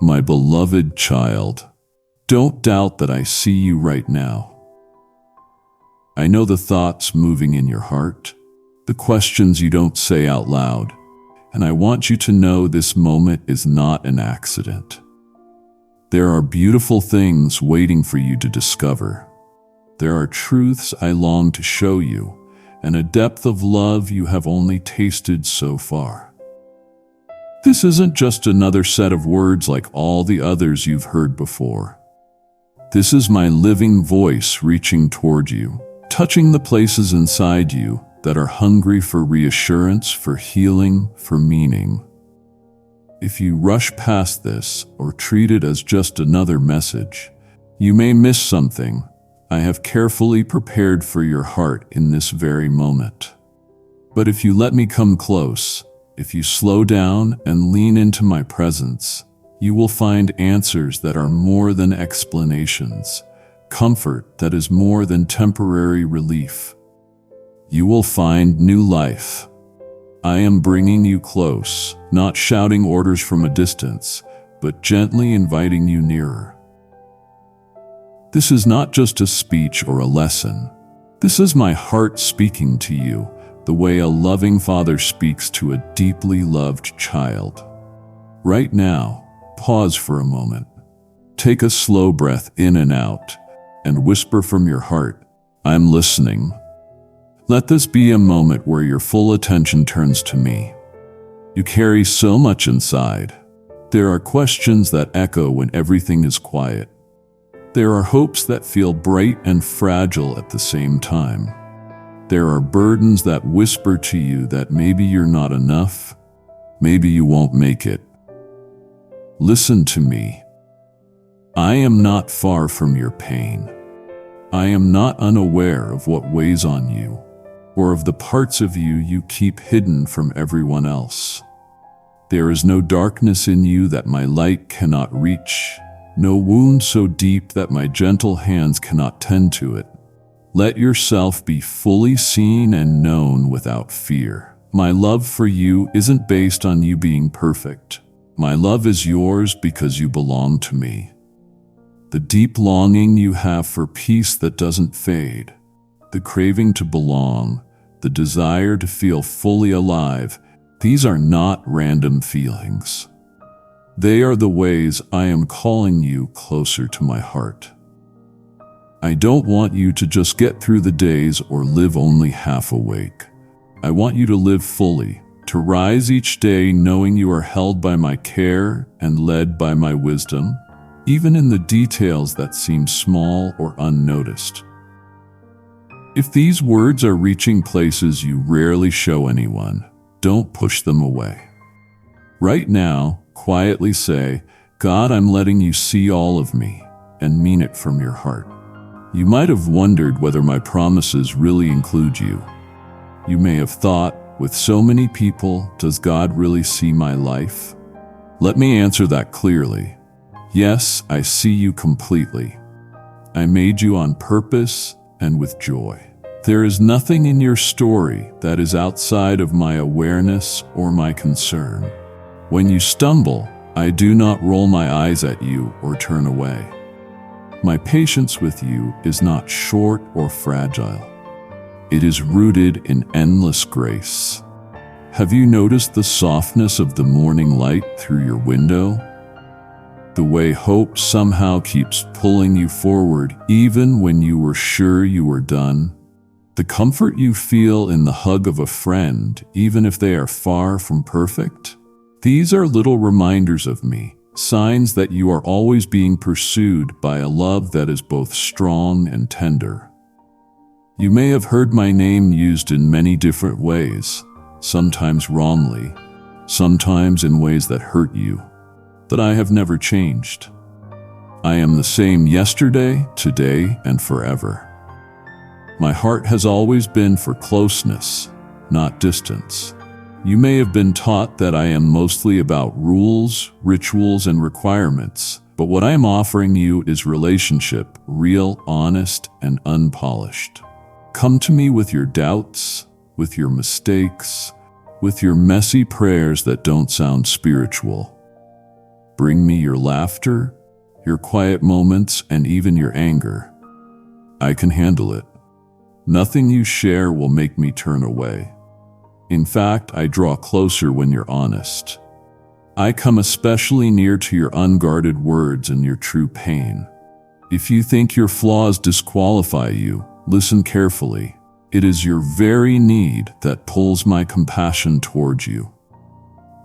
My beloved child, don't doubt that I see you right now. I know the thoughts moving in your heart, the questions you don't say out loud, and I want you to know this moment is not an accident. There are beautiful things waiting for you to discover. There are truths I long to show you, and a depth of love you have only tasted so far. This isn't just another set of words like all the others you've heard before. This is my living voice reaching toward you, touching the places inside you that are hungry for reassurance, for healing, for meaning. If you rush past this or treat it as just another message, you may miss something I have carefully prepared for your heart in this very moment. But if you let me come close, if you slow down and lean into my presence, you will find answers that are more than explanations, comfort that is more than temporary relief. You will find new life. I am bringing you close, not shouting orders from a distance, but gently inviting you nearer. This is not just a speech or a lesson. This is my heart speaking to you, the way a loving father speaks to a deeply loved child. Right now, pause for a moment. Take a slow breath in and out, and whisper from your heart, "I'm listening." Let this be a moment where your full attention turns to me. You carry so much inside. There are questions that echo when everything is quiet. There are hopes that feel bright and fragile at the same time. There are burdens that whisper to you that maybe you're not enough, maybe you won't make it. Listen to me. I am not far from your pain. I am not unaware of what weighs on you, or of the parts of you you keep hidden from everyone else. There is no darkness in you that my light cannot reach, no wound so deep that my gentle hands cannot tend to it. Let yourself be fully seen and known without fear. My love for you isn't based on you being perfect. My love is yours because you belong to me. The deep longing you have for peace that doesn't fade, the craving to belong, the desire to feel fully alive, these are not random feelings. They are the ways I am calling you closer to my heart. I don't want you to just get through the days or live only half awake. I want you to live fully, to rise each day knowing you are held by my care and led by my wisdom, even in the details that seem small or unnoticed. If these words are reaching places you rarely show anyone, don't push them away. Right now, quietly say, "God, I'm letting you see all of me," and mean it from your heart. You might have wondered whether my promises really include you. You may have thought, with so many people, does God really see my life? Let me answer that clearly. Yes, I see you completely. I made you on purpose and with joy. There is nothing in your story that is outside of my awareness or my concern. When you stumble, I do not roll my eyes at you or turn away. My patience with you is not short or fragile. It is rooted in endless grace. Have you noticed the softness of the morning light through your window? The way hope somehow keeps pulling you forward even when you were sure you were done? The comfort you feel in the hug of a friend, even if they are far from perfect? These are little reminders of me, signs that you are always being pursued by a love that is both strong and tender. You may have heard my name used in many different ways, sometimes wrongly, sometimes in ways that hurt you, but I have never changed. I am the same yesterday, today, and forever. My heart has always been for closeness, not distance. You may have been taught that I am mostly about rules, rituals, and requirements, but what I am offering you is relationship, real, honest, and unpolished. Come to me with your doubts, with your mistakes, with your messy prayers that don't sound spiritual. Bring me your laughter, your quiet moments, and even your anger. I can handle it. Nothing you share will make me turn away. In fact, I draw closer when you're honest. I come especially near to your unguarded words and your true pain. If you think your flaws disqualify you, listen carefully. It is your very need that pulls my compassion towards you.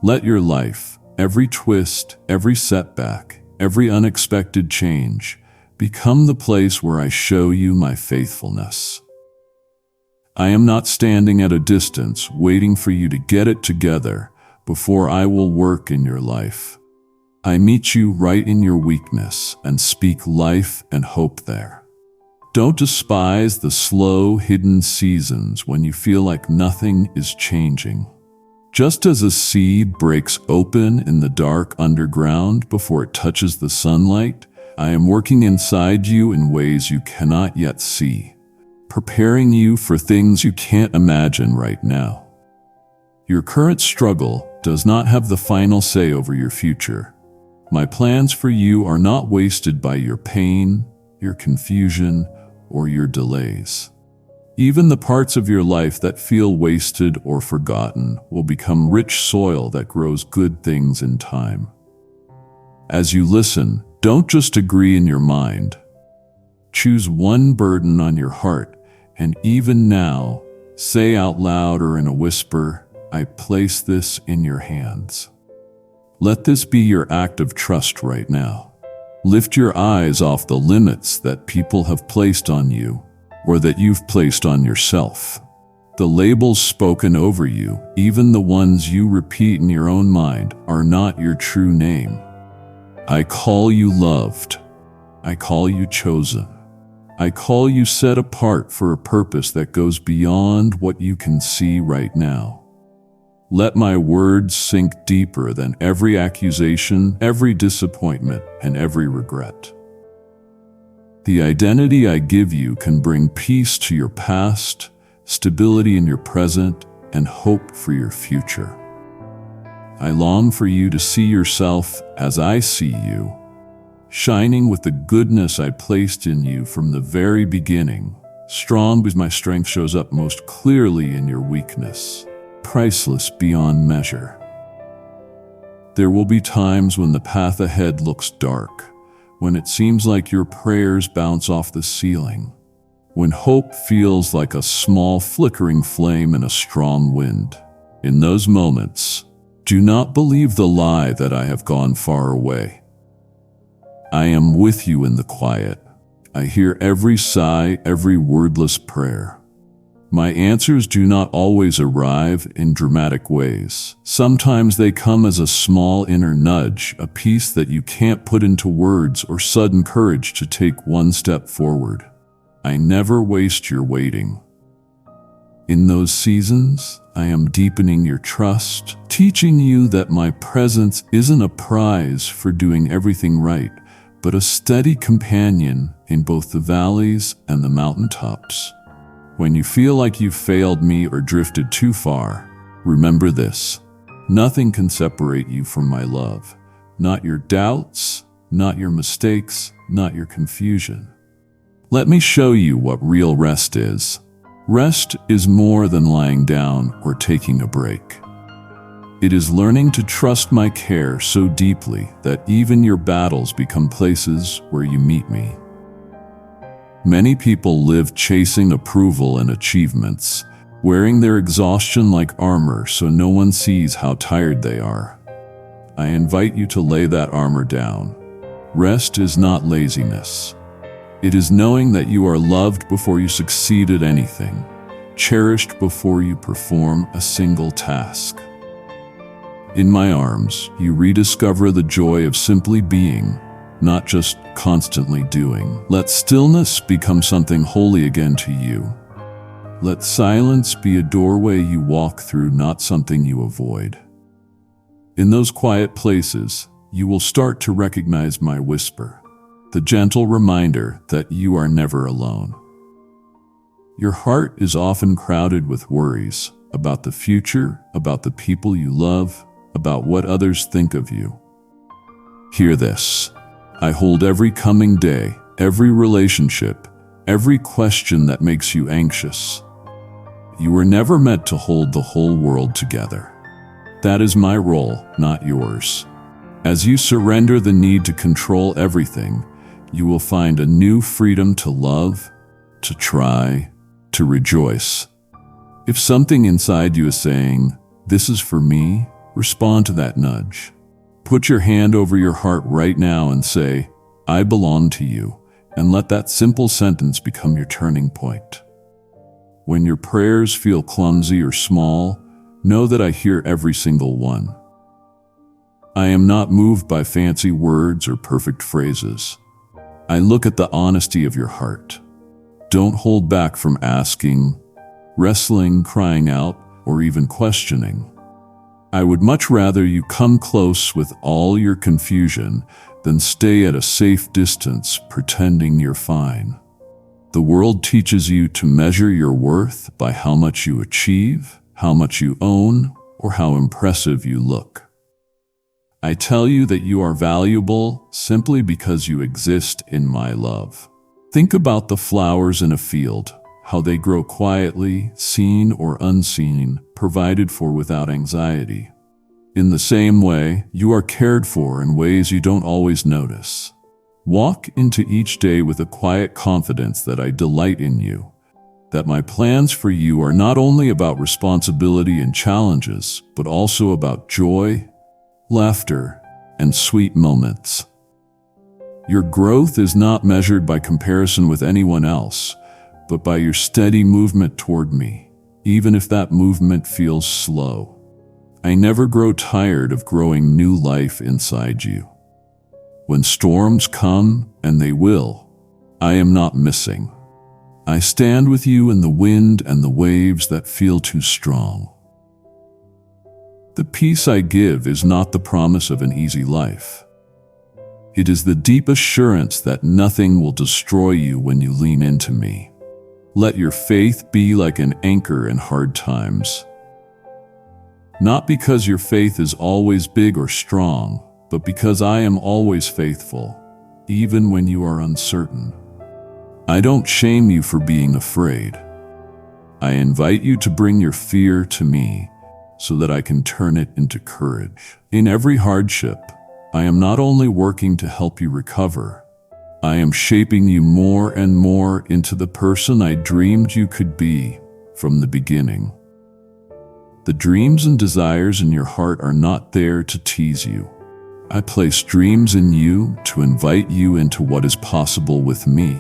Let your life, every twist, every setback, every unexpected change, become the place where I show you my faithfulness. I am not standing at a distance waiting for you to get it together before I will work in your life. I meet you right in your weakness and speak life and hope there. Don't despise the slow, hidden seasons when you feel like nothing is changing. Just as a seed breaks open in the dark underground before it touches the sunlight, I am working inside you in ways you cannot yet see, preparing you for things you can't imagine right now. Your current struggle does not have the final say over your future. My plans for you are not wasted by your pain, your confusion, or your delays. Even the parts of your life that feel wasted or forgotten will become rich soil that grows good things in time. As you listen, don't just agree in your mind. Choose one burden on your heart, and even now, say out loud or in a whisper, I place this in your hands. Let this be your act of trust right now. Lift your eyes off the limits that people have placed on you, or that you've placed on yourself. The labels spoken over you, even the ones you repeat in your own mind, are not your true name. I call you loved. I call you chosen. I call you set apart for a purpose that goes beyond what you can see right now. Let my words sink deeper than every accusation, every disappointment, and every regret. The identity I give you can bring peace to your past, stability in your present, and hope for your future. I long for you to see yourself as I see you, shining with the goodness I placed in you from the very beginning, strong because my strength shows up most clearly in your weakness, priceless beyond measure. There will be times when the path ahead looks dark, when it seems like your prayers bounce off the ceiling, when hope feels like a small flickering flame in a strong wind. In those moments, do not believe the lie that I have gone far away. I am with you in the quiet. I hear every sigh, every wordless prayer. My answers do not always arrive in dramatic ways. Sometimes they come as a small inner nudge, a peace that you can't put into words, or sudden courage to take one step forward. I never waste your waiting. In those seasons, I am deepening your trust, teaching you that my presence isn't a prize for doing everything right, but a steady companion in both the valleys and the mountaintops. When you feel like you've failed me or drifted too far, remember this: nothing can separate you from my love. Not your doubts, not your mistakes, not your confusion. Let me show you what real rest is. Rest is more than lying down or taking a break. It is learning to trust my care so deeply that even your battles become places where you meet me. Many people live chasing approval and achievements, wearing their exhaustion like armor so no one sees how tired they are. I invite you to lay that armor down. Rest is not laziness. It is knowing that you are loved before you succeed at anything, cherished before you perform a single task. In my arms, you rediscover the joy of simply being, not just constantly doing. Let stillness become something holy again to you. Let silence be a doorway you walk through, not something you avoid. In those quiet places, you will start to recognize my whisper, the gentle reminder that you are never alone. Your heart is often crowded with worries about the future, about the people you love, about what others think of you. Hear this. I hold every coming day, every relationship, every question that makes you anxious. You were never meant to hold the whole world together. That is my role, not yours. As you surrender the need to control everything, you will find a new freedom to love, to try, to rejoice. If something inside you is saying, "This is for me," respond to that nudge. Put your hand over your heart right now and say, "I belong to you," and let that simple sentence become your turning point. When your prayers feel clumsy or small, know that I hear every single one. I am not moved by fancy words or perfect phrases. I look at the honesty of your heart. Don't hold back from asking, wrestling, crying out, or even questioning. I would much rather you come close with all your confusion than stay at a safe distance pretending you're fine. The world teaches you to measure your worth by how much you achieve, how much you own, or how impressive you look. I tell you that you are valuable simply because you exist in my love. Think about the flowers in a field, how they grow quietly, seen or unseen, provided for without anxiety. In the same way, you are cared for in ways you don't always notice. Walk into each day with a quiet confidence that I delight in you, that my plans for you are not only about responsibility and challenges, but also about joy, laughter, and sweet moments. Your growth is not measured by comparison with anyone else, but by your steady movement toward me, even if that movement feels slow. I never grow tired of growing new life inside you. When storms come, and they will, I am not missing. I stand with you in the wind and the waves that feel too strong. The peace I give is not the promise of an easy life. It is the deep assurance that nothing will destroy you when you lean into me. Let your faith be like an anchor in hard times. Not because your faith is always big or strong, but because I am always faithful, even when you are uncertain. I don't shame you for being afraid. I invite you to bring your fear to me so that I can turn it into courage. In every hardship, I am not only working to help you recover, I am shaping you more and more into the person I dreamed you could be from the beginning. The dreams and desires in your heart are not there to tease you. I place dreams in you to invite you into what is possible with me.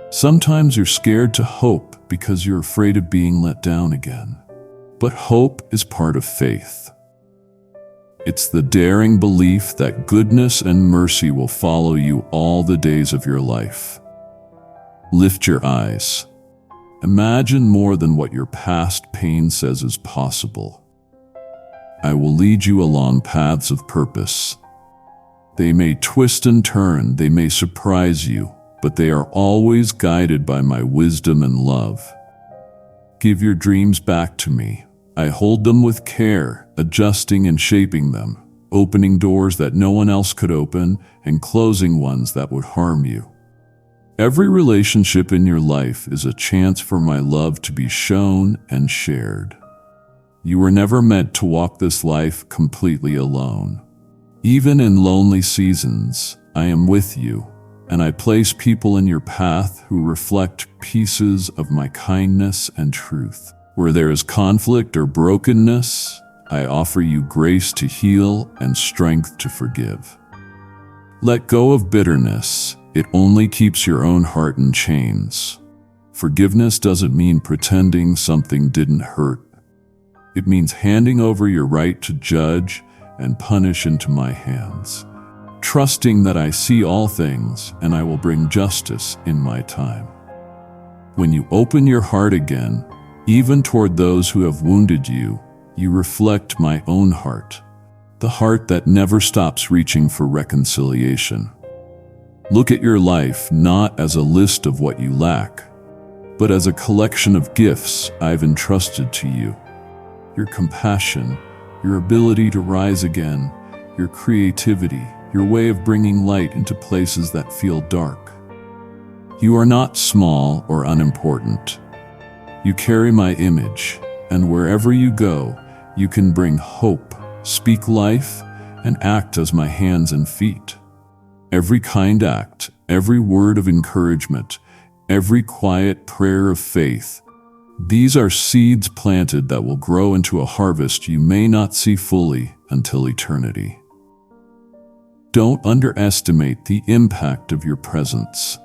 Sometimes you're scared to hope because you're afraid of being let down again. But hope is part of faith. It's the daring belief that goodness and mercy will follow you all the days of your life. Lift your eyes. Imagine more than what your past pain says is possible. I will lead you along paths of purpose. They may twist and turn, they may surprise you, but they are always guided by my wisdom and love. Give your dreams back to me. I hold them with care, adjusting and shaping them, opening doors that no one else could open and closing ones that would harm you. Every relationship in your life is a chance for my love to be shown and shared. You were never meant to walk this life completely alone. Even in lonely seasons, I am with you, and I place people in your path who reflect pieces of my kindness and truth. Where there is conflict or brokenness, I offer you grace to heal and strength to forgive. Let go of bitterness. It only keeps your own heart in chains. Forgiveness doesn't mean pretending something didn't hurt. It means handing over your right to judge and punish into my hands, trusting that I see all things and I will bring justice in my time. When you open your heart again, even toward those who have wounded you, you reflect my own heart, the heart that never stops reaching for reconciliation. Look at your life not as a list of what you lack, but as a collection of gifts I've entrusted to you. Your compassion, your ability to rise again, your creativity, your way of bringing light into places that feel dark. You are not small or unimportant. You carry my image, and wherever you go, you can bring hope, speak life, and act as my hands and feet. Every kind act, every word of encouragement, every quiet prayer of faith, these are seeds planted that will grow into a harvest you may not see fully until eternity. Don't underestimate the impact of your presence.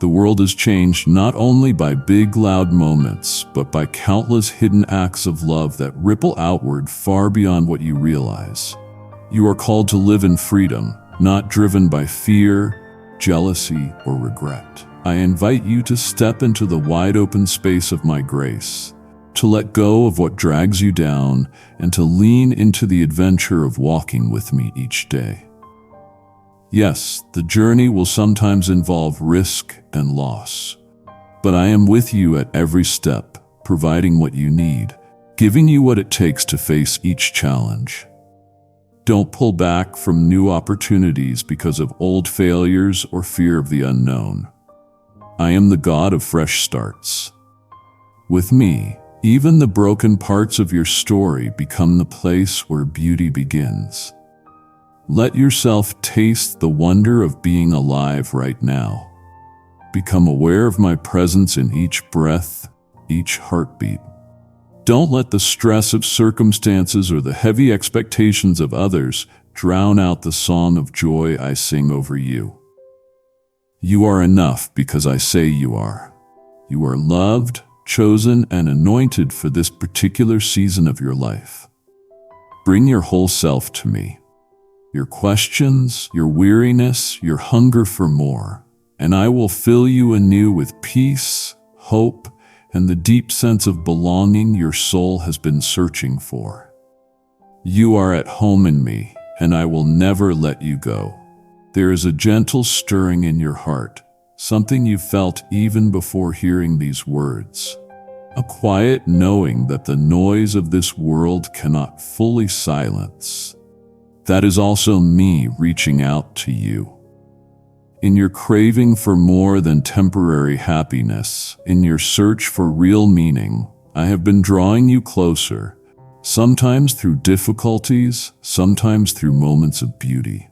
The world is changed not only by big, loud moments, but by countless hidden acts of love that ripple outward far beyond what you realize. You are called to live in freedom, not driven by fear, jealousy, or regret. I invite you to step into the wide-open space of my grace, to let go of what drags you down, and to lean into the adventure of walking with me each day. Yes, the journey will sometimes involve risk and loss, but I am with you at every step, providing what you need, giving you what it takes to face each challenge. Don't pull back from new opportunities because of old failures or fear of the unknown. I am the God of fresh starts. With me, even the broken parts of your story become the place where beauty begins. Let yourself taste the wonder of being alive right now. Become aware of my presence in each breath, each heartbeat. Don't let the stress of circumstances or the heavy expectations of others drown out the song of joy I sing over you. You are enough because I say you are. You are loved, chosen, and anointed for this particular season of your life. Bring your whole self to me. Your questions, your weariness, your hunger for more, and I will fill you anew with peace, hope, and the deep sense of belonging your soul has been searching for. You are at home in me, and I will never let you go. There is a gentle stirring in your heart, something you felt even before hearing these words. A quiet knowing that the noise of this world cannot fully silence. That is also me reaching out to you. In your craving for more than temporary happiness, in your search for real meaning, I have been drawing you closer, sometimes through difficulties, sometimes through moments of beauty.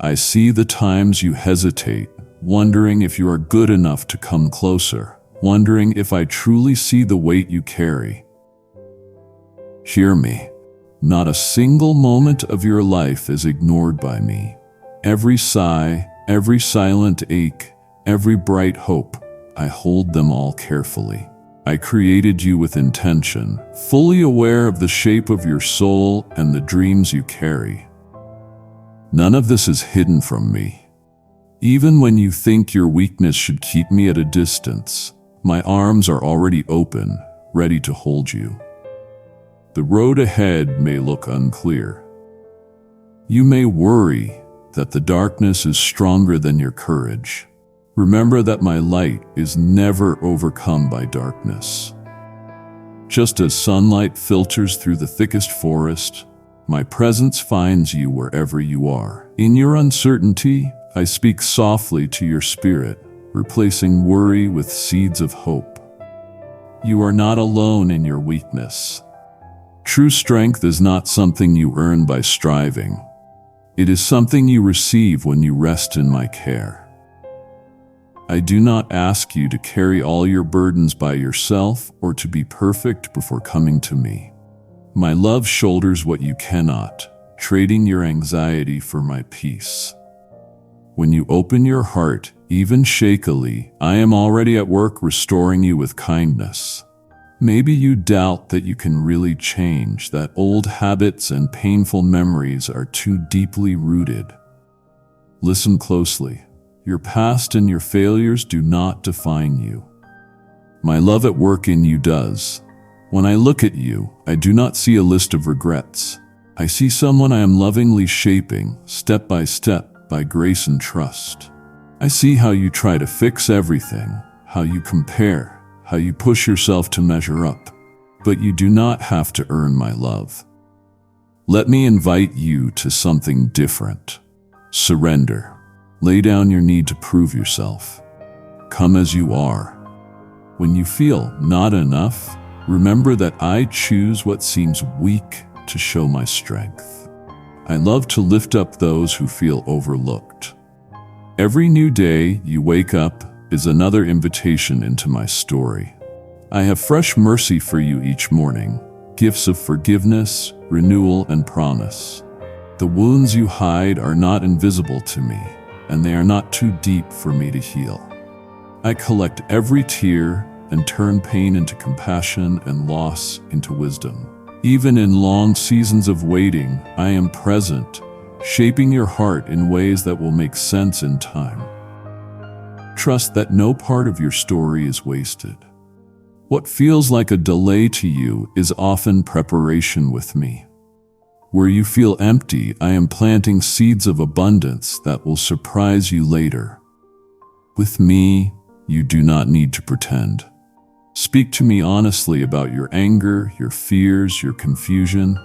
I see the times you hesitate, wondering if you are good enough to come closer, wondering if I truly see the weight you carry. Hear me. Not a single moment of your life is ignored by me. Every sigh, every silent ache, every bright hope, I hold them all carefully. I created you with intention, fully aware of the shape of your soul and the dreams you carry. None of this is hidden from me. Even when you think your weakness should keep me at a distance, my arms are already open, ready to hold you. The road ahead may look unclear. You may worry that the darkness is stronger than your courage. Remember that my light is never overcome by darkness. Just as sunlight filters through the thickest forest, my presence finds you wherever you are. In your uncertainty, I speak softly to your spirit, replacing worry with seeds of hope. You are not alone in your weakness. True strength is not something you earn by striving. It is something you receive when you rest in my care. I do not ask you to carry all your burdens by yourself or to be perfect before coming to me. My love shoulders what you cannot, trading your anxiety for my peace. When you open your heart, even shakily, I am already at work restoring you with kindness. Maybe you doubt that you can really change, that old habits and painful memories are too deeply rooted. Listen closely. Your past and your failures do not define you. My love at work in you does. When I look at you, I do not see a list of regrets. I see someone I am lovingly shaping, step by step, by grace and trust. I see how you try to fix everything, how you compare, how you push yourself to measure up, but you do not have to earn my love. Let me invite you to something different. Surrender. Lay down your need to prove yourself. Come as you are. When you feel not enough, remember that I choose what seems weak to show my strength. I love to lift up those who feel overlooked. Every new day you wake up is another invitation into my story. I have fresh mercy for you each morning, gifts of forgiveness, renewal, and promise. The wounds you hide are not invisible to me, and they are not too deep for me to heal. I collect every tear and turn pain into compassion and loss into wisdom. Even in long seasons of waiting, I am present, shaping your heart in ways that will make sense in time. Trust that no part of your story is wasted. What feels like a delay to you is often preparation with me. Where you feel empty, I am planting seeds of abundance that will surprise you later. With me, you do not need to pretend. Speak to me honestly about your anger, your fears, your confusion.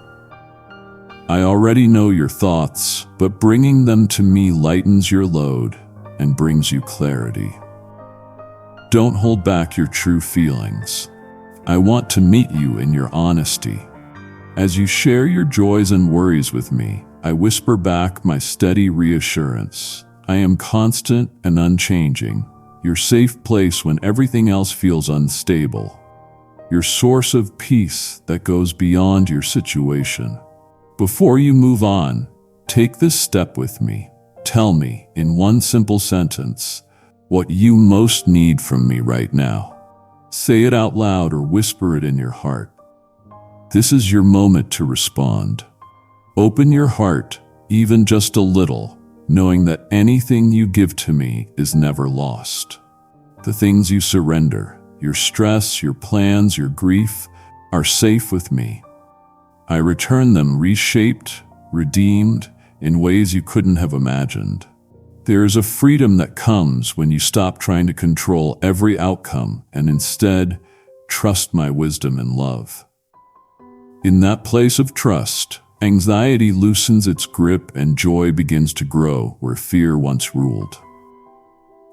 I already know your thoughts, but bringing them to me lightens your load and brings you clarity. Don't hold back your true feelings. I want to meet you in your honesty. As you share your joys and worries with me, I whisper back my steady reassurance. I am constant and unchanging, your safe place when everything else feels unstable, your source of peace that goes beyond your situation. Before you move on, take this step with me. Tell me, in one simple sentence, what you most need from me right now. Say it out loud or whisper it in your heart. This is your moment to respond. Open your heart, even just a little, knowing that anything you give to me is never lost. The things you surrender, your stress, your plans, your grief, are safe with me. I return them reshaped, redeemed, in ways you couldn't have imagined. There is a freedom that comes when you stop trying to control every outcome and instead trust my wisdom and love. In that place of trust, anxiety loosens its grip and joy begins to grow where fear once ruled.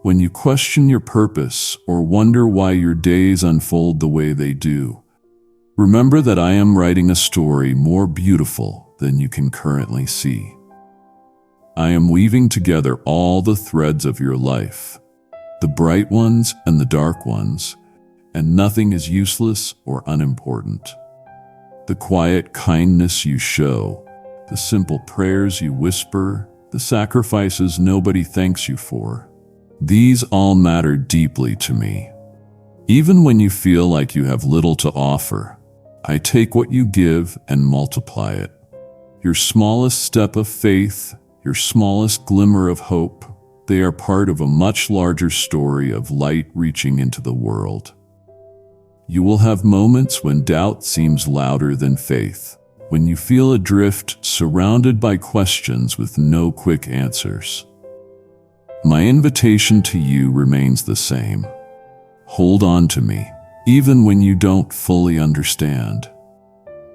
When you question your purpose or wonder why your days unfold the way they do, remember that I am writing a story more beautiful than you can currently see. I am weaving together all the threads of your life, the bright ones and the dark ones, and nothing is useless or unimportant. The quiet kindness you show, the simple prayers you whisper, the sacrifices nobody thanks you for, these all matter deeply to me. Even when you feel like you have little to offer, I take what you give and multiply it. Your smallest step of faith, your smallest glimmer of hope, they are part of a much larger story of light reaching into the world. You will have moments when doubt seems louder than faith, when you feel adrift, surrounded by questions with no quick answers. My invitation to you remains the same. Hold on to me, even when you don't fully understand.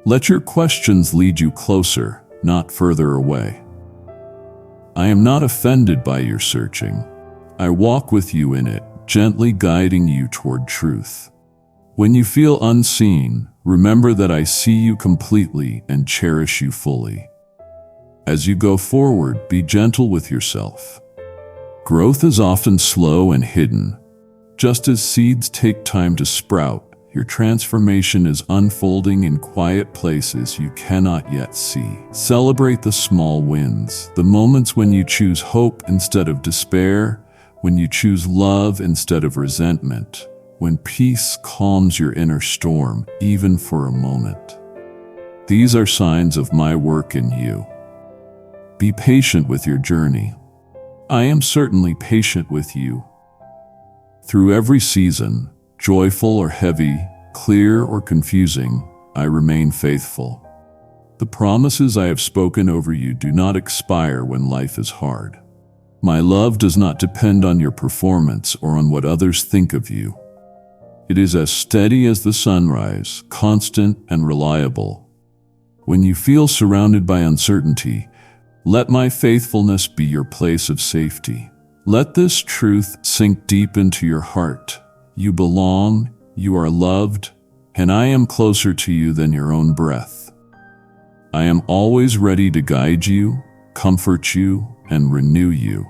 Let your questions lead you closer, not further away. I am not offended by your searching. I walk with you in it, gently guiding you toward truth. When you feel unseen, remember that I see you completely and cherish you fully. As you go forward, be gentle with yourself. Growth is often slow and hidden. Just as seeds take time to sprout, your transformation is unfolding in quiet places you cannot yet see. Celebrate the small wins, the moments when you choose hope instead of despair, when you choose love instead of resentment, when peace calms your inner storm, even for a moment. These are signs of my work in you. Be patient with your journey. I am certainly patient with you. Through every season, joyful or heavy, clear or confusing, I remain faithful. The promises I have spoken over you do not expire when life is hard. My love does not depend on your performance or on what others think of you. It is as steady as the sunrise, constant and reliable. When you feel surrounded by uncertainty, Let my faithfulness be your place of safety. Let this truth sink deep into your heart. You belong, you are loved, and I am closer to you than your own breath. I am always ready to guide you, comfort you, and renew you.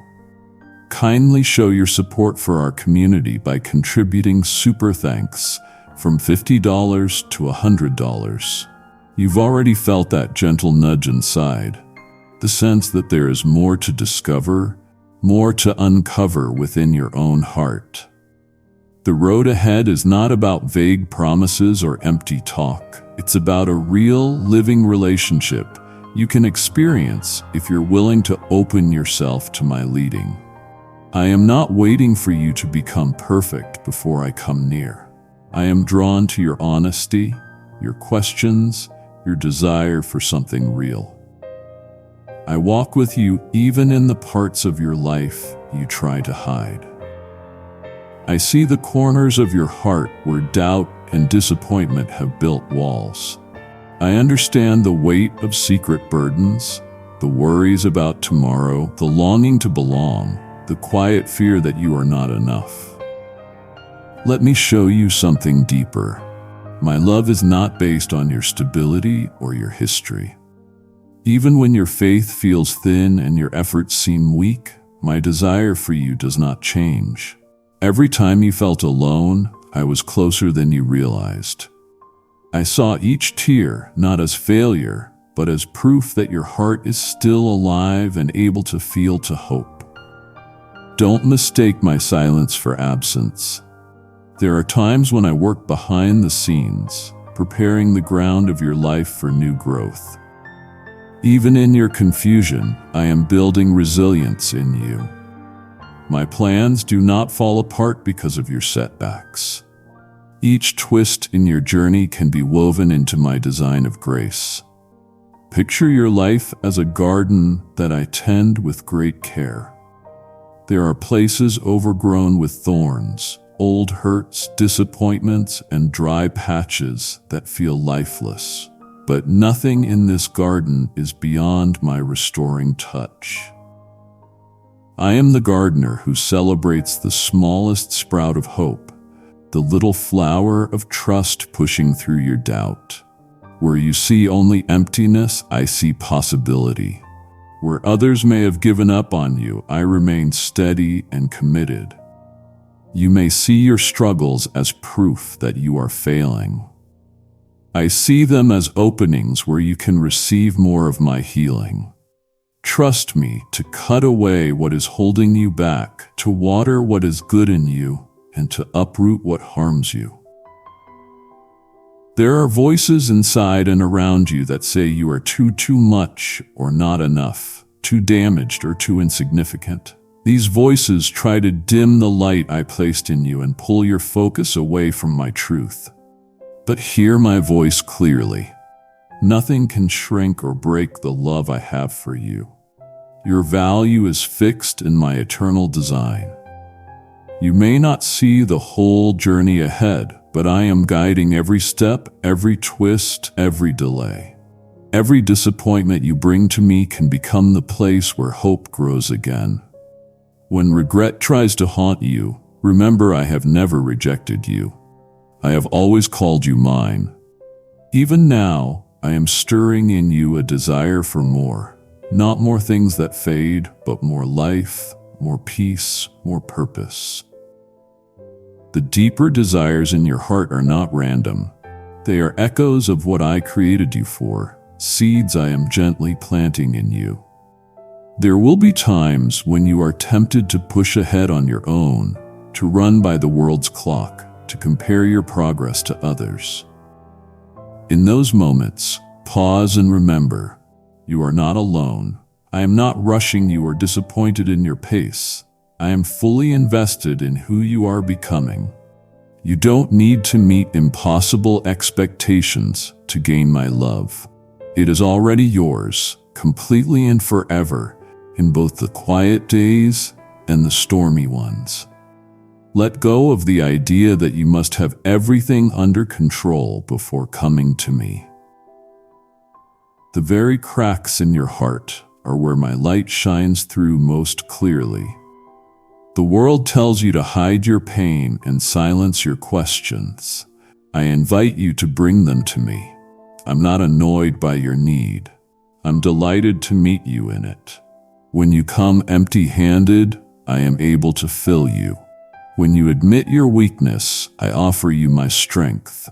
Kindly show your support for our community by contributing super thanks from $50 to $100. You've already felt that gentle nudge inside, the sense that there is more to discover, more to uncover within your own heart. The road ahead is not about vague promises or empty talk. It's about a real, living relationship you can experience if you're willing to open yourself to my leading. I am not waiting for you to become perfect before I come near. I am drawn to your honesty, your questions, your desire for something real. I walk with you even in the parts of your life you try to hide. I see the corners of your heart where doubt and disappointment have built walls. I understand the weight of secret burdens, the worries about tomorrow, the longing to belong, the quiet fear that you are not enough. Let me show you something deeper. My love is not based on your stability or your history. Even when your faith feels thin and your efforts seem weak, my desire for you does not change. Every time you felt alone, I was closer than you realized. I saw each tear not as failure, but as proof that your heart is still alive and able to feel to hope. Don't mistake my silence for absence. There are times when I work behind the scenes, preparing the ground of your life for new growth. Even in your confusion, I am building resilience in you. My plans do not fall apart because of your setbacks. Each twist in your journey can be woven into my design of grace. Picture your life as a garden that I tend with great care. There are places overgrown with thorns, old hurts, disappointments, and dry patches that feel lifeless. But nothing in this garden is beyond my restoring touch. I am the gardener who celebrates the smallest sprout of hope, the little flower of trust pushing through your doubt. Where you see only emptiness, I see possibility. Where others may have given up on you, I remain steady and committed. You may see your struggles as proof that you are failing. I see them as openings where you can receive more of my healing. Trust me to cut away what is holding you back, to water what is good in you, and to uproot what harms you. There are voices inside and around you that say you are too much or not enough, too damaged or too insignificant. These voices try to dim the light I placed in you and pull your focus away from my truth. But hear my voice clearly. Nothing can shrink or break the love I have for you. Your value is fixed in my eternal design. You may not see the whole journey ahead, but I am guiding every step, every twist, every delay. Every disappointment you bring to me can become the place where hope grows again. When regret tries to haunt you, remember I have never rejected you. I have always called you mine. Even now, I am stirring in you a desire for more. Not more things that fade, but more life, more peace, more purpose. The deeper desires in your heart are not random. They are echoes of what I created you for, seeds I am gently planting in you. There will be times when you are tempted to push ahead on your own, to run by the world's clock, to compare your progress to others. In those moments, pause and remember, you are not alone. I am not rushing you or disappointed in your pace. I am fully invested in who you are becoming. You don't need to meet impossible expectations to gain my love. It is already yours, completely and forever, in both the quiet days and the stormy ones. Let go of the idea that you must have everything under control before coming to me. The very cracks in your heart, are where my light shines through most clearly. The world tells you to hide your pain and silence your questions. I invite you to bring them to me. I'm not annoyed by your need. I'm delighted to meet you in it. When you come empty-handed, I am able to fill you. When you admit your weakness, I offer you my strength.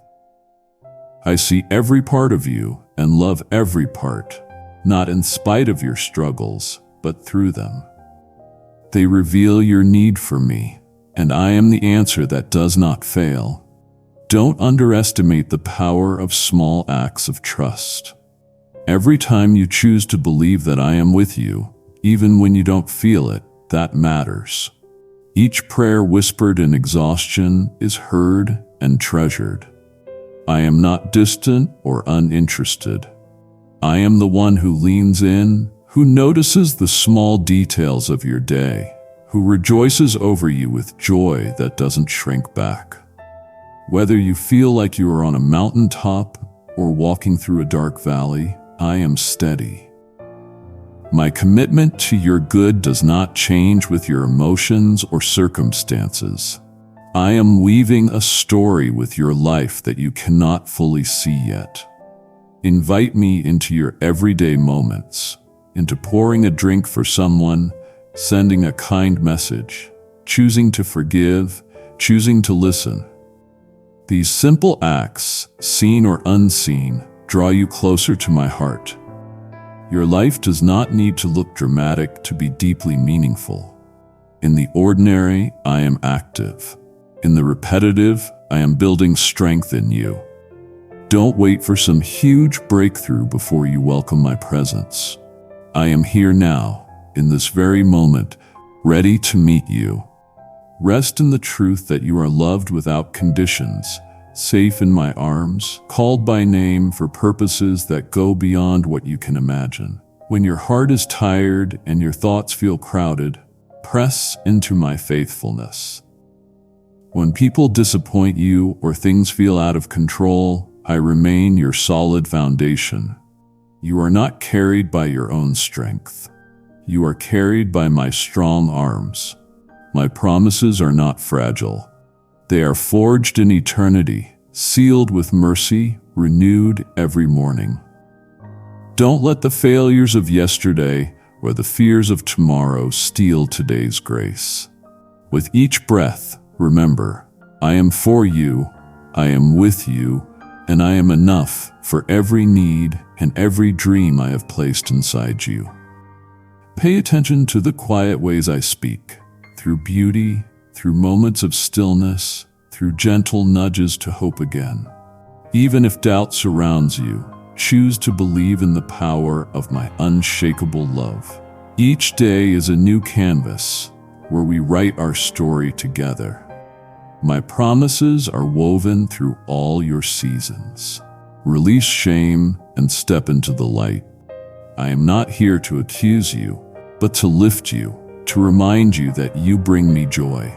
I see every part of you and love every part, not in spite of your struggles, but through them. They reveal your need for me, and I am the answer that does not fail. Don't underestimate the power of small acts of trust. Every time you choose to believe that I am with you, even when you don't feel it, that matters. Each prayer whispered in exhaustion is heard and treasured. I am not distant or uninterested. I am the one who leans in, who notices the small details of your day, who rejoices over you with joy that doesn't shrink back. Whether you feel like you are on a mountaintop or walking through a dark valley, I am steady. My commitment to your good does not change with your emotions or circumstances. I am weaving a story with your life that you cannot fully see yet. Invite me into your everyday moments, into pouring a drink for someone, sending a kind message, choosing to forgive, choosing to listen. These simple acts, seen or unseen, draw you closer to my heart. Your life does not need to look dramatic to be deeply meaningful. In the ordinary, I am active. In the repetitive, I am building strength in you. Don't wait for some huge breakthrough before you welcome my presence. I am here now, in this very moment, ready to meet you. Rest in the truth that you are loved without conditions, safe in my arms, called by name for purposes that go beyond what you can imagine. When your heart is tired and your thoughts feel crowded, press into my faithfulness. When people disappoint you or things feel out of control, I remain your solid foundation. You are not carried by your own strength. You are carried by my strong arms. My promises are not fragile. They are forged in eternity, sealed with mercy, renewed every morning. Don't let the failures of yesterday or the fears of tomorrow steal today's grace. With each breath, remember, I am for you, I am with you, and I am enough for every need and every dream I have placed inside you. Pay attention to the quiet ways I speak, through beauty, through moments of stillness, through gentle nudges to hope again. Even if doubt surrounds you, choose to believe in the power of my unshakable love. Each day is a new canvas where we write our story together. My promises are woven through all your seasons. Release shame and step into the light. I am not here to accuse you, but to lift you, to remind you that you bring me joy.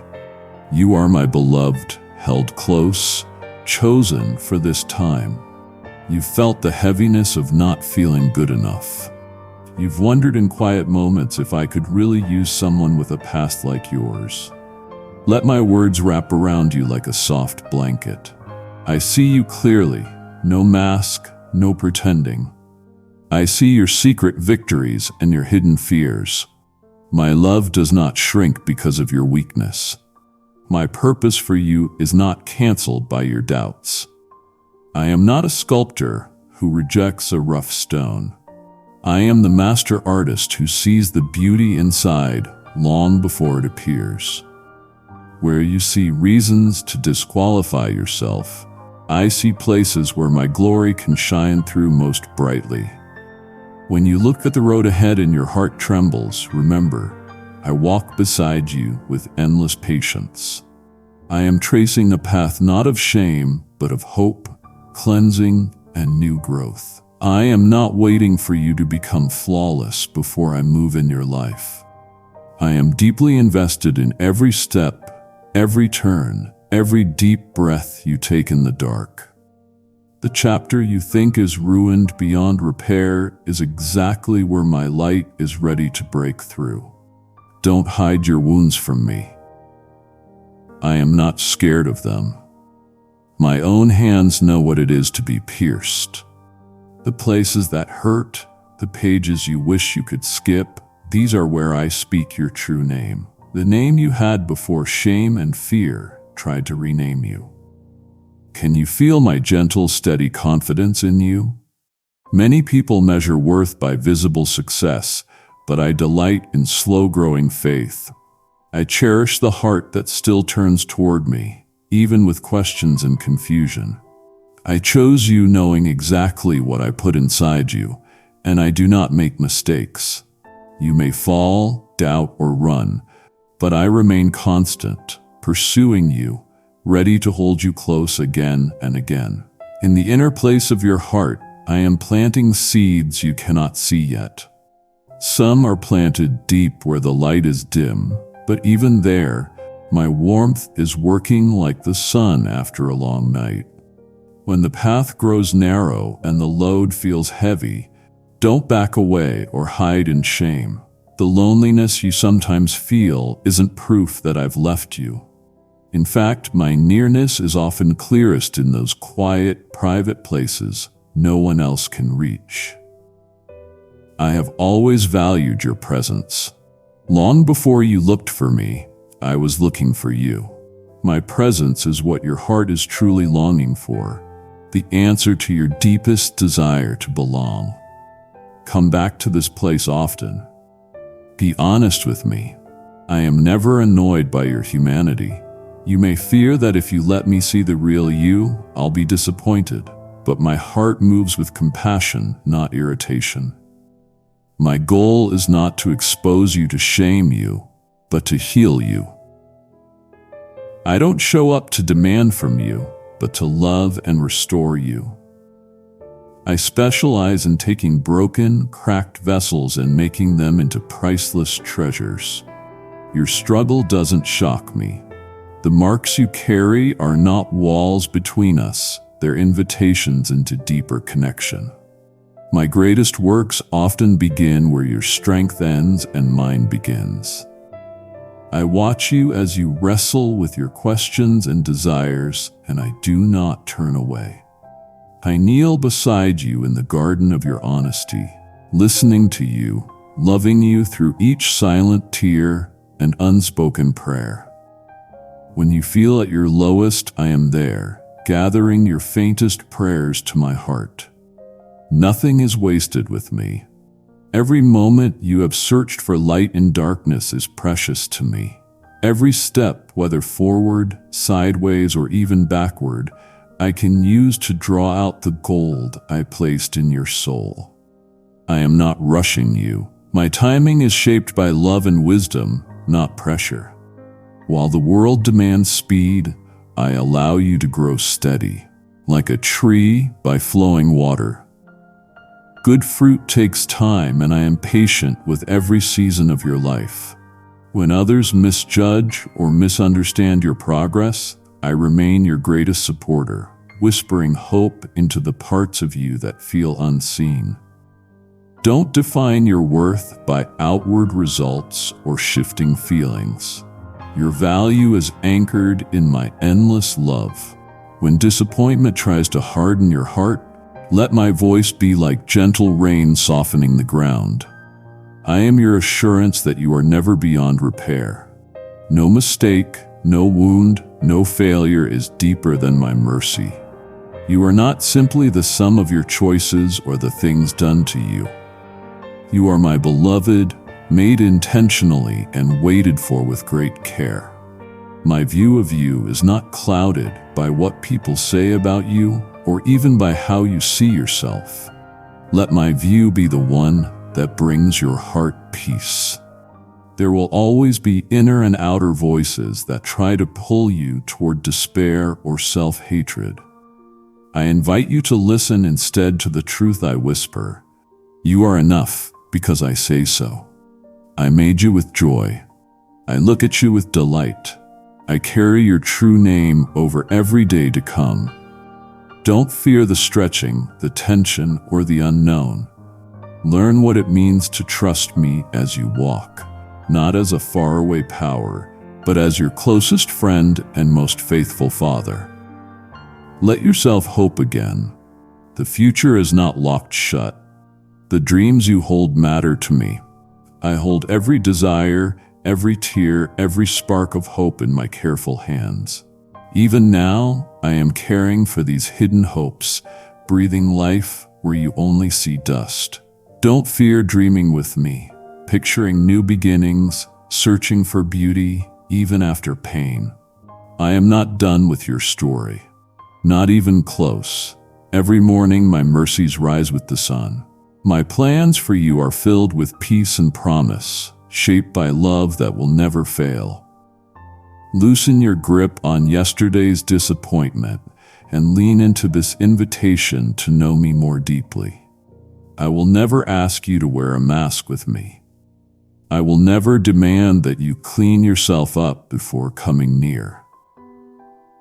You are my beloved, held close, chosen for this time. You've felt the heaviness of not feeling good enough. You've wondered in quiet moments if I could really use someone with a past like yours. Let my words wrap around you like a soft blanket. I see you clearly, no mask, no pretending. I see your secret victories and your hidden fears. My love does not shrink because of your weakness. My purpose for you is not canceled by your doubts. I am not a sculptor who rejects a rough stone. I am the master artist who sees the beauty inside long before it appears. Where you see reasons to disqualify yourself, I see places where my glory can shine through most brightly. When you look at the road ahead and your heart trembles, remember, I walk beside you with endless patience. I am tracing a path not of shame, but of hope, cleansing, and new growth. I am not waiting for you to become flawless before I move in your life. I am deeply invested in every step, every turn, every deep breath you take in the dark. The chapter you think is ruined beyond repair is exactly where my light is ready to break through. Don't hide your wounds from me. I am not scared of them. My own hands know what it is to be pierced. The places that hurt, the pages you wish you could skip, these are where I speak your true name. The name you had before shame and fear tried to rename you. Can you feel my gentle, steady confidence in you? Many people measure worth by visible success, but I delight in slow-growing faith. I cherish the heart that still turns toward me, even with questions and confusion. I chose you knowing exactly what I put inside you, and I do not make mistakes. You may fall, doubt, or run, but I remain constant, pursuing you, ready to hold you close again and again. In the inner place of your heart, I am planting seeds you cannot see yet. Some are planted deep where the light is dim, but even there, my warmth is working like the sun after a long night. When the path grows narrow and the load feels heavy, don't back away or hide in shame. The loneliness you sometimes feel isn't proof that I've left you. In fact, my nearness is often clearest in those quiet, private places no one else can reach. I have always valued your presence. Long before you looked for me, I was looking for you. My presence is what your heart is truly longing for, the answer to your deepest desire to belong. Come back to this place often. Be honest with me. I am never annoyed by your humanity. You may fear that if you let me see the real you, I'll be disappointed, but my heart moves with compassion, not irritation. My goal is not to expose you to shame you, but to heal you. I don't show up to demand from you, but to love and restore you. I specialize in taking broken, cracked vessels and making them into priceless treasures. Your struggle doesn't shock me. The marks you carry are not walls between us, they're invitations into deeper connection. My greatest works often begin where your strength ends and mine begins. I watch you as you wrestle with your questions and desires, and I do not turn away. I kneel beside you in the garden of your honesty, listening to you, loving you through each silent tear and unspoken prayer. When you feel at your lowest, I am there, gathering your faintest prayers to my heart. Nothing is wasted with me. Every moment you have searched for light in darkness is precious to me. Every step, whether forward, sideways, or even backward, I can use to draw out the gold I placed in your soul. I am not rushing you. My timing is shaped by love and wisdom, not pressure. While the world demands speed, I allow you to grow steady, like a tree by flowing water. Good fruit takes time, and I am patient with every season of your life. When others misjudge or misunderstand your progress, I remain your greatest supporter, whispering hope into the parts of you that feel unseen. Don't define your worth by outward results or shifting feelings. Your value is anchored in my endless love. When disappointment tries to harden your heart, let my voice be like gentle rain softening the ground. I am your assurance that you are never beyond repair. No mistake, no wound, no failure is deeper than my mercy. You are not simply the sum of your choices or the things done to you. You are my beloved, made intentionally and waited for with great care. My view of you is not clouded by what people say about you or even by how you see yourself. Let my view be the one that brings your heart peace. There will always be inner and outer voices that try to pull you toward despair or self-hatred. I invite you to listen instead to the truth I whisper. You are enough because I say so. I made you with joy. I look at you with delight. I carry your true name over every day to come. Don't fear the stretching, the tension, or the unknown. Learn what it means to trust me as you walk, not as a faraway power, but as your closest friend and most faithful father. Let yourself hope again. The future is not locked shut. The dreams you hold matter to me. I hold every desire, every tear, every spark of hope in my careful hands. Even now, I am caring for these hidden hopes, breathing life where you only see dust. Don't fear dreaming with me, picturing new beginnings, searching for beauty, even after pain. I am not done with your story. Not even close. Every morning my mercies rise with the sun. My plans for you are filled with peace and promise, shaped by love that will never fail. Loosen your grip on yesterday's disappointment and lean into this invitation to know me more deeply. I will never ask you to wear a mask with me. I will never demand that you clean yourself up before coming near.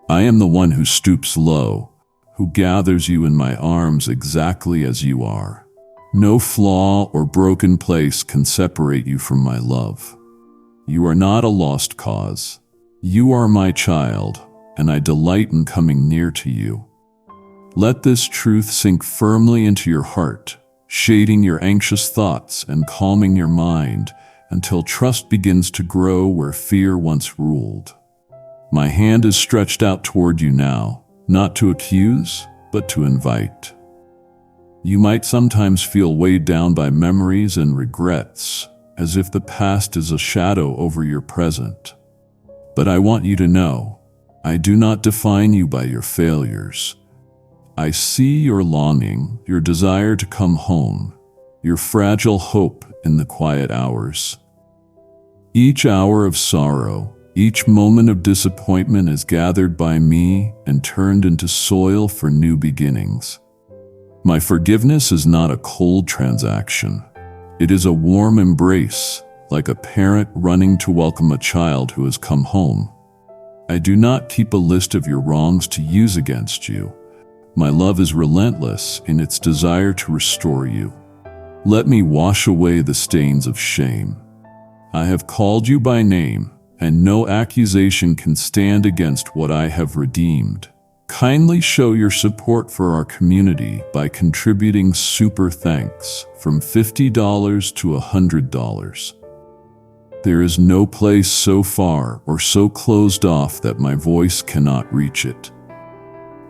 I am the one who stoops low, who gathers you in my arms exactly as you are. No flaw or broken place can separate you from my love. You are not a lost cause. You are my child, and I delight in coming near to you. Let this truth sink firmly into your heart, shading your anxious thoughts and calming your mind until trust begins to grow where fear once ruled. My hand is stretched out toward you now, not to accuse, but to invite. You might sometimes feel weighed down by memories and regrets, as if the past is a shadow over your present. But I want you to know, I do not define you by your failures. I see your longing, your desire to come home, your fragile hope in the quiet hours. Each hour of sorrow, each moment of disappointment is gathered by me and turned into soil for new beginnings. My forgiveness is not a cold transaction. It is a warm embrace, like a parent running to welcome a child who has come home. I do not keep a list of your wrongs to use against you. My love is relentless in its desire to restore you. Let me wash away the stains of shame. I have called you by name, and no accusation can stand against what I have redeemed. Kindly show your support for our community by contributing super thanks from $50 to $100. There is no place so far or so closed off that my voice cannot reach it.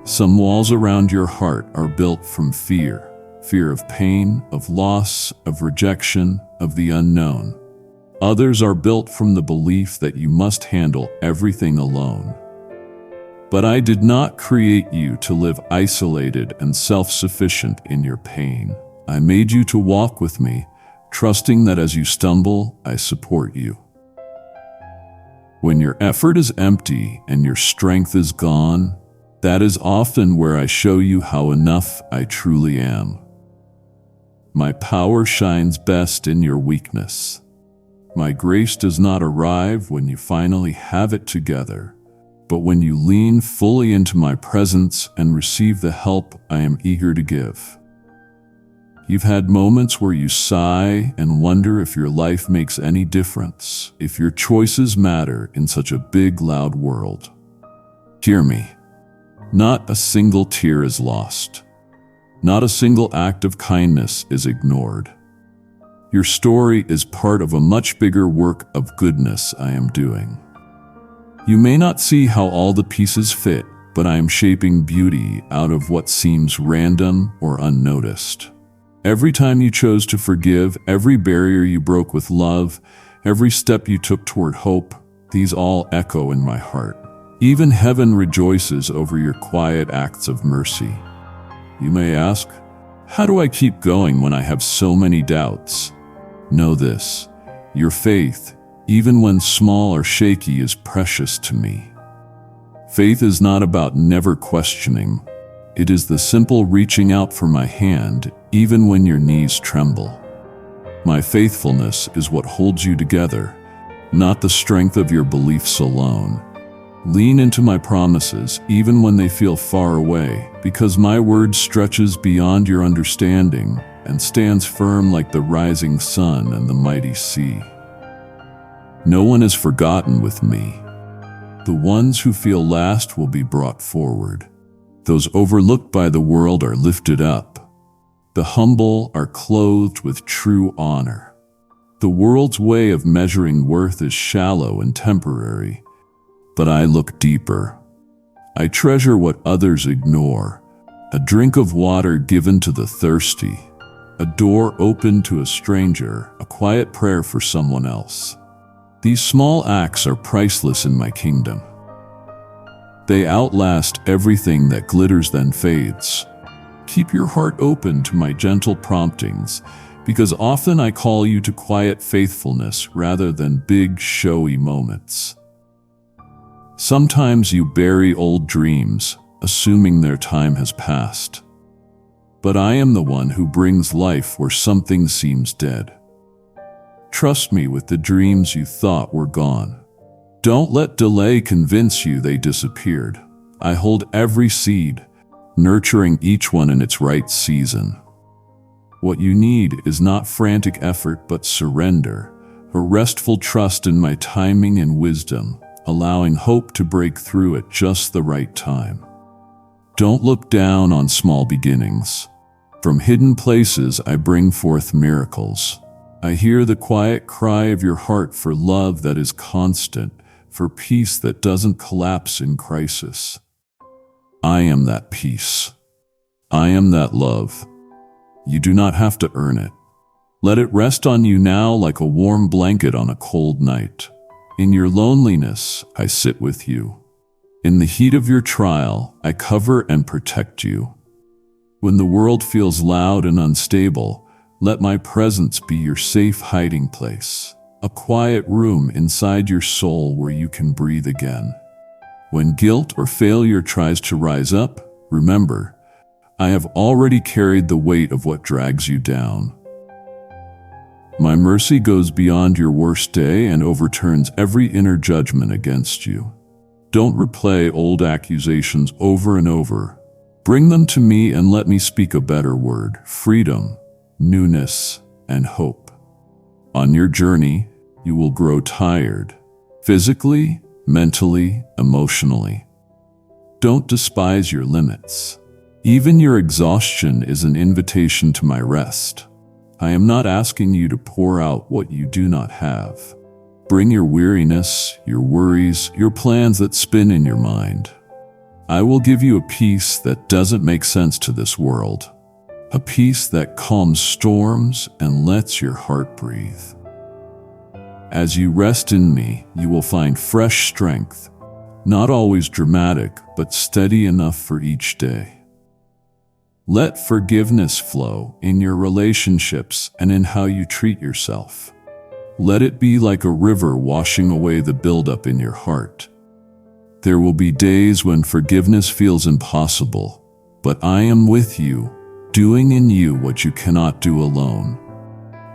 Some walls around your heart are built from fear of pain, of loss, of rejection, of the unknown. Others are built from the belief that you must handle everything alone. But I did not create you to live isolated and self-sufficient in your pain. I made you to walk with me, trusting that as you stumble, I support you. When your effort is empty and your strength is gone, that is often where I show you how enough I truly am. My power shines best in your weakness. My grace does not arrive when you finally have it together, but when you lean fully into my presence and receive the help I am eager to give. You've had moments where you sigh and wonder if your life makes any difference, if your choices matter in such a big, loud world. Hear me. Not a single tear is lost. Not a single act of kindness is ignored. Your story is part of a much bigger work of goodness I am doing. You may not see how all the pieces fit, but I am shaping beauty out of what seems random or unnoticed. Every time you chose to forgive, every barrier you broke with love, every step you took toward hope, these all echo in my heart. Even heaven rejoices over your quiet acts of mercy. You may ask, how do I keep going when I have so many doubts? Know this, your faith, even when small or shaky, is precious to me. Faith is not about never questioning. It is the simple reaching out for my hand, even when your knees tremble. My faithfulness is what holds you together, not the strength of your beliefs alone. Lean into my promises even when they feel far away, because my word stretches beyond your understanding and stands firm like the rising sun and the mighty sea. No one is forgotten with me. The ones who feel last will be brought forward. Those overlooked by the world are lifted up. The humble are clothed with true honor. The world's way of measuring worth is shallow and temporary, but I look deeper. I treasure what others ignore: a drink of water given to the thirsty, a door opened to a stranger, a quiet prayer for someone else. These small acts are priceless in my kingdom. They outlast everything that glitters then fades. Keep your heart open to my gentle promptings, because often I call you to quiet faithfulness rather than big, showy moments. Sometimes you bury old dreams, assuming their time has passed. But I am the one who brings life where something seems dead. Trust me with the dreams you thought were gone. Don't let delay convince you they disappeared. I hold every seed, nurturing each one in its right season. What you need is not frantic effort but surrender, a restful trust in my timing and wisdom, allowing hope to break through at just the right time. Don't look down on small beginnings. From hidden places I bring forth miracles. I hear the quiet cry of your heart for love that is constant, for peace that doesn't collapse in crisis. I am that peace. I am that love. You do not have to earn it. Let it rest on you now like a warm blanket on a cold night. In your loneliness, I sit with you. In the heat of your trial, I cover and protect you. When the world feels loud and unstable, let my presence be your safe hiding place, a quiet room inside your soul where you can breathe again. When guilt or failure tries to rise up, remember, I have already carried the weight of what drags you down. My mercy goes beyond your worst day and overturns every inner judgment against you. Don't replay old accusations over and over. Bring them to me and let me speak a better word: freedom, newness, and hope. On your journey, you will grow tired, physically, mentally, emotionally. Don't despise your limits. Even your exhaustion is an invitation to my rest. I am not asking you to pour out what you do not have. Bring your weariness, your worries, your plans that spin in your mind. I will give you a peace that doesn't make sense to this world. A peace that calms storms and lets your heart breathe. As you rest in me, you will find fresh strength, not always dramatic, but steady enough for each day. Let forgiveness flow in your relationships and in how you treat yourself. Let it be like a river washing away the buildup in your heart. There will be days when forgiveness feels impossible, but I am with you, doing in you what you cannot do alone.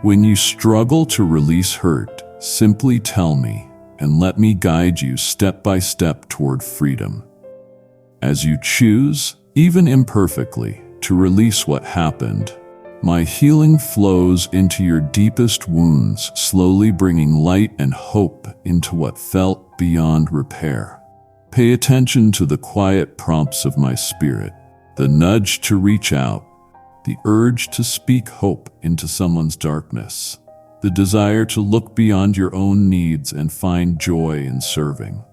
When you struggle to release hurt, simply tell me, and let me guide you step by step toward freedom. As you choose, even imperfectly, to release what happened, my healing flows into your deepest wounds, slowly bringing light and hope into what felt beyond repair. Pay attention to the quiet prompts of my spirit, the nudge to reach out, the urge to speak hope into someone's darkness, the desire to look beyond your own needs and find joy in serving.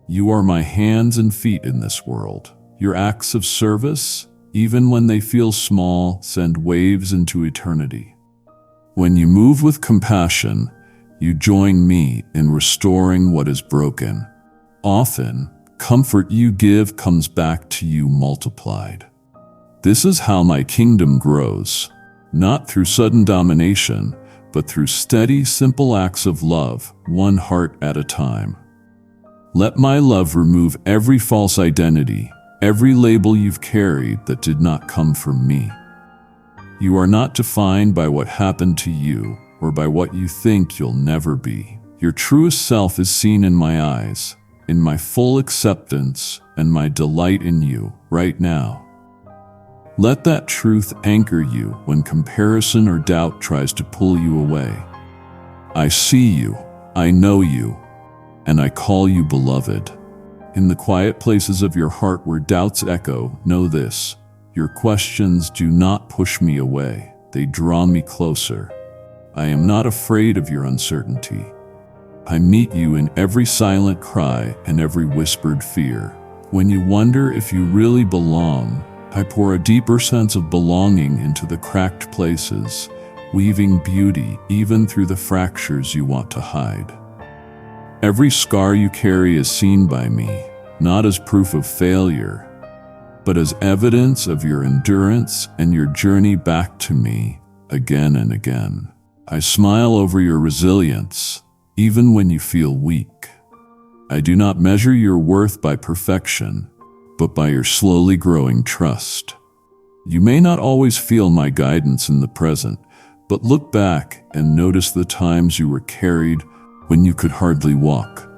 You are my hands and feet in this world. Your acts of service, even when they feel small, send waves into eternity. When you move with compassion, you join me in restoring what is broken. Often, comfort you give comes back to you multiplied. This is how my kingdom grows, not through sudden domination, but through steady, simple acts of love, one heart at a time. Let my love remove every false identity, every label you've carried that did not come from me. You are not defined by what happened to you or by what you think you'll never be. Your truest self is seen in my eyes, in my full acceptance and my delight in you right now. Let that truth anchor you when comparison or doubt tries to pull you away. I see you, I know you, and I call you beloved. In the quiet places of your heart where doubts echo, know this: your questions do not push me away, they draw me closer. I am not afraid of your uncertainty. I meet you in every silent cry and every whispered fear. When you wonder if you really belong, I pour a deeper sense of belonging into the cracked places, weaving beauty even through the fractures you want to hide. Every scar you carry is seen by me, not as proof of failure, but as evidence of your endurance and your journey back to me again and again. I smile over your resilience, even when you feel weak. I do not measure your worth by perfection, but by your slowly growing trust. You may not always feel my guidance in the present, but look back and notice the times you were carried when you could hardly walk.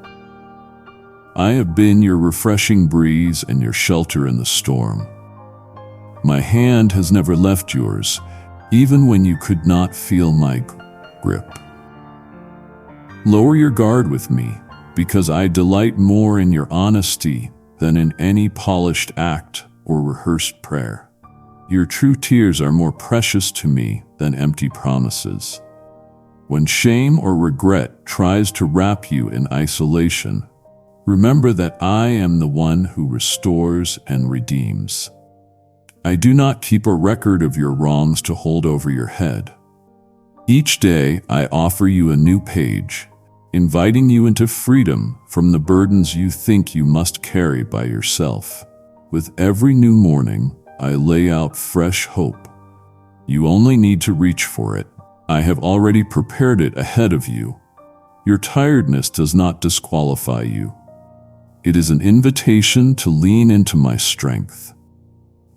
I have been your refreshing breeze and your shelter in the storm. My hand has never left yours, even when you could not feel my grip. Lower your guard with me, because I delight more in your honesty than in any polished act or rehearsed prayer. Your true tears are more precious to me than empty promises. When shame or regret tries to wrap you in isolation, remember that I am the one who restores and redeems. I do not keep a record of your wrongs to hold over your head. Each day I offer you a new page, inviting you into freedom from the burdens you think you must carry by yourself. With every new morning, I lay out fresh hope. You only need to reach for it. I have already prepared it ahead of you. Your tiredness does not disqualify you. It is an invitation to lean into my strength.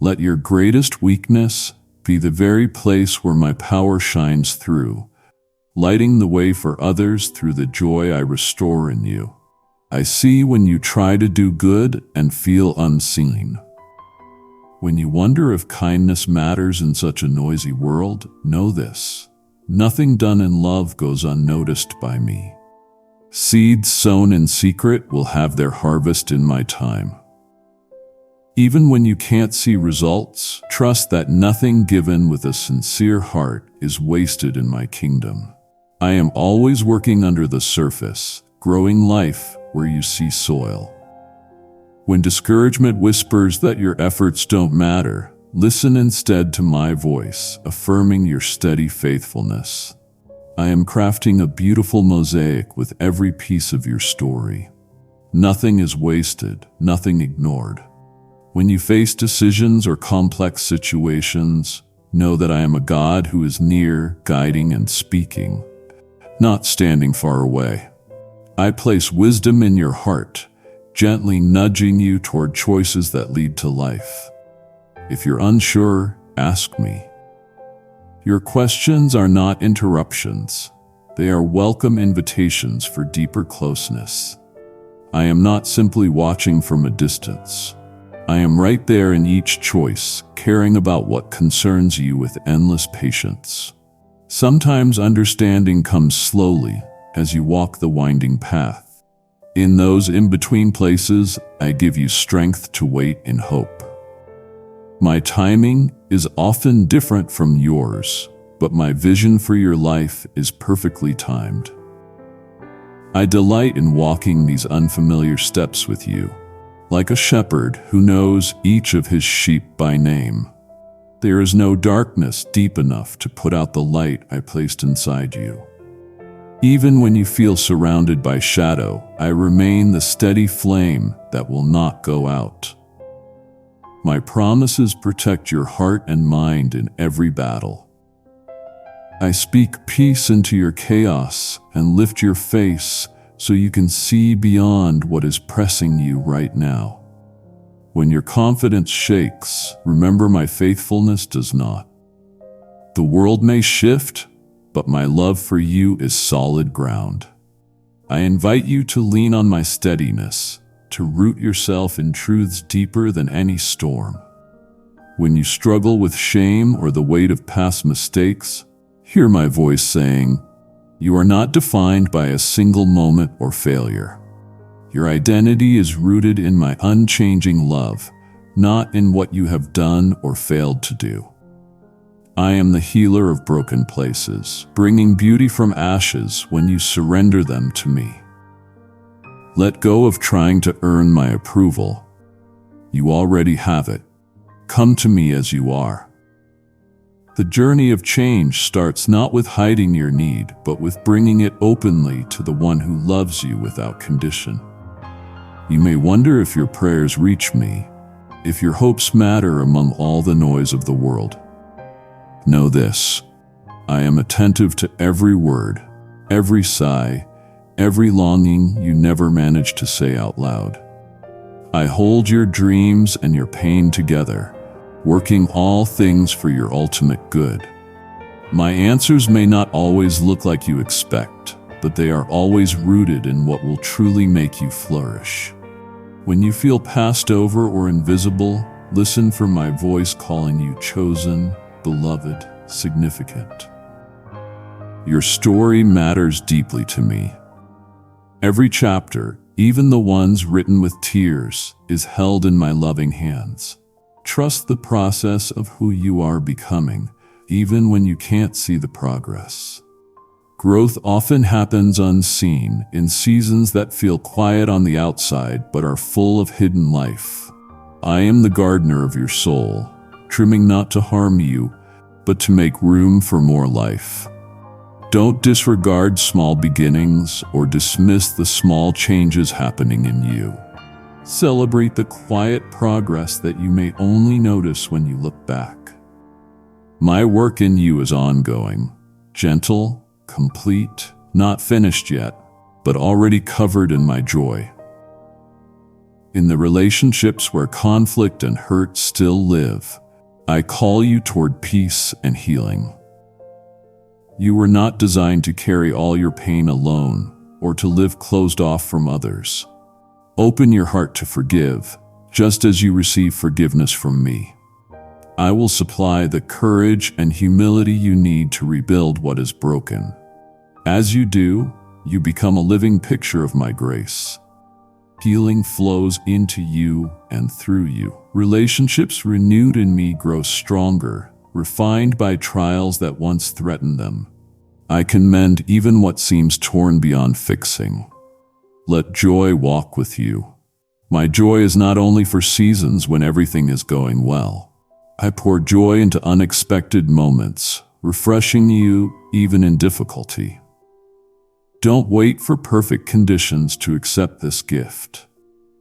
Let your greatest weakness be the very place where my power shines through, lighting the way for others through the joy I restore in you. I see when you try to do good and feel unseen. When you wonder if kindness matters in such a noisy world, know this: nothing done in love goes unnoticed by me. Seeds sown in secret will have their harvest in my time. Even when you can't see results, trust that nothing given with a sincere heart is wasted in my kingdom. I am always working under the surface, growing life where you see soil. When discouragement whispers that your efforts don't matter, listen instead to my voice, affirming your steady faithfulness. I am crafting a beautiful mosaic with every piece of your story. Nothing is wasted, nothing ignored. When you face decisions or complex situations, know that I am a God who is near, guiding and speaking, not standing far away. I place wisdom in your heart, gently nudging you toward choices that lead to life. If you're unsure, ask me. Your questions are not interruptions. They are welcome invitations for deeper closeness. I am not simply watching from a distance. I am right there in each choice, caring about what concerns you with endless patience. Sometimes understanding comes slowly as you walk the winding path. In those in-between places, I give you strength to wait in hope. My timing is often different from yours, but my vision for your life is perfectly timed. I delight in walking these unfamiliar steps with you, like a shepherd who knows each of his sheep by name. There is no darkness deep enough to put out the light I placed inside you. Even when you feel surrounded by shadow, I remain the steady flame that will not go out. My promises protect your heart and mind in every battle. I speak peace into your chaos and lift your face so you can see beyond what is pressing you right now. When your confidence shakes, remember my faithfulness does not. The world may shift, but my love for you is solid ground. I invite you to lean on my steadiness, to root yourself in truths deeper than any storm. When you struggle with shame or the weight of past mistakes, hear my voice saying, "You are not defined by a single moment or failure. Your identity is rooted in my unchanging love, not in what you have done or failed to do. I am the healer of broken places, bringing beauty from ashes when you surrender them to me. Let go of trying to earn my approval. You already have it. Come to me as you are." The journey of change starts not with hiding your need, but with bringing it openly to the one who loves you without condition. You may wonder if your prayers reach me, if your hopes matter among all the noise of the world. Know this: I am attentive to every word, every sigh, every longing you never managed to say out loud. I hold your dreams and your pain together, working all things for your ultimate good. My answers may not always look like you expect, but they are always rooted in what will truly make you flourish. When you feel passed over or invisible, listen for my voice calling you chosen, beloved, significant. Your story matters deeply to me. Every chapter, even the ones written with tears, is held in my loving hands. Trust the process of who you are becoming, even when you can't see the progress. Growth often happens unseen, in seasons that feel quiet on the outside but are full of hidden life. I am the gardener of your soul, trimming not to harm you, but to make room for more life. Don't disregard small beginnings or dismiss the small changes happening in you. Celebrate the quiet progress that you may only notice when you look back. My work in you is ongoing, gentle, complete, not finished yet, but already covered in my joy. In the relationships where conflict and hurt still live, I call you toward peace and healing. You were not designed to carry all your pain alone or to live closed off from others. Open your heart to forgive, just as you receive forgiveness from me. I will supply the courage and humility you need to rebuild what is broken. As you do, you become a living picture of my grace. Healing flows into you and through you. Relationships renewed in me grow stronger, refined by trials that once threatened them. I can mend even what seems torn beyond fixing. Let joy walk with you. My joy is not only for seasons when everything is going well. I pour joy into unexpected moments, refreshing you even in difficulty. Don't wait for perfect conditions to accept this gift.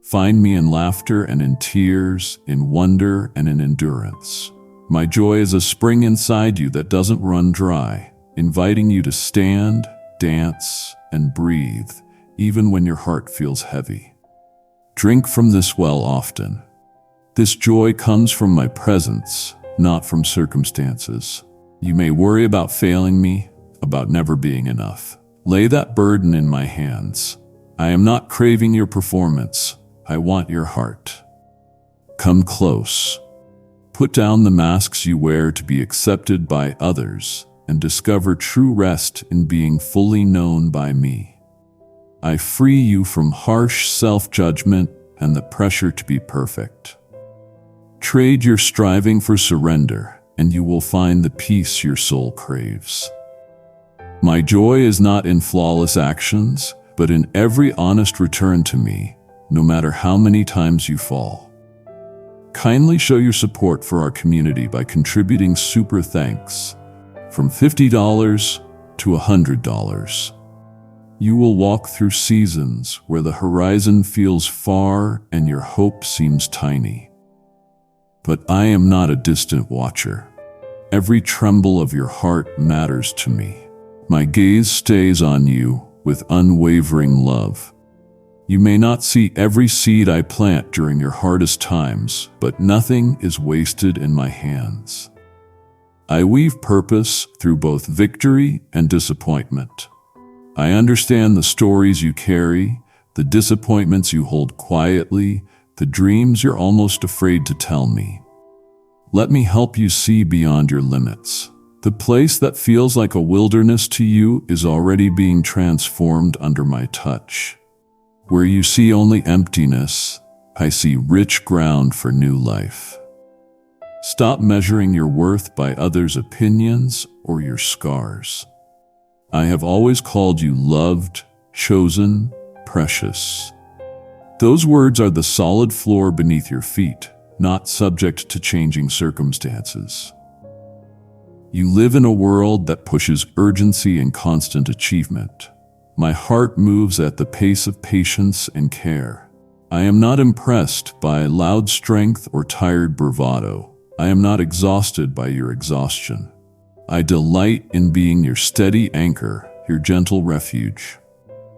Find me in laughter and in tears, in wonder and in endurance. My joy is a spring inside you that doesn't run dry, inviting you to stand, dance, and breathe, even when your heart feels heavy. Drink from this well often. This joy comes from my presence, not from circumstances. You may worry about failing me, about never being enough. Lay that burden in my hands. I am not craving your performance. I want your heart. Come close. Put down the masks you wear to be accepted by others and discover true rest in being fully known by me. I free you from harsh self-judgment and the pressure to be perfect. Trade your striving for surrender, and you will find the peace your soul craves. My joy is not in flawless actions, but in every honest return to me, no matter how many times you fall. Kindly show your support for our community by contributing super thanks, from $50 to $100. You will walk through seasons where the horizon feels far and your hope seems tiny. But I am not a distant watcher. Every tremble of your heart matters to me. My gaze stays on you with unwavering love. You may not see every seed I plant during your hardest times, but nothing is wasted in my hands. I weave purpose through both victory and disappointment. I understand the stories you carry, the disappointments you hold quietly, the dreams you're almost afraid to tell me. Let me help you see beyond your limits. The place that feels like a wilderness to you is already being transformed under my touch. Where you see only emptiness, I see rich ground for new life. Stop measuring your worth by others' opinions or your scars. I have always called you loved, chosen, precious. Those words are the solid floor beneath your feet, not subject to changing circumstances. You live in a world that pushes urgency and constant achievement. My heart moves at the pace of patience and care. I am not impressed by loud strength or tired bravado. I am not exhausted by your exhaustion. I delight in being your steady anchor, your gentle refuge.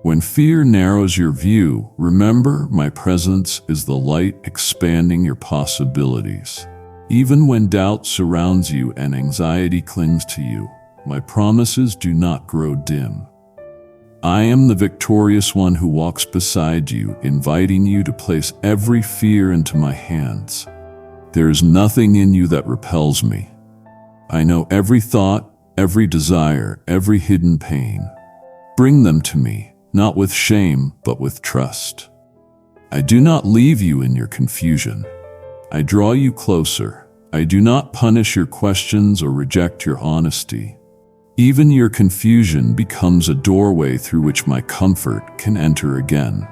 When fear narrows your view, remember my presence is the light expanding your possibilities. Even when doubt surrounds you and anxiety clings to you, my promises do not grow dim. I am the victorious one who walks beside you, inviting you to place every fear into my hands. There is nothing in you that repels me. I know every thought, every desire, every hidden pain. Bring them to me, not with shame, but with trust. I do not leave you in your confusion. I draw you closer. I do not punish your questions or reject your honesty. Even your confusion becomes a doorway through which my comfort can enter again.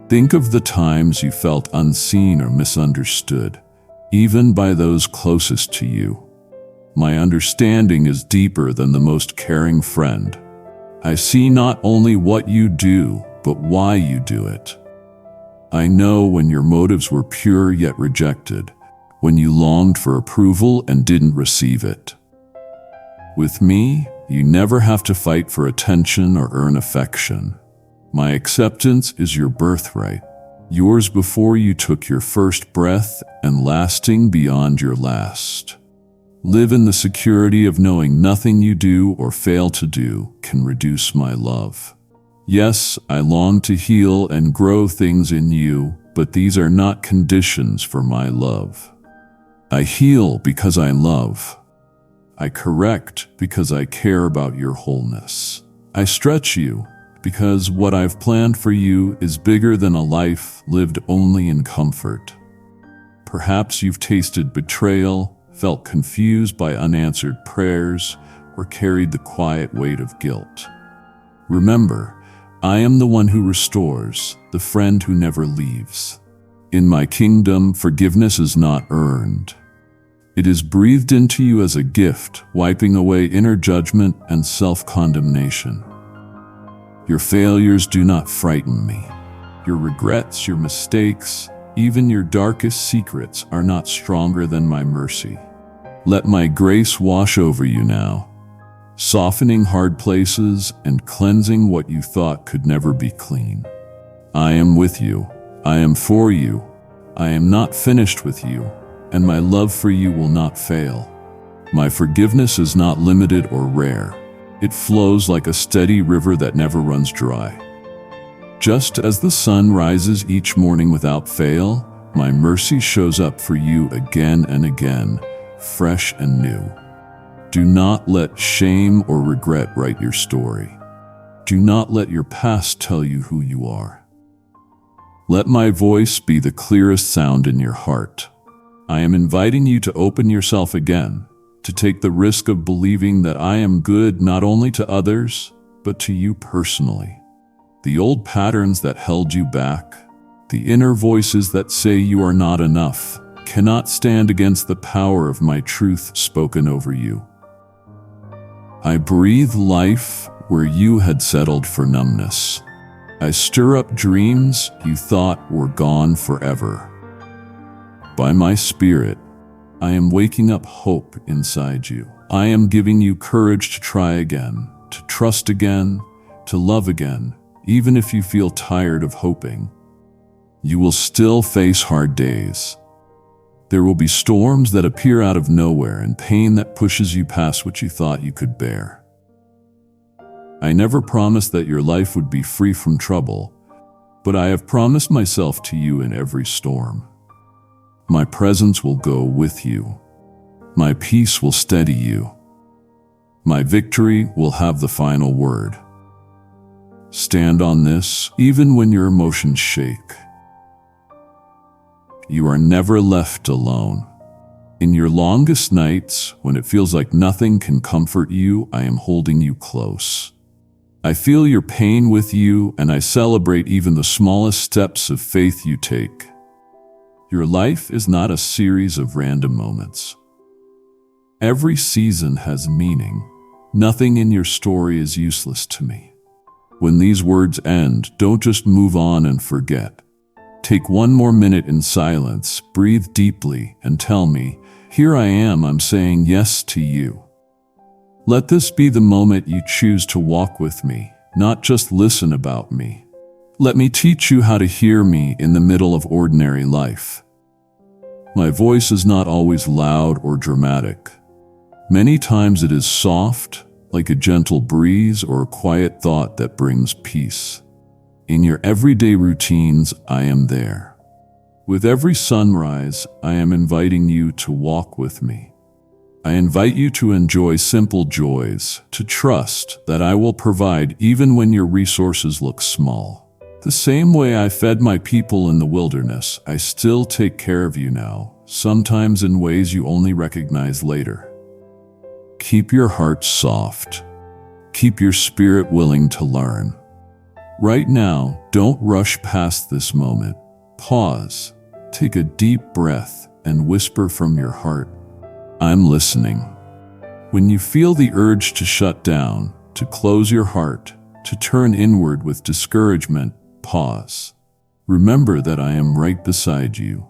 Think of the times you felt unseen or misunderstood, even by those closest to you. My understanding is deeper than the most caring friend. I see not only what you do, but why you do it. I know when your motives were pure yet rejected, when you longed for approval and didn't receive it. With me, you never have to fight for attention or earn affection. My acceptance is your birthright, yours before you took your first breath and lasting beyond your last. Live in the security of knowing nothing you do or fail to do can reduce my love. Yes, I long to heal and grow things in you, but these are not conditions for my love. I heal because I love. I correct because I care about your wholeness. I stretch you because what I've planned for you is bigger than a life lived only in comfort. Perhaps you've tasted betrayal, felt confused by unanswered prayers, or carried the quiet weight of guilt. Remember, I am the one who restores, the friend who never leaves. In my kingdom, forgiveness is not earned. It is breathed into you as a gift, wiping away inner judgment and self-condemnation. Your failures do not frighten me. Your regrets, your mistakes, even your darkest secrets are not stronger than my mercy. Let my grace wash over you now, softening hard places and cleansing what you thought could never be clean. I am with you. I am for you. I am not finished with you, and my love for you will not fail. My forgiveness is not limited or rare. It flows like a steady river that never runs dry. Just as the sun rises each morning without fail, my mercy shows up for you again and again, fresh and new. Do not let shame or regret write your story. Do not let your past tell you who you are. Let my voice be the clearest sound in your heart. I am inviting you to open yourself again, to take the risk of believing that I am good not only to others, but to you personally. The old patterns that held you back, the inner voices that say you are not enough, cannot stand against the power of my truth spoken over you. I breathe life where you had settled for numbness. I stir up dreams you thought were gone forever. By my spirit, I am waking up hope inside you. I am giving you courage to try again, to trust again, to love again, even if you feel tired of hoping. You will still face hard days. There will be storms that appear out of nowhere and pain that pushes you past what you thought you could bear. I never promised that your life would be free from trouble, but I have promised myself to you in every storm. My presence will go with you. My peace will steady you. My victory will have the final word. Stand on this, even when your emotions shake. You are never left alone. In your longest nights, when it feels like nothing can comfort you, I am holding you close. I feel your pain with you, and I celebrate even the smallest steps of faith you take. Your life is not a series of random moments. Every season has meaning. Nothing in your story is useless to me. When these words end, don't just move on and forget. Take one more minute in silence, breathe deeply, and tell me, here I am, I'm saying yes to you. Let this be the moment you choose to walk with me, not just listen about me. Let me teach you how to hear me in the middle of ordinary life. My voice is not always loud or dramatic. Many times it is soft, like a gentle breeze or a quiet thought that brings peace. In your everyday routines, I am there. With every sunrise, I am inviting you to walk with me. I invite you to enjoy simple joys, to trust that I will provide even when your resources look small. The same way I fed my people in the wilderness, I still take care of you now, sometimes in ways you only recognize later. Keep your heart soft. Keep your spirit willing to learn. Right now, don't rush past this moment. Pause, take a deep breath, and whisper from your heart, I'm listening. When you feel the urge to shut down, to close your heart, to turn inward with discouragement, pause. Remember that I am right beside you,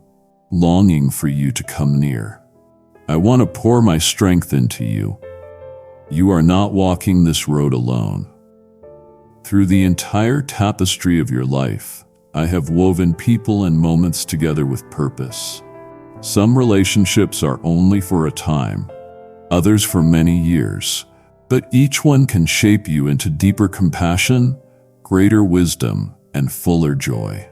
longing for you to come near. I want to pour my strength into you. You are not walking this road alone. Through the entire tapestry of your life, I have woven people and moments together with purpose. Some relationships are only for a time, others for many years, but each one can shape you into deeper compassion, greater wisdom, and fuller joy.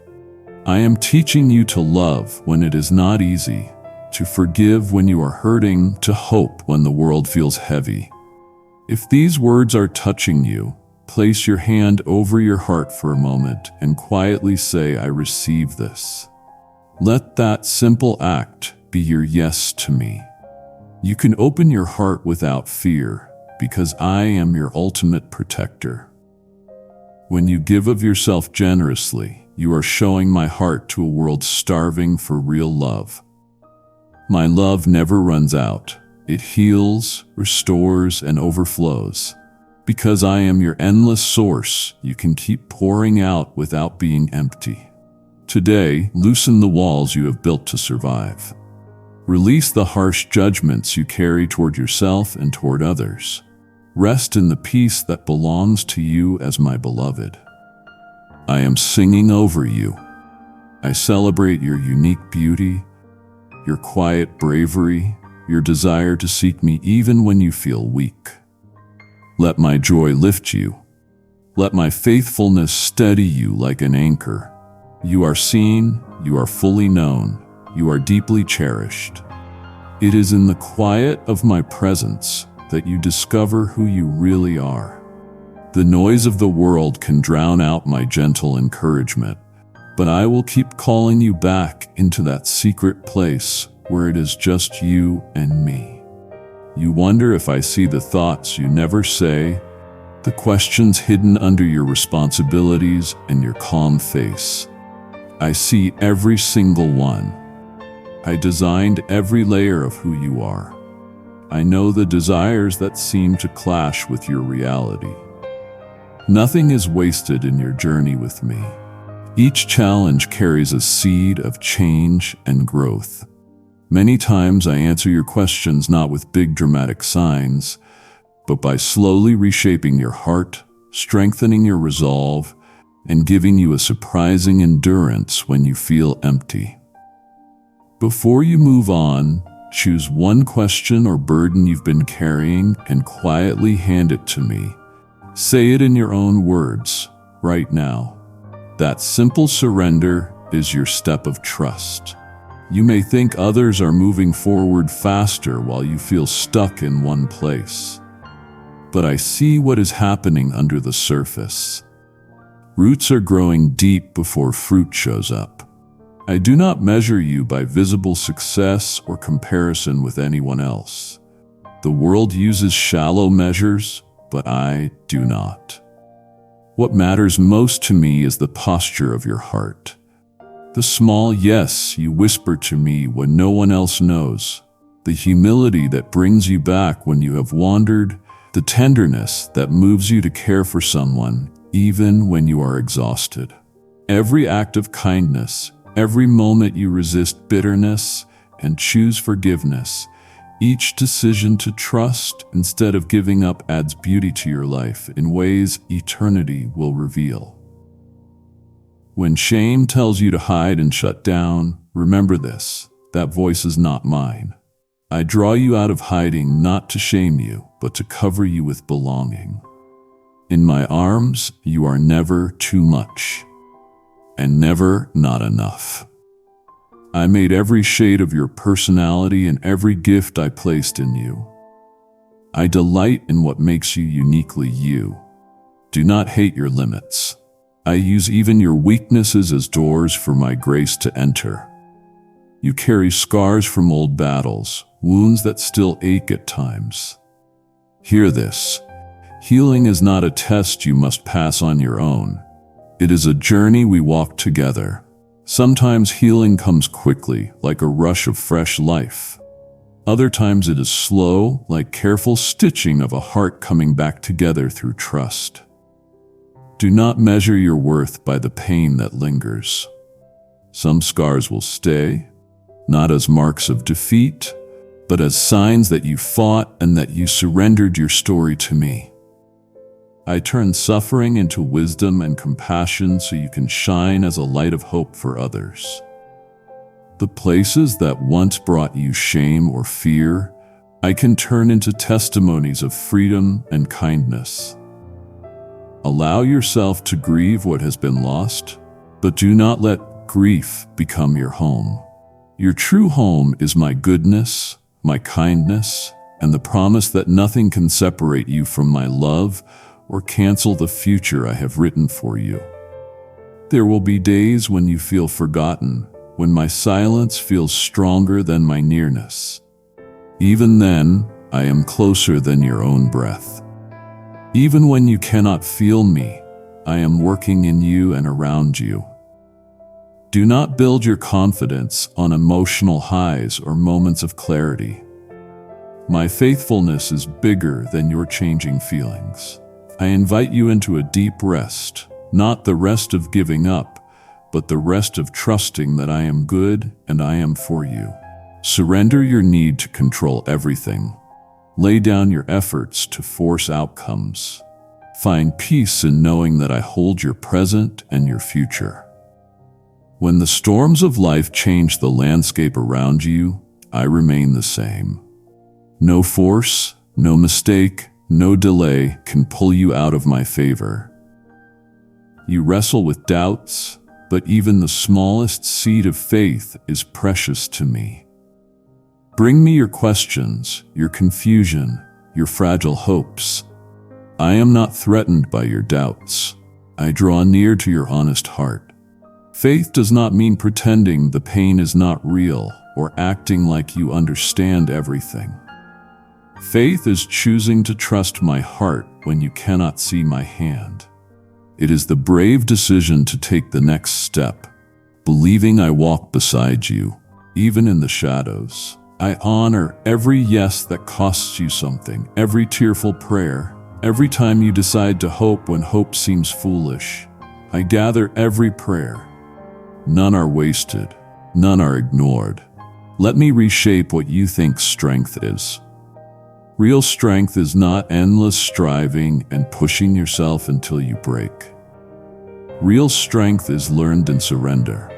I am teaching you to love when it is not easy, to forgive when you are hurting, to hope when the world feels heavy. If these words are touching you, place your hand over your heart for a moment and quietly say, I receive this. Let that simple act be your yes to me. You can open your heart without fear because I am your ultimate protector. When you give of yourself generously, you are showing my heart to a world starving for real love. My love never runs out. It heals, restores, and overflows. Because I am your endless source, you can keep pouring out without being empty. Today, loosen the walls you have built to survive. Release the harsh judgments you carry toward yourself and toward others. Rest in the peace that belongs to you as my beloved. I am singing over you. I celebrate your unique beauty, your quiet bravery, your desire to seek me even when you feel weak. Let my joy lift you. Let my faithfulness steady you like an anchor. You are seen, you are fully known, you are deeply cherished. It is in the quiet of my presence that you discover who you really are. The noise of the world can drown out my gentle encouragement, but I will keep calling you back into that secret place where it is just you and me. You wonder if I see the thoughts you never say, the questions hidden under your responsibilities and your calm face. I see every single one. I designed every layer of who you are. I know the desires that seem to clash with your reality. Nothing is wasted in your journey with me. Each challenge carries a seed of change and growth. Many times I answer your questions not with big dramatic signs, but by slowly reshaping your heart, strengthening your resolve, and giving you a surprising endurance when you feel empty. Before you move on, choose one question or burden you've been carrying and quietly hand it to me. Say it in your own words, right now. That simple surrender is your step of trust. You may think others are moving forward faster while you feel stuck in one place. But I see what is happening under the surface. Roots are growing deep before fruit shows up. I do not measure you by visible success or comparison with anyone else. The world uses shallow measures, but I do not. What matters most to me is the posture of your heart. The small yes you whisper to me when no one else knows. The humility that brings you back when you have wandered. The tenderness that moves you to care for someone even when you are exhausted. Every act of kindness, every moment you resist bitterness and choose forgiveness, each decision to trust instead of giving up adds beauty to your life in ways eternity will reveal. When shame tells you to hide and shut down, remember this: that voice is not mine. I draw you out of hiding not to shame you, but to cover you with belonging. In my arms, you are never too much, and never not enough. I made every shade of your personality and every gift I placed in you. I delight in what makes you uniquely you. Do not hate your limits. I use even your weaknesses as doors for my grace to enter. You carry scars from old battles, wounds that still ache at times. Hear this: healing is not a test you must pass on your own. It is a journey we walk together. Sometimes healing comes quickly, like a rush of fresh life. Other times it is slow, like careful stitching of a heart coming back together through trust. Do not measure your worth by the pain that lingers. Some scars will stay, not as marks of defeat, but as signs that you fought and that you surrendered your story to me. I turn suffering into wisdom and compassion so you can shine as a light of hope for others. The places that once brought you shame or fear, I can turn into testimonies of freedom and kindness. Allow yourself to grieve what has been lost, but do not let grief become your home. Your true home is my goodness, my kindness, and the promise that nothing can separate you from my love or cancel the future I have written for you. There will be days when you feel forgotten, when my silence feels stronger than my nearness. Even then, I am closer than your own breath. Even when you cannot feel me, I am working in you and around you. Do not build your confidence on emotional highs or moments of clarity. My faithfulness is bigger than your changing feelings. I invite you into a deep rest, not the rest of giving up, but the rest of trusting that I am good and I am for you. Surrender your need to control everything. Lay down your efforts to force outcomes. Find peace in knowing that I hold your present and your future. When the storms of life change the landscape around you, I remain the same. No force, no mistake, no delay can pull you out of my favor. You wrestle with doubts, but even the smallest seed of faith is precious to me. Bring me your questions, your confusion, your fragile hopes. I am not threatened by your doubts. I draw near to your honest heart. Faith does not mean pretending the pain is not real or acting like you understand everything. Faith is choosing to trust my heart when you cannot see my hand. It is the brave decision to take the next step, believing I walk beside you, even in the shadows. I honor every yes that costs you something, every tearful prayer, every time you decide to hope when hope seems foolish. I gather every prayer. None are wasted, none are ignored. Let me reshape what you think strength is. Real strength is not endless striving and pushing yourself until you break. Real strength is learned in surrender.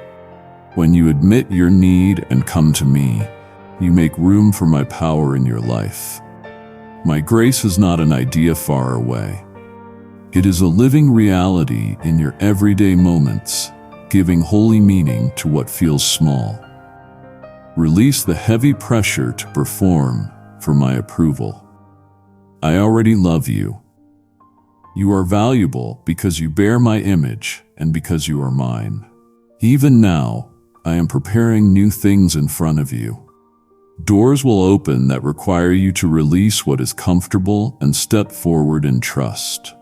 When you admit your need and come to me, you make room for my power in your life. My grace is not an idea far away. It is a living reality in your everyday moments, giving holy meaning to what feels small. Release the heavy pressure to perform for my approval. I already love you. You are valuable because you bear my image and because you are mine. Even now, I am preparing new things in front of you. Doors will open that require you to release what is comfortable and step forward in trust.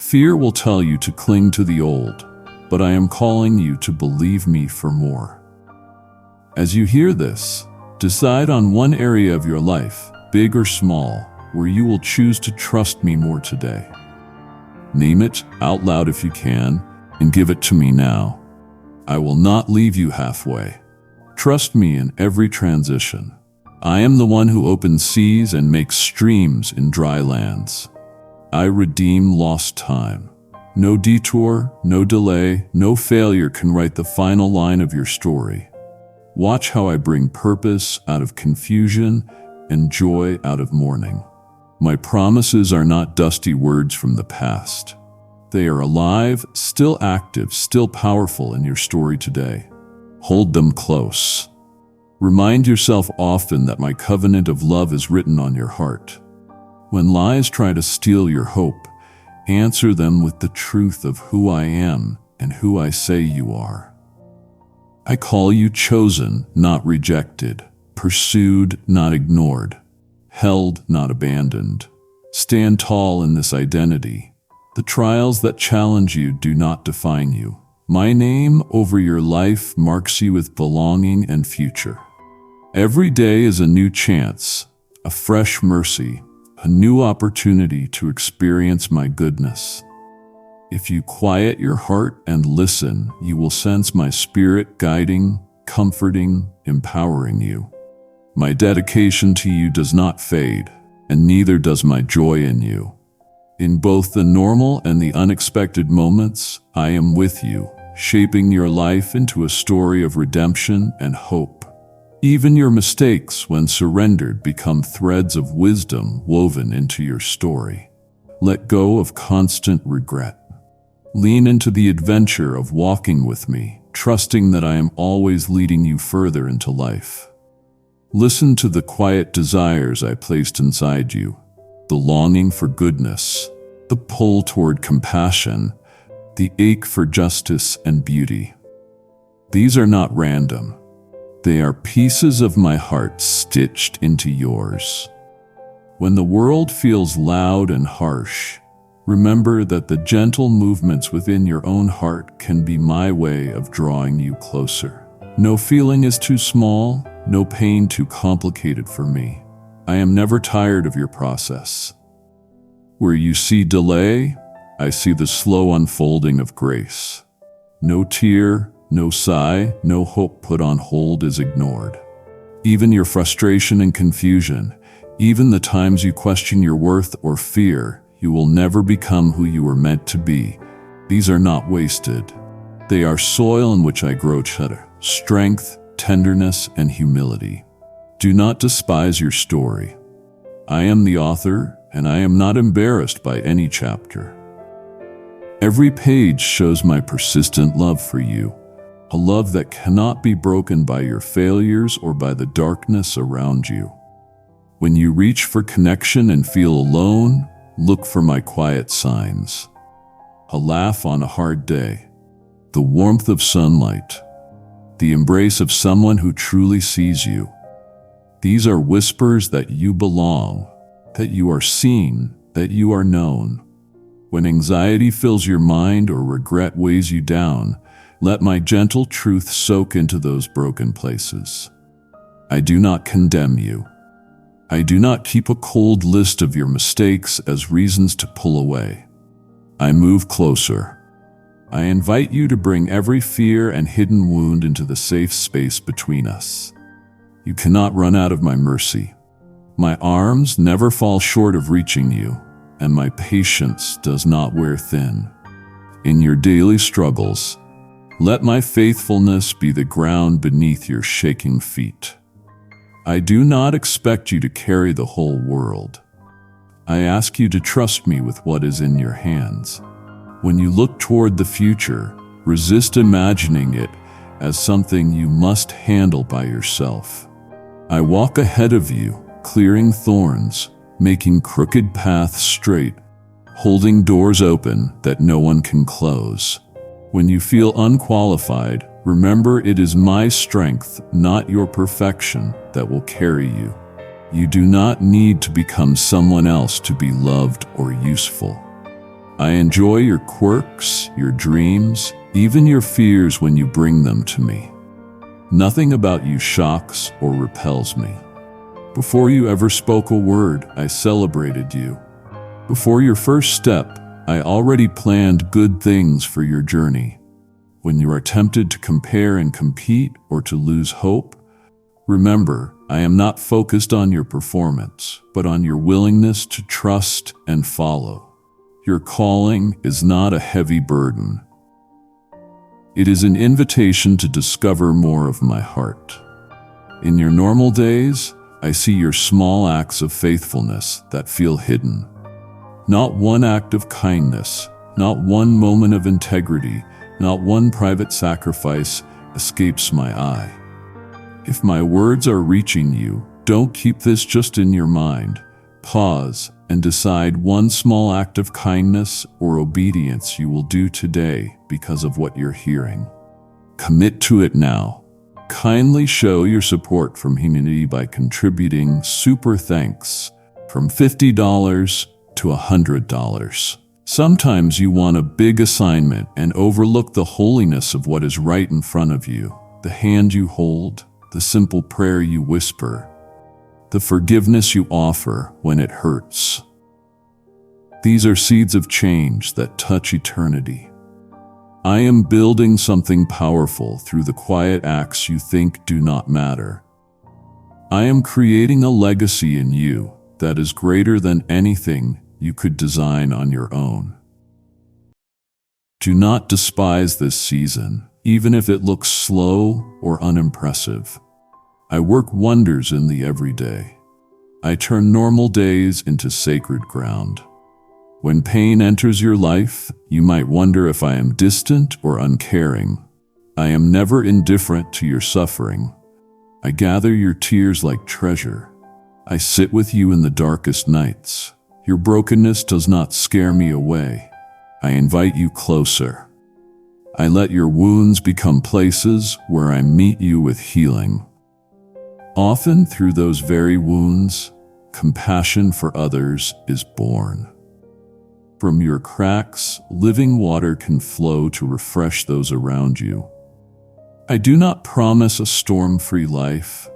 Fear will tell you to cling to the old, but I am calling you to believe me for more. As you hear this, decide on one area of your life, big or small, where you will choose to trust me more today. Name it out loud if you can, and give it to me now. I will not leave you halfway. Trust me in every transition. I am the one who opens seas and makes streams in dry lands. I redeem lost time. No detour, no delay, no failure can write the final line of your story. Watch how I bring purpose out of confusion and joy out of mourning. My promises are not dusty words from the past. They are alive, still active, still powerful in your story today. Hold them close. Remind yourself often that my covenant of love is written on your heart. When lies try to steal your hope, answer them with the truth of who I am and who I say you are. I call you chosen, not rejected, pursued, not ignored, held, not abandoned. Stand tall in this identity. The trials that challenge you do not define you. My name over your life marks you with belonging and future. Every day is a new chance, a fresh mercy, a new opportunity to experience my goodness. If you quiet your heart and listen, you will sense my spirit guiding, comforting, empowering you. My dedication to you does not fade, and neither does my joy in you. In both the normal and the unexpected moments, I am with you, shaping your life into a story of redemption and hope. Even your mistakes, when surrendered, become threads of wisdom woven into your story. Let go of constant regret. Lean into the adventure of walking with me, trusting that I am always leading you further into life. Listen to the quiet desires I placed inside you, the longing for goodness, the pull toward compassion, the ache for justice and beauty. These are not random. They are pieces of my heart stitched into yours. When the world feels loud and harsh, remember that the gentle movements within your own heart can be my way of drawing you closer. No feeling is too small, no pain too complicated for me. I am never tired of your process. Where you see delay, I see the slow unfolding of grace. No tear, no sigh, no hope put on hold is ignored. Even your frustration and confusion, even the times you question your worth or fear, you will never become who you were meant to be. These are not wasted. They are soil in which I grow cheddar, strength, tenderness, and humility. Do not despise your story. I am the author, and I am not embarrassed by any chapter. Every page shows my persistent love for you, a love that cannot be broken by your failures or by the darkness around you. When you reach for connection and feel alone, look for my quiet signs. A laugh on a hard day, the warmth of sunlight, the embrace of someone who truly sees you. These are whispers that you belong, that you are seen, that you are known. When anxiety fills your mind or regret weighs you down, let my gentle truth soak into those broken places. I do not condemn you. I do not keep a cold list of your mistakes as reasons to pull away. I move closer. I invite you to bring every fear and hidden wound into the safe space between us. You cannot run out of my mercy. My arms never fall short of reaching you, and my patience does not wear thin. In your daily struggles, let my faithfulness be the ground beneath your shaking feet. I do not expect you to carry the whole world. I ask you to trust me with what is in your hands. When you look toward the future, resist imagining it as something you must handle by yourself. I walk ahead of you, clearing thorns, making crooked paths straight, holding doors open that no one can close. When you feel unqualified, remember it is my strength, not your perfection, that will carry you. You do not need to become someone else to be loved or useful. I enjoy your quirks, your dreams, even your fears when you bring them to me. Nothing about you shocks or repels me. Before you ever spoke a word, I celebrated you. Before your first step, I already planned good things for your journey. When you are tempted to compare and compete or to lose hope, remember, I am not focused on your performance, but on your willingness to trust and follow. Your calling is not a heavy burden. It is an invitation to discover more of my heart. In your normal days, I see your small acts of faithfulness that feel hidden. Not one act of kindness, not one moment of integrity, not one private sacrifice escapes my eye. If my words are reaching you, don't keep this just in your mind. Pause and decide one small act of kindness or obedience you will do today because of what you're hearing. Commit to it now. Kindly show your support from humanity by contributing super thanks from $50 to $100. Sometimes you want a big assignment and overlook the holiness of what is right in front of you, the hand you hold, the simple prayer you whisper, the forgiveness you offer when it hurts. These are seeds of change that touch eternity. I am building something powerful through the quiet acts you think do not matter. I am creating a legacy in you that is greater than anything you could design on your own. Do not despise this season, even if it looks slow or unimpressive. I work wonders in the everyday. I turn normal days into sacred ground. When pain enters your life, you might wonder if I am distant or uncaring. I am never indifferent to your suffering. I gather your tears like treasure. I sit with you in the darkest nights. Your brokenness does not scare me away. I invite you closer. I let your wounds become places where I meet you with healing. Often through those very wounds, compassion for others is born. From your cracks, living water can flow to refresh those around you. I do not promise a storm-free life,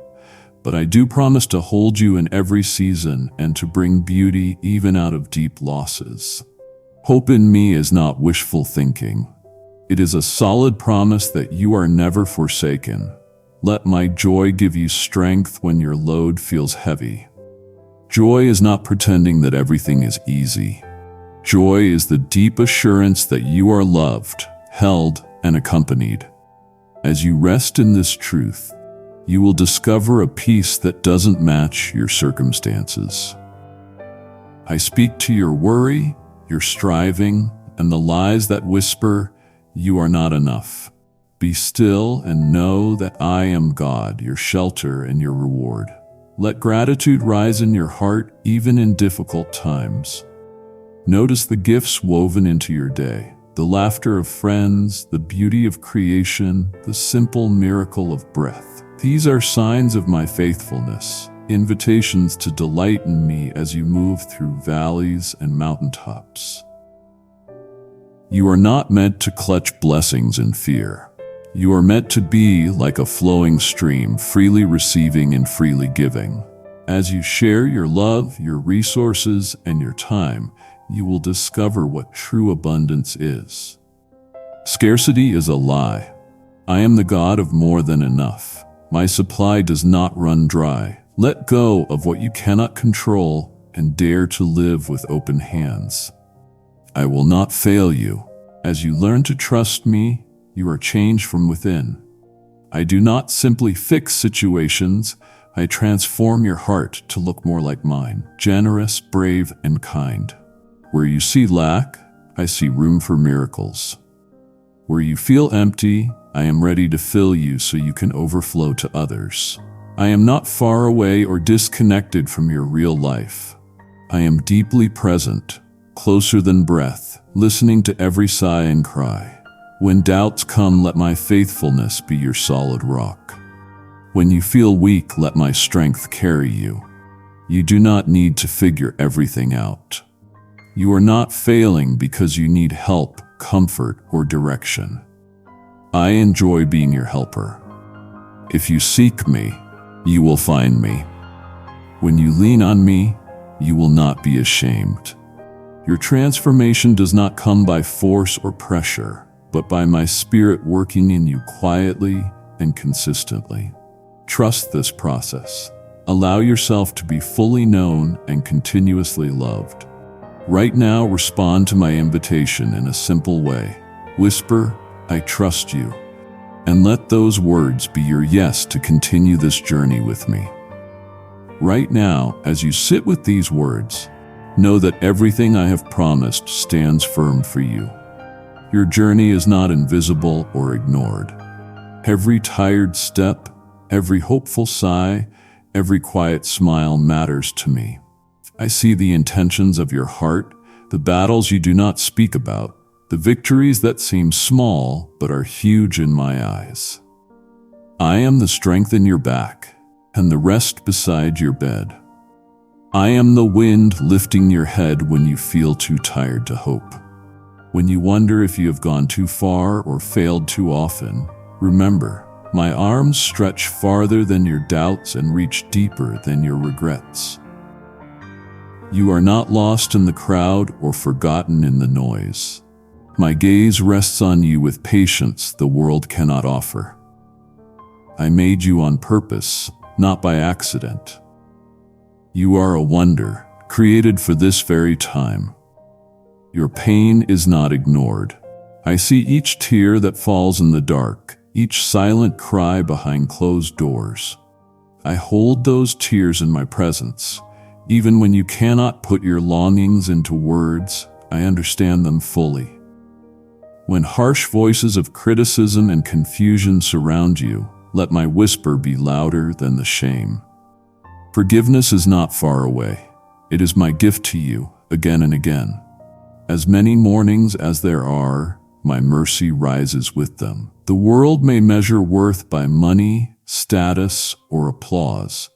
but I do promise to hold you in every season and to bring beauty even out of deep losses. Hope in me is not wishful thinking. It is a solid promise that you are never forsaken. Let my joy give you strength when your load feels heavy. Joy is not pretending that everything is easy. Joy is the deep assurance that you are loved, held, and accompanied. As you rest in this truth, you will discover a peace that doesn't match your circumstances. I speak to your worry, your striving, and the lies that whisper, "You are not enough." Be still and know that I am God, your shelter and your reward. Let gratitude rise in your heart even in difficult times. Notice the gifts woven into your day, the laughter of friends, the beauty of creation, the simple miracle of breath. These are signs of my faithfulness, invitations to delight in me as you move through valleys and mountaintops. You are not meant to clutch blessings in fear. You are meant to be like a flowing stream, freely receiving and freely giving. As you share your love, your resources, and your time, you will discover what true abundance is. Scarcity is a lie. I am the God of more than enough. My supply does not run dry. Let go of what you cannot control and dare to live with open hands. I will not fail you. As you learn to trust me, you are changed from within. I do not simply fix situations, I transform your heart to look more like mine, generous, brave, and kind. Where you see lack, I see room for miracles. Where you feel empty, I am ready to fill you so you can overflow to others. I am not far away or disconnected from your real life. I am deeply present, closer than breath, listening to every sigh and cry. When doubts come, let my faithfulness be your solid rock. When you feel weak, let my strength carry you. You do not need to figure everything out. You are not failing because you need help, comfort, or direction. I enjoy being your helper. If you seek me, you will find me. When you lean on me, you will not be ashamed. Your transformation does not come by force or pressure, but by my spirit working in you quietly and consistently. Trust this process. Allow yourself to be fully known and continuously loved. Right now, respond to my invitation in a simple way. Whisper, "I trust you," and let those words be your yes to continue this journey with me. Right now, as you sit with these words, know that everything I have promised stands firm for you. Your journey is not invisible or ignored. Every tired step, every hopeful sigh, every quiet smile matters to me. I see the intentions of your heart, the battles you do not speak about, the victories that seem small but are huge in my eyes. I am the strength in your back and the rest beside your bed. I am the wind lifting your head when you feel too tired to hope. When you wonder if you have gone too far or failed too often, remember, my arms stretch farther than your doubts and reach deeper than your regrets. You are not lost in the crowd or forgotten in the noise. My gaze rests on you with patience the world cannot offer. I made you on purpose, not by accident. You are a wonder, created for this very time. Your pain is not ignored. I see each tear that falls in the dark, each silent cry behind closed doors. I hold those tears in my presence. Even when you cannot put your longings into words, I understand them fully. When harsh voices of criticism and confusion surround you, let my whisper be louder than the shame. Forgiveness is not far away. It is my gift to you, again and again. As many mornings as there are, my mercy rises with them. The world may measure worth by money, status, or applause,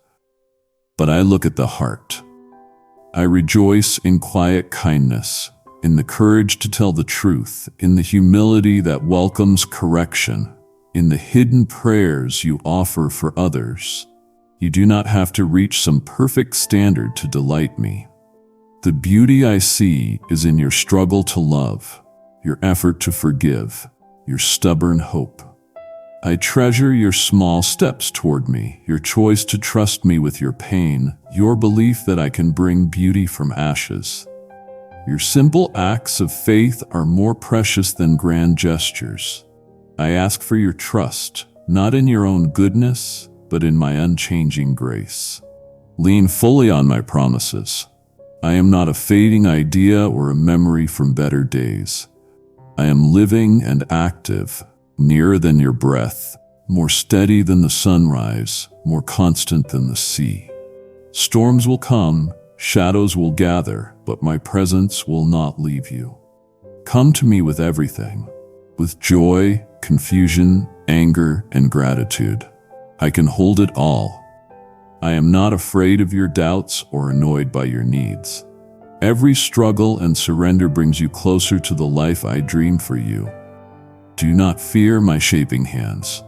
but I look at the heart. I rejoice in quiet kindness, in the courage to tell the truth, in the humility that welcomes correction, in the hidden prayers you offer for others. You do not have to reach some perfect standard to delight me. The beauty I see is in your struggle to love, your effort to forgive, your stubborn hope. I treasure your small steps toward me, your choice to trust me with your pain, your belief that I can bring beauty from ashes. Your simple acts of faith are more precious than grand gestures. I ask for your trust, not in your own goodness, but in my unchanging grace. Lean fully on my promises. I am not a fading idea or a memory from better days. I am living and active, nearer than your breath, more steady than the sunrise, more constant than the sea. Storms will come, shadows will gather, but my presence will not leave you. Come to me with everything, with joy, confusion, anger, and gratitude. I can hold it all. I am not afraid of your doubts or annoyed by your needs. Every struggle and surrender brings you closer to the life I dream for you. Do not fear my shaping hands.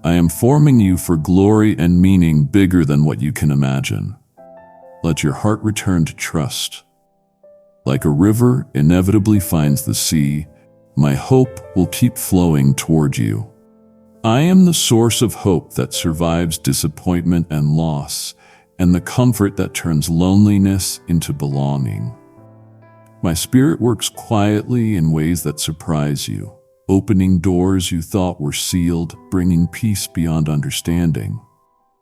I am forming you for glory and meaning bigger than what you can imagine. Let your heart return to trust. Like a river inevitably finds the sea, my hope will keep flowing toward you. I am the source of hope that survives disappointment and loss, and the comfort that turns loneliness into belonging. My spirit works quietly in ways that surprise you, opening doors you thought were sealed, bringing peace beyond understanding.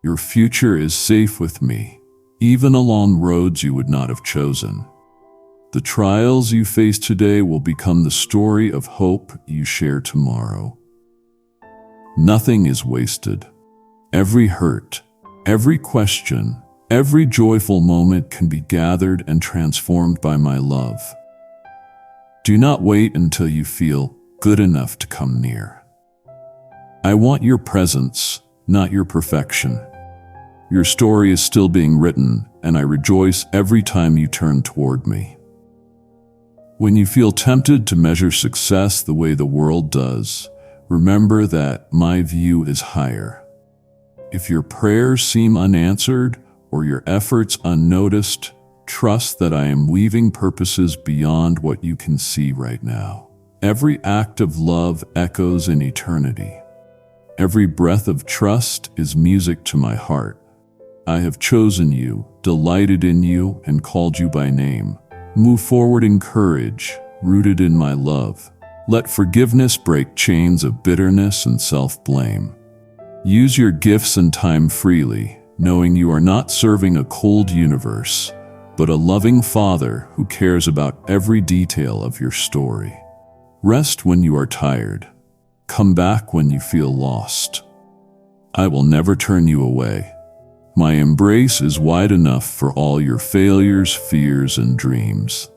Your future is safe with me, even along roads you would not have chosen. The trials you face today will become the story of hope you share tomorrow. Nothing is wasted. Every hurt, every question, every joyful moment can be gathered and transformed by my love. Do not wait until you feel good enough to come near. I want your presence, not your perfection. Your story is still being written, and I rejoice every time you turn toward me. When you feel tempted to measure success the way the world does, remember that my view is higher. If your prayers seem unanswered or your efforts unnoticed, trust that I am weaving purposes beyond what you can see right now. Every act of love echoes in eternity. Every breath of trust is music to my heart. I have chosen you, delighted in you, and called you by name. Move forward in courage, rooted in my love. Let forgiveness break chains of bitterness and self-blame. Use your gifts and time freely, knowing you are not serving a cold universe, but a loving Father who cares about every detail of your story. Rest when you are tired. Come back when you feel lost. I will never turn you away. My embrace is wide enough for all your failures, fears, and dreams.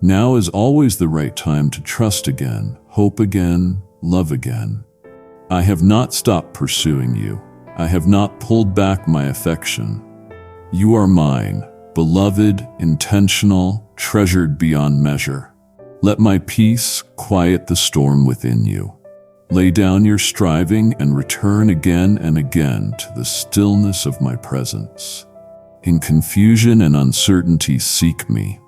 Now is always the right time to trust again, hope again, love again. I have not stopped pursuing you. I have not pulled back my affection. You are mine, beloved, intentional, treasured beyond measure. Let my peace quiet the storm within you. Lay down your striving and return again and again to the stillness of my presence. In confusion and uncertainty, seek me.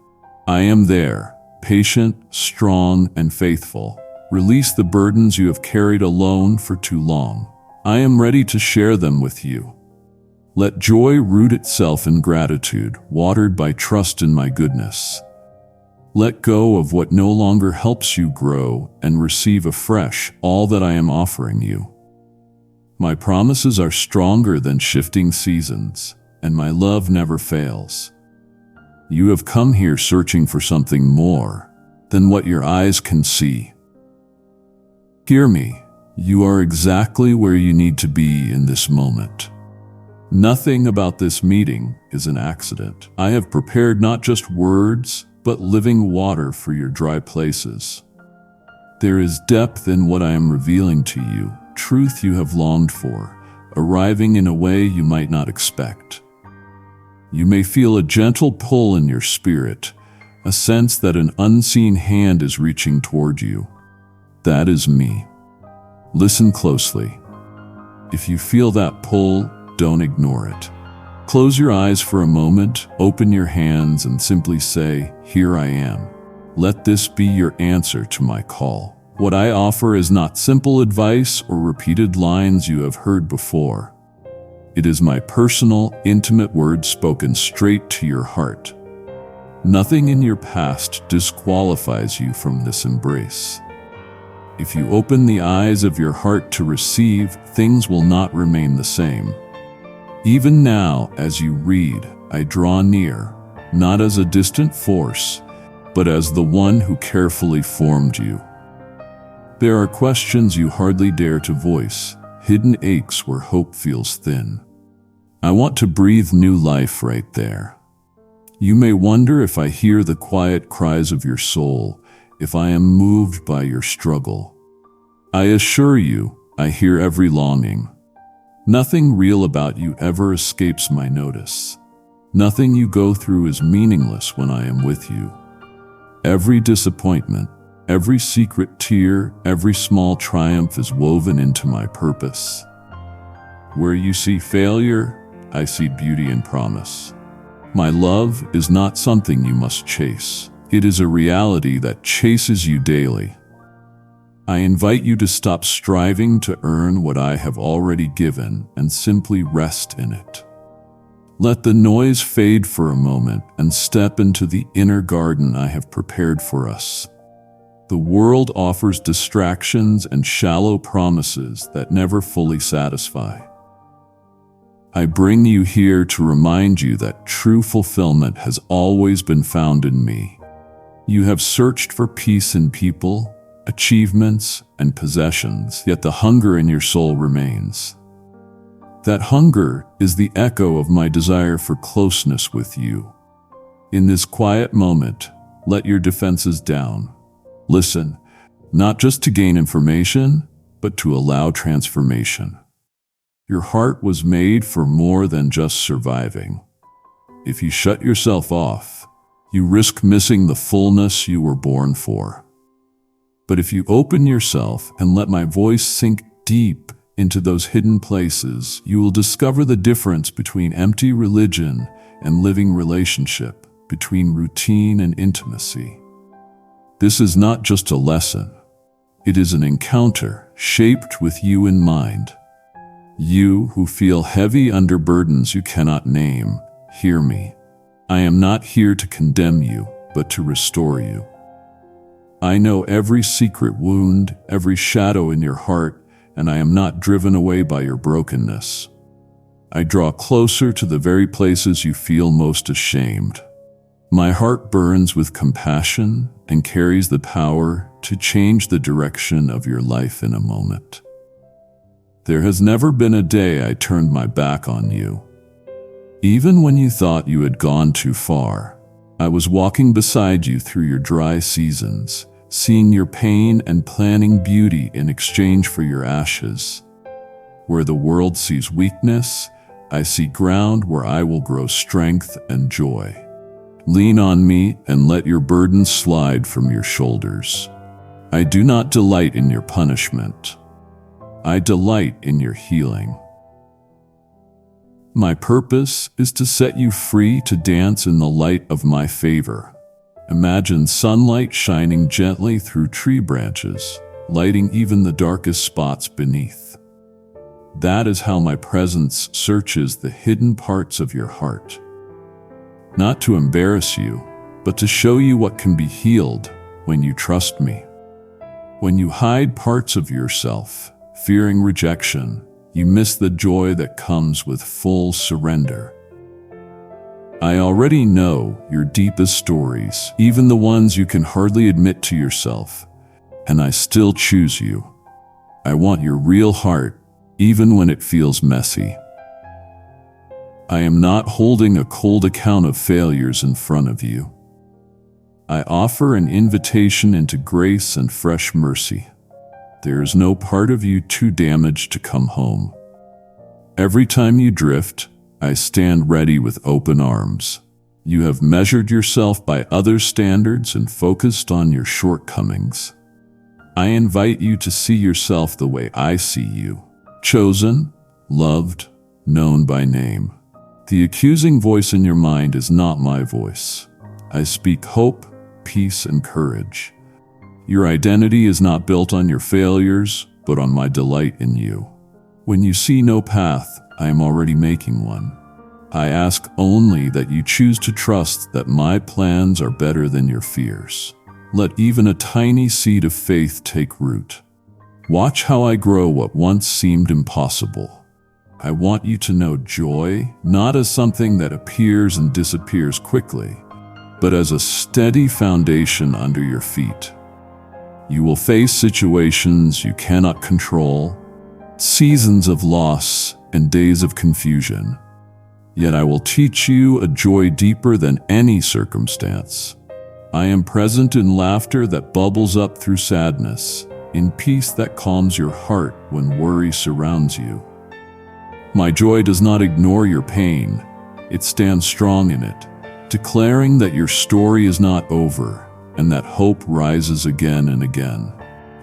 I am there, patient, strong, and faithful. Release the burdens you have carried alone for too long. I am ready to share them with you. Let joy root itself in gratitude, watered by trust in my goodness. Let go of what no longer helps you grow and receive afresh all that I am offering you. My promises are stronger than shifting seasons, and my love never fails. You have come here searching for something more than what your eyes can see. Hear me, you are exactly where you need to be in this moment. Nothing about this meeting is an accident. I have prepared not just words, but living water for your dry places. There is depth in what I am revealing to you, truth you have longed for, arriving in a way you might not expect. You may feel a gentle pull in your spirit, a sense that an unseen hand is reaching toward you. That is me. Listen closely. If you feel that pull, don't ignore it. Close your eyes for a moment, open your hands, and simply say, "Here I am." Let this be your answer to my call. What I offer is not simple advice or repeated lines you have heard before. It is my personal, intimate words spoken straight to your heart. Nothing in your past disqualifies you from this embrace. If you open the eyes of your heart to receive, things will not remain the same. Even now, as you read, I draw near, not as a distant force, but as the one who carefully formed you. There are questions you hardly dare to voice, hidden aches where hope feels thin. I want to breathe new life right there. You may wonder if I hear the quiet cries of your soul, if I am moved by your struggle. I assure you, I hear every longing. Nothing real about you ever escapes my notice. Nothing you go through is meaningless when I am with you. Every disappointment, every secret tear, every small triumph is woven into my purpose. Where you see failure, I see beauty and promise. My love is not something you must chase. It is a reality that chases you daily. I invite you to stop striving to earn what I have already given and simply rest in it. Let the noise fade for a moment and step into the inner garden I have prepared for us. The world offers distractions and shallow promises that never fully satisfy. I bring you here to remind you that true fulfillment has always been found in me. You have searched for peace in people, achievements, and possessions, yet the hunger in your soul remains. That hunger is the echo of my desire for closeness with you. In this quiet moment, let your defenses down. Listen, not just to gain information, but to allow transformation. Your heart was made for more than just surviving. If you shut yourself off, you risk missing the fullness you were born for. But if you open yourself and let my voice sink deep into those hidden places, you will discover the difference between empty religion and living relationship, between routine and intimacy. This is not just a lesson. It is an encounter shaped with you in mind. You who feel heavy under burdens you cannot name, hear me. I am not here to condemn you, but to restore you. I know every secret wound, every shadow in your heart, and I am not driven away by your brokenness. I draw closer to the very places you feel most ashamed. My heart burns with compassion and carries the power to change the direction of your life in a moment. There has never been a day I turned my back on you. Even when you thought you had gone too far, I was walking beside you through your dry seasons, seeing your pain and planning beauty in exchange for your ashes. Where the world sees weakness, I see ground where I will grow strength and joy. Lean on me and let your burdens slide from your shoulders. I do not delight in your punishment. I delight in your healing. My purpose is to set you free to dance in the light of my favor. Imagine sunlight shining gently through tree branches, lighting even the darkest spots beneath. That is how my presence searches the hidden parts of your heart. Not to embarrass you, but to show you what can be healed when you trust me. When you hide parts of yourself, fearing rejection, you miss the joy that comes with full surrender. I already know your deepest stories, even the ones you can hardly admit to yourself, and I still choose you. I want your real heart, even when it feels messy. I am not holding a cold account of failures in front of you. I offer an invitation into grace and fresh mercy. There is no part of you too damaged to come home. Every time you drift, I stand ready with open arms. You have measured yourself by others' standards and focused on your shortcomings. I invite you to see yourself the way I see you, chosen, loved, known by name. The accusing voice in your mind is not my voice. I speak hope, peace, and courage. Your identity is not built on your failures, but on my delight in you. When you see no path, I am already making one. I ask only that you choose to trust that my plans are better than your fears. Let even a tiny seed of faith take root. Watch how I grow what once seemed impossible. I want you to know joy, not as something that appears and disappears quickly, but as a steady foundation under your feet. You will face situations you cannot control, seasons of loss and days of confusion. Yet I will teach you a joy deeper than any circumstance. I am present in laughter that bubbles up through sadness, in peace that calms your heart when worry surrounds you. My joy does not ignore your pain. It stands strong in it, declaring that your story is not over and that hope rises again and again.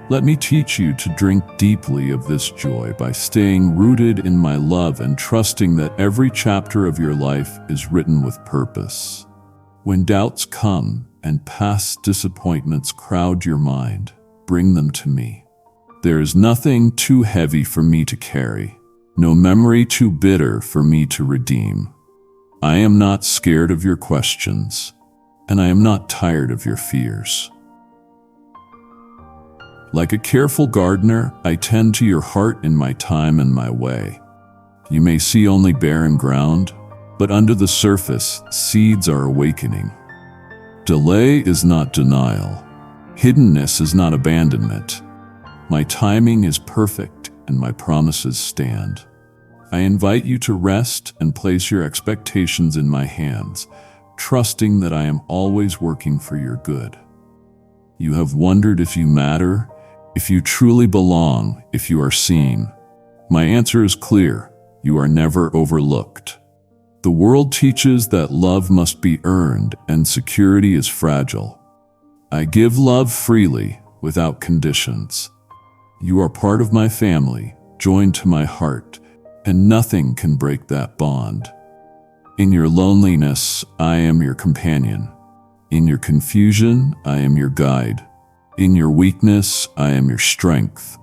Let me teach you to drink deeply of this joy by staying rooted in my love and trusting that every chapter of your life is written with purpose. When doubts come and past disappointments crowd your mind, bring them to me. There is nothing too heavy for me to carry, no memory too bitter for me to redeem. I am not scared of your questions, and I am not tired of your fears. Like a careful gardener, I tend to your heart in my time and my way. You may see only barren ground, but under the surface, seeds are awakening. Delay is not denial. Hiddenness is not abandonment. My timing is perfect and my promises stand. I invite you to rest and place your expectations in my hands, trusting that I am always working for your good. You have wondered if you matter, if you truly belong, if you are seen. My answer is clear: you are never overlooked. The world teaches that love must be earned and security is fragile. I give love freely, without conditions. You are part of my family, joined to my heart, and nothing can break that bond. In your loneliness, I am your companion. In your confusion, I am your guide. In your weakness, I am your strength.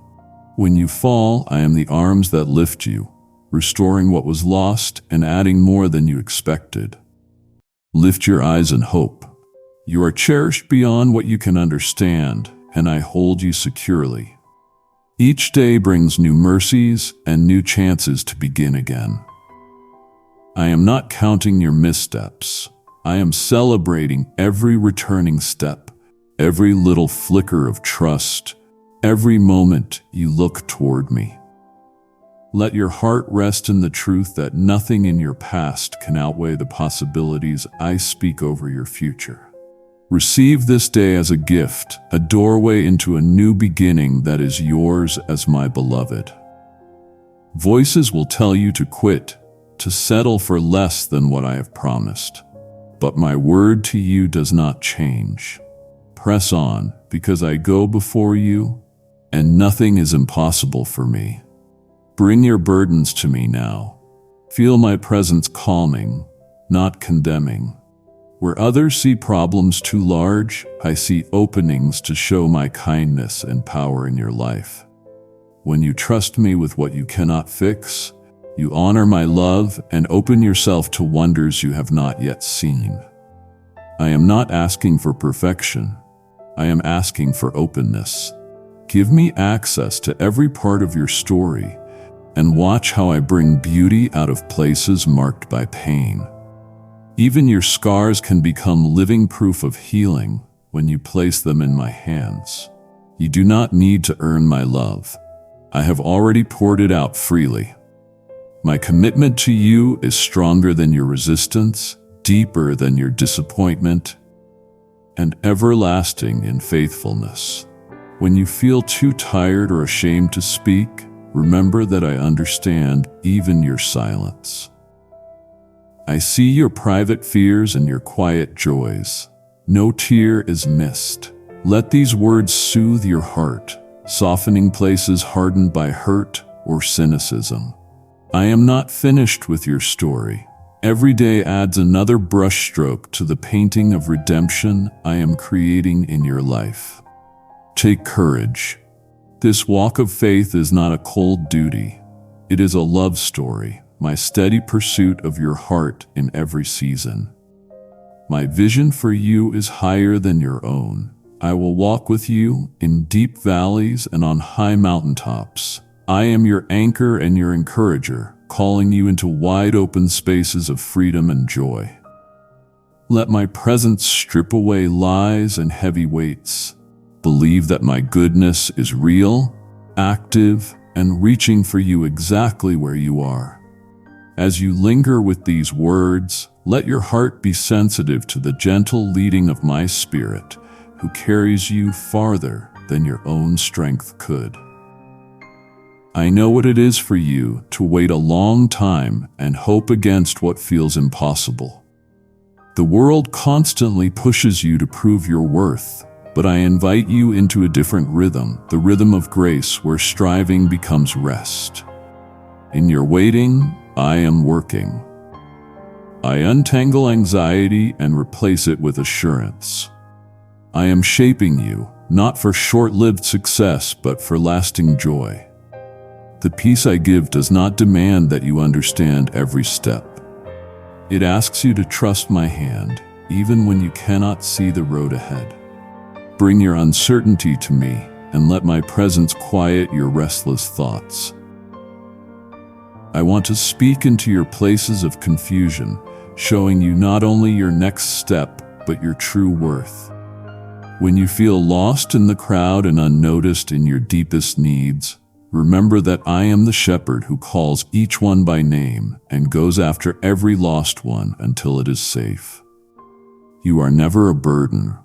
When you fall, I am the arms that lift you, restoring what was lost and adding more than you expected. Lift your eyes in hope. You are cherished beyond what you can understand, and I hold you securely. Each day brings new mercies and new chances to begin again. I am not counting your missteps. I am celebrating every returning step, every little flicker of trust, every moment you look toward me. Let your heart rest in the truth that nothing in your past can outweigh the possibilities I speak over your future. Receive this day as a gift, a doorway into a new beginning that is yours as my beloved. Voices will tell you to quit, to settle for less than what I have promised. But my word to you does not change. Press on, because I go before you, and nothing is impossible for me. Bring your burdens to me now. Feel my presence calming, not condemning. Where others see problems too large, I see openings to show my kindness and power in your life. When you trust me with what you cannot fix, you honor my love and open yourself to wonders you have not yet seen. I am not asking for perfection. I am asking for openness. Give me access to every part of your story and watch how I bring beauty out of places marked by pain. Even your scars can become living proof of healing when you place them in my hands. You do not need to earn my love. I have already poured it out freely. My commitment to you is stronger than your resistance, deeper than your disappointment, and everlasting in faithfulness. When you feel too tired or ashamed to speak, remember that I understand even your silence. I see your private fears and your quiet joys. No tear is missed. Let these words soothe your heart, softening places hardened by hurt or cynicism. I am not finished with your story. Every day adds another brushstroke to the painting of redemption I am creating in your life. Take courage. This walk of faith is not a cold duty. It is a love story, my steady pursuit of your heart in every season. My vision for you is higher than your own. I will walk with you in deep valleys and on high mountaintops. I am your anchor and your encourager, calling you into wide open spaces of freedom and joy. Let my presence strip away lies and heavy weights. Believe that my goodness is real, active, and reaching for you exactly where you are. As you linger with these words, let your heart be sensitive to the gentle leading of my Spirit, who carries you farther than your own strength could. I know what it is for you to wait a long time and hope against what feels impossible. The world constantly pushes you to prove your worth, but I invite you into a different rhythm, the rhythm of grace where striving becomes rest. In your waiting, I am working. I untangle anxiety and replace it with assurance. I am shaping you, not for short-lived success, but for lasting joy. The peace I give does not demand that you understand every step. It asks you to trust my hand, even when you cannot see the road ahead. Bring your uncertainty to me, and let my presence quiet your restless thoughts. I want to speak into your places of confusion, showing you not only your next step, but your true worth. When you feel lost in the crowd and unnoticed in your deepest needs, remember that I am the shepherd who calls each one by name and goes after every lost one until it is safe. You are never a burden.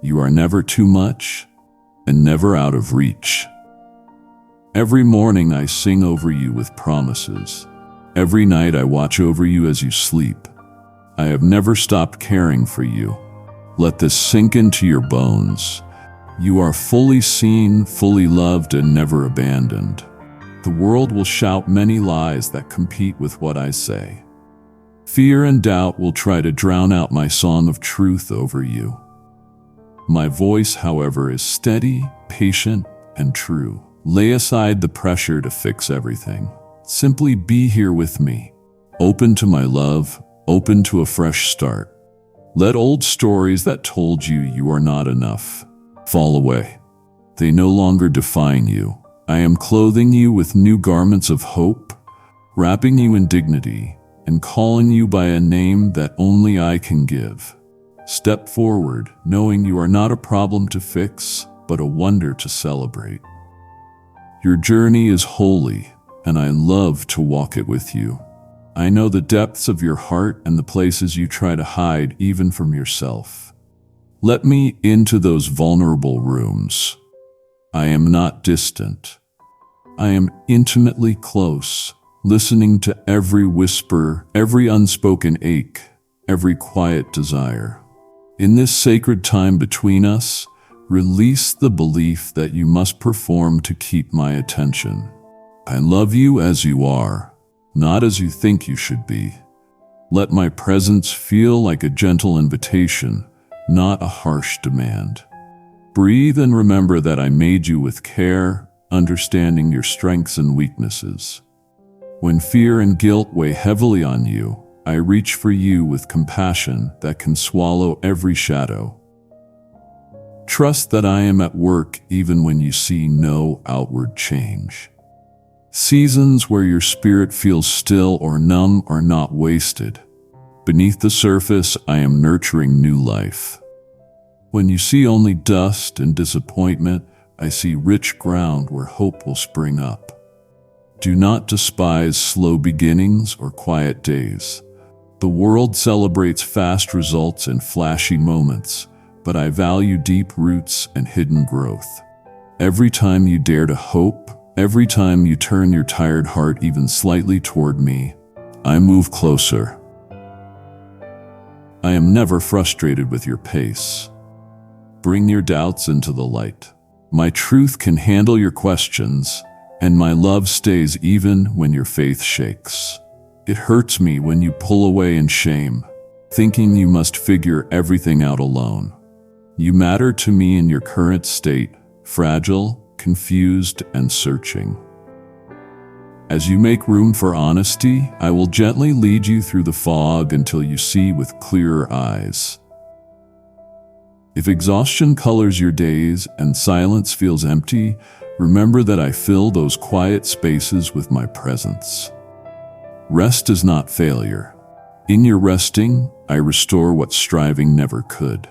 You are never too much and never out of reach. Every morning I sing over you with promises. Every night I watch over you as you sleep. I have never stopped caring for you. Let this sink into your bones. You are fully seen, fully loved, and never abandoned. The world will shout many lies that compete with what I say. Fear and doubt will try to drown out my song of truth over you. My voice, however, is steady, patient, and true. Lay aside the pressure to fix everything. Simply be here with me, open to my love, open to a fresh start. Let old stories that told you you are not enough fall away. They no longer define you. I am clothing you with new garments of hope, wrapping you in dignity, and calling you by a name that only I can give. Step forward, knowing you are not a problem to fix, but a wonder to celebrate. Your journey is holy, and I love to walk it with you. I know the depths of your heart and the places you try to hide even from yourself. Let me into those vulnerable rooms. I am not distant. I am intimately close, listening to every whisper, every unspoken ache, every quiet desire. In this sacred time between us, release the belief that you must perform to keep my attention. I love you as you are, not as you think you should be. Let my presence feel like a gentle invitation, not a harsh demand. Breathe and remember that I made you with care, understanding your strengths and weaknesses. When fear and guilt weigh heavily on you, I reach for you with compassion that can swallow every shadow. Trust that I am at work even when you see no outward change. Seasons where your spirit feels still or numb are not wasted. Beneath the surface, I am nurturing new life. When you see only dust and disappointment, I see rich ground where hope will spring up. Do not despise slow beginnings or quiet days. The world celebrates fast results and flashy moments, but I value deep roots and hidden growth. Every time you dare to hope, every time you turn your tired heart even slightly toward me, I move closer. I am never frustrated with your pace. Bring your doubts into the light. My truth can handle your questions, and my love stays even when your faith shakes. It hurts me when you pull away in shame, thinking you must figure everything out alone. You matter to me in your current state, fragile, confused, and searching. As you make room for honesty, I will gently lead you through the fog until you see with clearer eyes. If exhaustion colors your days and silence feels empty, remember that I fill those quiet spaces with my presence. Rest is not failure. In your resting, I restore what striving never could.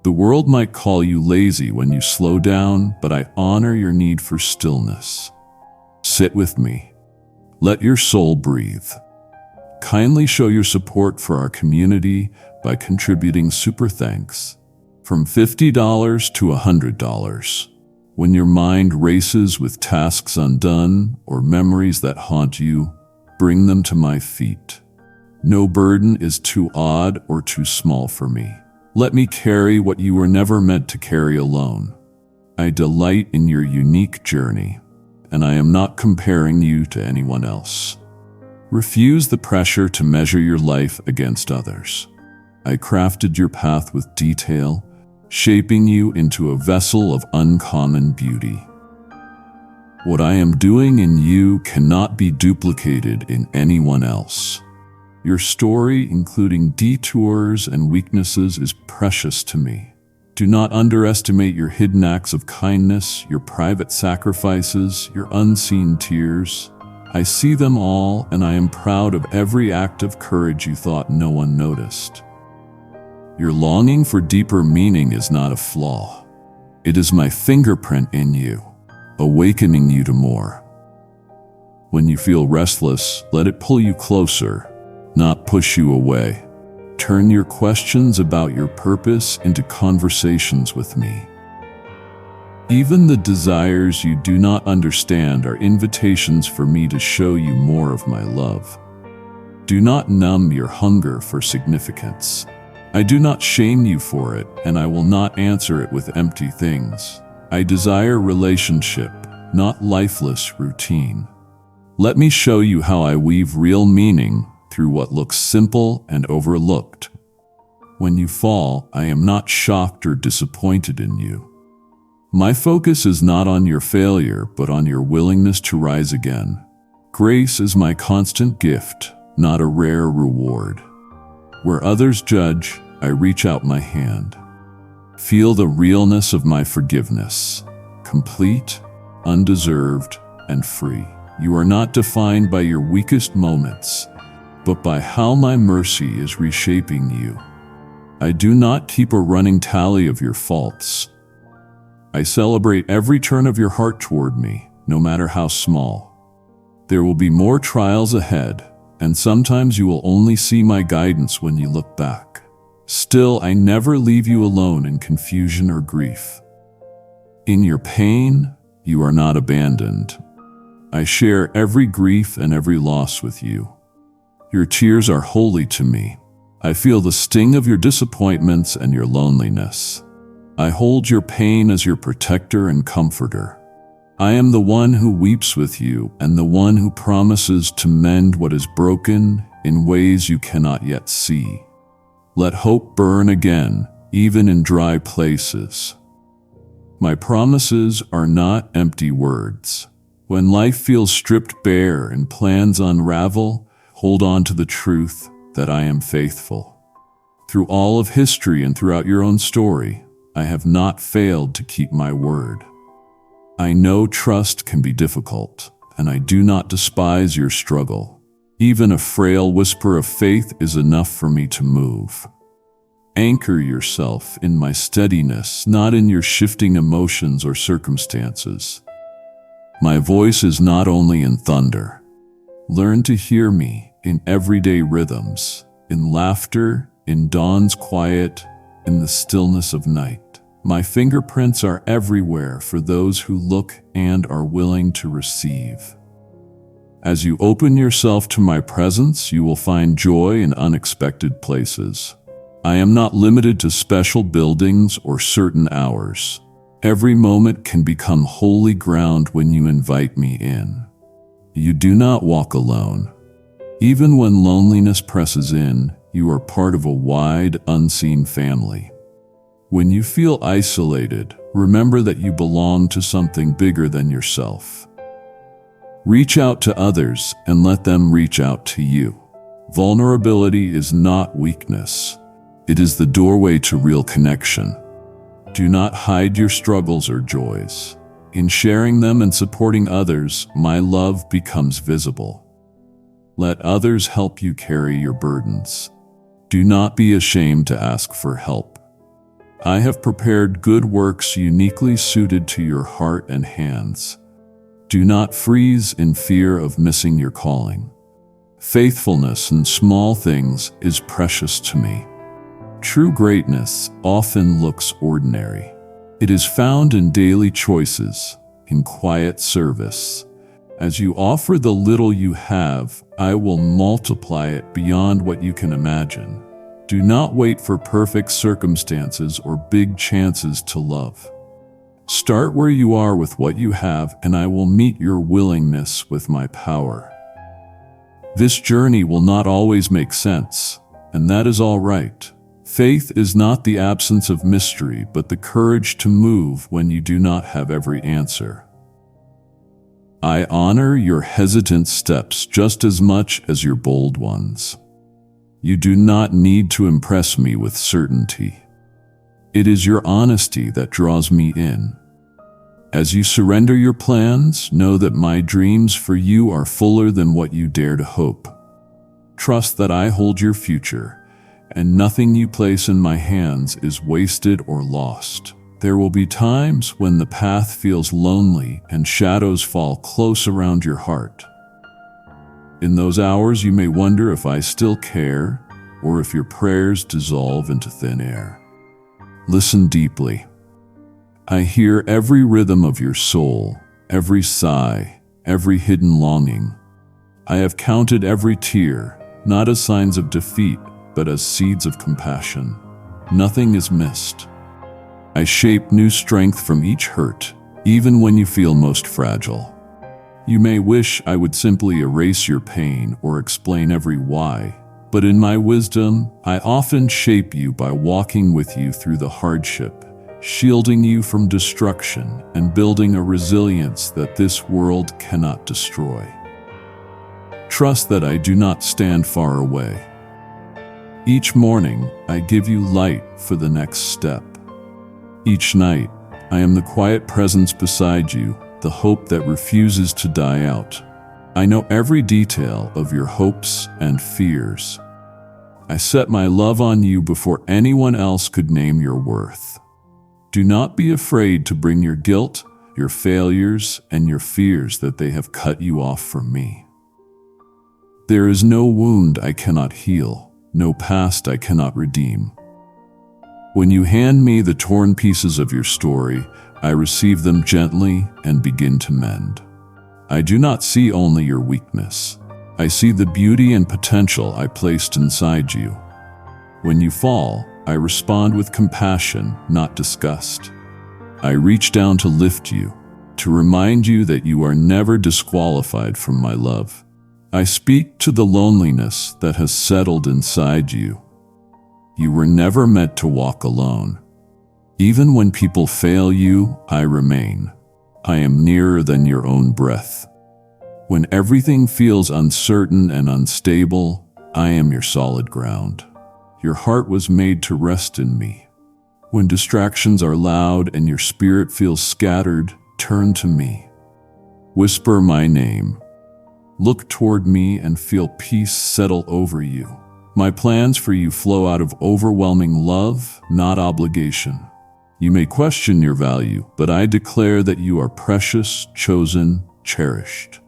The world might call you lazy when you slow down, but I honor your need for stillness. Sit with me. Let your soul breathe. Kindly show your support for our community by contributing super thanks from $50 to $100. When your mind races with tasks undone or memories that haunt you, bring them to my feet. No burden is too odd or too small for me. Let me carry what you were never meant to carry alone. I delight in your unique journey, and I am not comparing you to anyone else. Refuse the pressure to measure your life against others. I crafted your path with detail, shaping you into a vessel of uncommon beauty. What I am doing in you cannot be duplicated in anyone else. Your story, including detours and weaknesses, is precious to me. Do not underestimate your hidden acts of kindness, your private sacrifices, your unseen tears. I see them all, and I am proud of every act of courage you thought no one noticed. Your longing for deeper meaning is not a flaw. It is my fingerprint in you, awakening you to more. When you feel restless, let it pull you closer, not push you away. Turn your questions about your purpose into conversations with me. Even the desires you do not understand are invitations for me to show you more of my love. Do not numb your hunger for significance. I do not shame you for it, and I will not answer it with empty things. I desire relationship, not lifeless routine. Let me show you how I weave real meaning through what looks simple and overlooked. When you fall, I am not shocked or disappointed in you. My focus is not on your failure, but on your willingness to rise again. Grace is my constant gift, not a rare reward. Where others judge, I reach out my hand. Feel the realness of my forgiveness, complete, undeserved, and free. You are not defined by your weakest moments, but by how my mercy is reshaping you. I do not keep a running tally of your faults. I celebrate every turn of your heart toward me, no matter how small. There will be more trials ahead, and sometimes you will only see my guidance when you look back. Still, I never leave you alone in confusion or grief. In your pain, you are not abandoned. I share every grief and every loss with you. Your tears are holy to me. I feel the sting of your disappointments and your loneliness. I hold your pain as your protector and comforter. I am the one who weeps with you and the one who promises to mend what is broken in ways you cannot yet see. Let hope burn again, even in dry places. My promises are not empty words. When life feels stripped bare and plans unravel, hold on to the truth that I am faithful. Through all of history and throughout your own story, I have not failed to keep my word. I know trust can be difficult, and I do not despise your struggle. Even a frail whisper of faith is enough for me to move. Anchor yourself in my steadiness, not in your shifting emotions or circumstances. My voice is not only in thunder. Learn to hear me in everyday rhythms, in laughter, in dawn's quiet, in the stillness of night. My fingerprints are everywhere for those who look and are willing to receive. As you open yourself to my presence, you will find joy in unexpected places. I am not limited to special buildings or certain hours. Every moment can become holy ground when you invite me in. You do not walk alone. Even when loneliness presses in, you are part of a wide, unseen family. When you feel isolated, remember that you belong to something bigger than yourself. Reach out to others and let them reach out to you. Vulnerability is not weakness. It is the doorway to real connection. Do not hide your struggles or joys. In sharing them and supporting others, my love becomes visible. Let others help you carry your burdens. Do not be ashamed to ask for help. I have prepared good works uniquely suited to your heart and hands. Do not freeze in fear of missing your calling. Faithfulness in small things is precious to me. True greatness often looks ordinary. It is found in daily choices, in quiet service. As you offer the little you have, I will multiply it beyond what you can imagine. Do not wait for perfect circumstances or big chances to love. Start where you are with what you have, and I will meet your willingness with my power. This journey will not always make sense, and that is all right. Faith is not the absence of mystery, but the courage to move when you do not have every answer. I honor your hesitant steps just as much as your bold ones. You do not need to impress me with certainty. It is your honesty that draws me in. As you surrender your plans, know that my dreams for you are fuller than what you dare to hope. Trust that I hold your future, and nothing you place in my hands is wasted or lost. There will be times when the path feels lonely and shadows fall close around your heart. In those hours, you may wonder if I still care, or if your prayers dissolve into thin air. Listen deeply. I hear every rhythm of your soul, every sigh, every hidden longing. I have counted every tear, not as signs of defeat, but as seeds of compassion. Nothing is missed. I shape new strength from each hurt, even when you feel most fragile. You may wish I would simply erase your pain or explain every why, but in my wisdom, I often shape you by walking with you through the hardship, shielding you from destruction and building a resilience that this world cannot destroy. Trust that I do not stand far away. Each morning, I give you light for the next step. Each night, I am the quiet presence beside you, the hope that refuses to die out. I know every detail of your hopes and fears. I set my love on you before anyone else could name your worth. Do not be afraid to bring your guilt, your failures, and your fears that they have cut you off from me. There is no wound I cannot heal, no past I cannot redeem. When you hand me the torn pieces of your story, I receive them gently and begin to mend. I do not see only your weakness. I see the beauty and potential I placed inside you. When you fall, I respond with compassion, not disgust. I reach down to lift you, to remind you that you are never disqualified from my love. I speak to the loneliness that has settled inside you. You were never meant to walk alone. Even when people fail you, I remain. I am nearer than your own breath. When everything feels uncertain and unstable, I am your solid ground. Your heart was made to rest in me. When distractions are loud and your spirit feels scattered, turn to me. Whisper my name. Look toward me and feel peace settle over you. My plans for you flow out of overwhelming love, not obligation. You may question your value, but I declare that you are precious, chosen, cherished.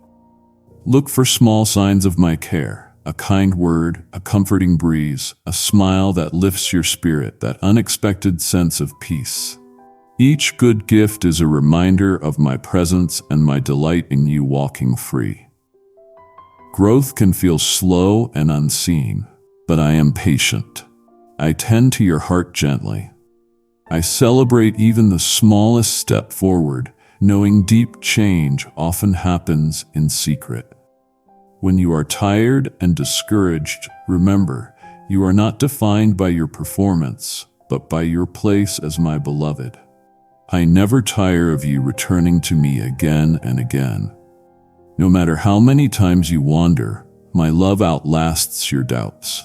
Look for small signs of my care, a kind word, a comforting breeze, a smile that lifts your spirit, that unexpected sense of peace. Each good gift is a reminder of my presence and my delight in you walking free. Growth can feel slow and unseen, but I am patient. I tend to your heart gently. I celebrate even the smallest step forward, knowing deep change often happens in secret. When you are tired and discouraged, remember, you are not defined by your performance, but by your place as my beloved. I never tire of you returning to me again and again. No matter how many times you wander, my love outlasts your doubts.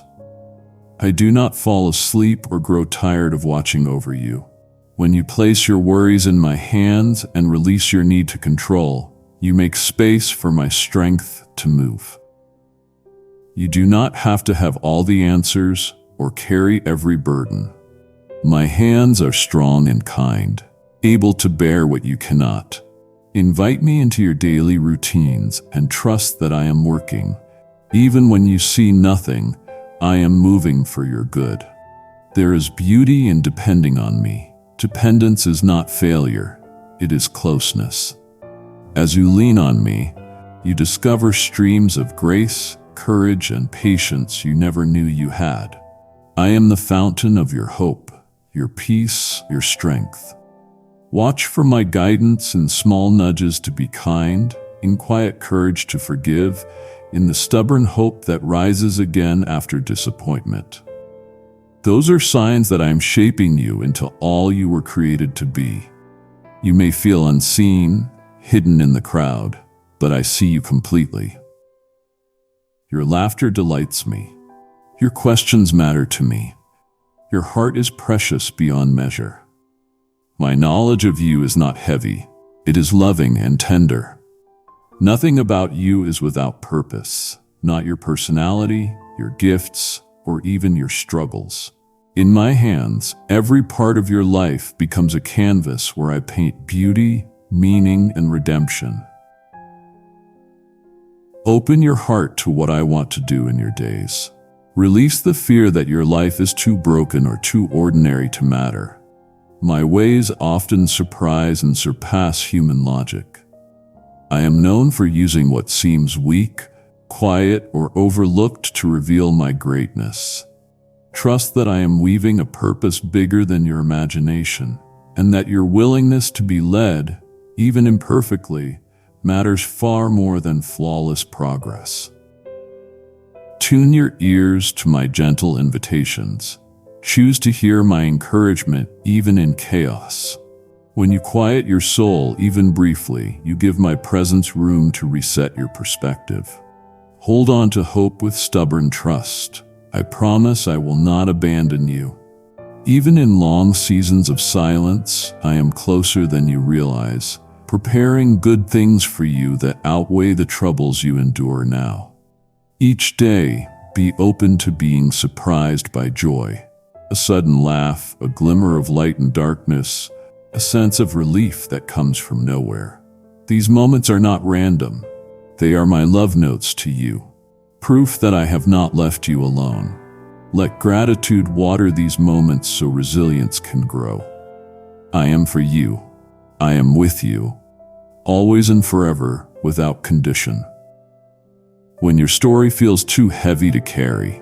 I do not fall asleep or grow tired of watching over you. When you place your worries in my hands and release your need to control, you make space for my strength to move. You do not have to have all the answers or carry every burden. My hands are strong and kind, able to bear what you cannot. Invite me into your daily routines and trust that I am working. Even when you see nothing, I am moving for your good. There is beauty in depending on me. Dependence is not failure, it is closeness. As you lean on me, you discover streams of grace, courage, and patience you never knew you had. I am the fountain of your hope, your peace, your strength. Watch for my guidance in small nudges to be kind, in quiet courage to forgive, in the stubborn hope that rises again after disappointment. Those are signs that I am shaping you into all you were created to be. You may feel unseen, hidden in the crowd, but I see you completely. Your laughter delights me. Your questions matter to me. Your heart is precious beyond measure. My knowledge of you is not heavy. It is loving and tender. Nothing about you is without purpose, not your personality, your gifts, or even your struggles. In my hands, every part of your life becomes a canvas where I paint beauty, meaning, and redemption. Open your heart to what I want to do in your days. Release the fear that your life is too broken or too ordinary to matter. My ways often surprise and surpass human logic. I am known for using what seems weak, quiet, or overlooked to reveal my greatness. Trust that I am weaving a purpose bigger than your imagination, and that your willingness to be led, even imperfectly, matters far more than flawless progress. Tune your ears to my gentle invitations. Choose to hear my encouragement even in chaos. When you quiet your soul even briefly, you give my presence room to reset your perspective. Hold on to hope with stubborn trust. I promise I will not abandon you. Even in long seasons of silence, I am closer than you realize, preparing good things for you that outweigh the troubles you endure now. Each day, be open to being surprised by joy. A sudden laugh, a glimmer of light in darkness, a sense of relief that comes from nowhere. These moments are not random. They are my love notes to you. Proof that I have not left you alone. Let gratitude water these moments so resilience can grow. I am for you. I am with you. Always and forever, without condition. When your story feels too heavy to carry,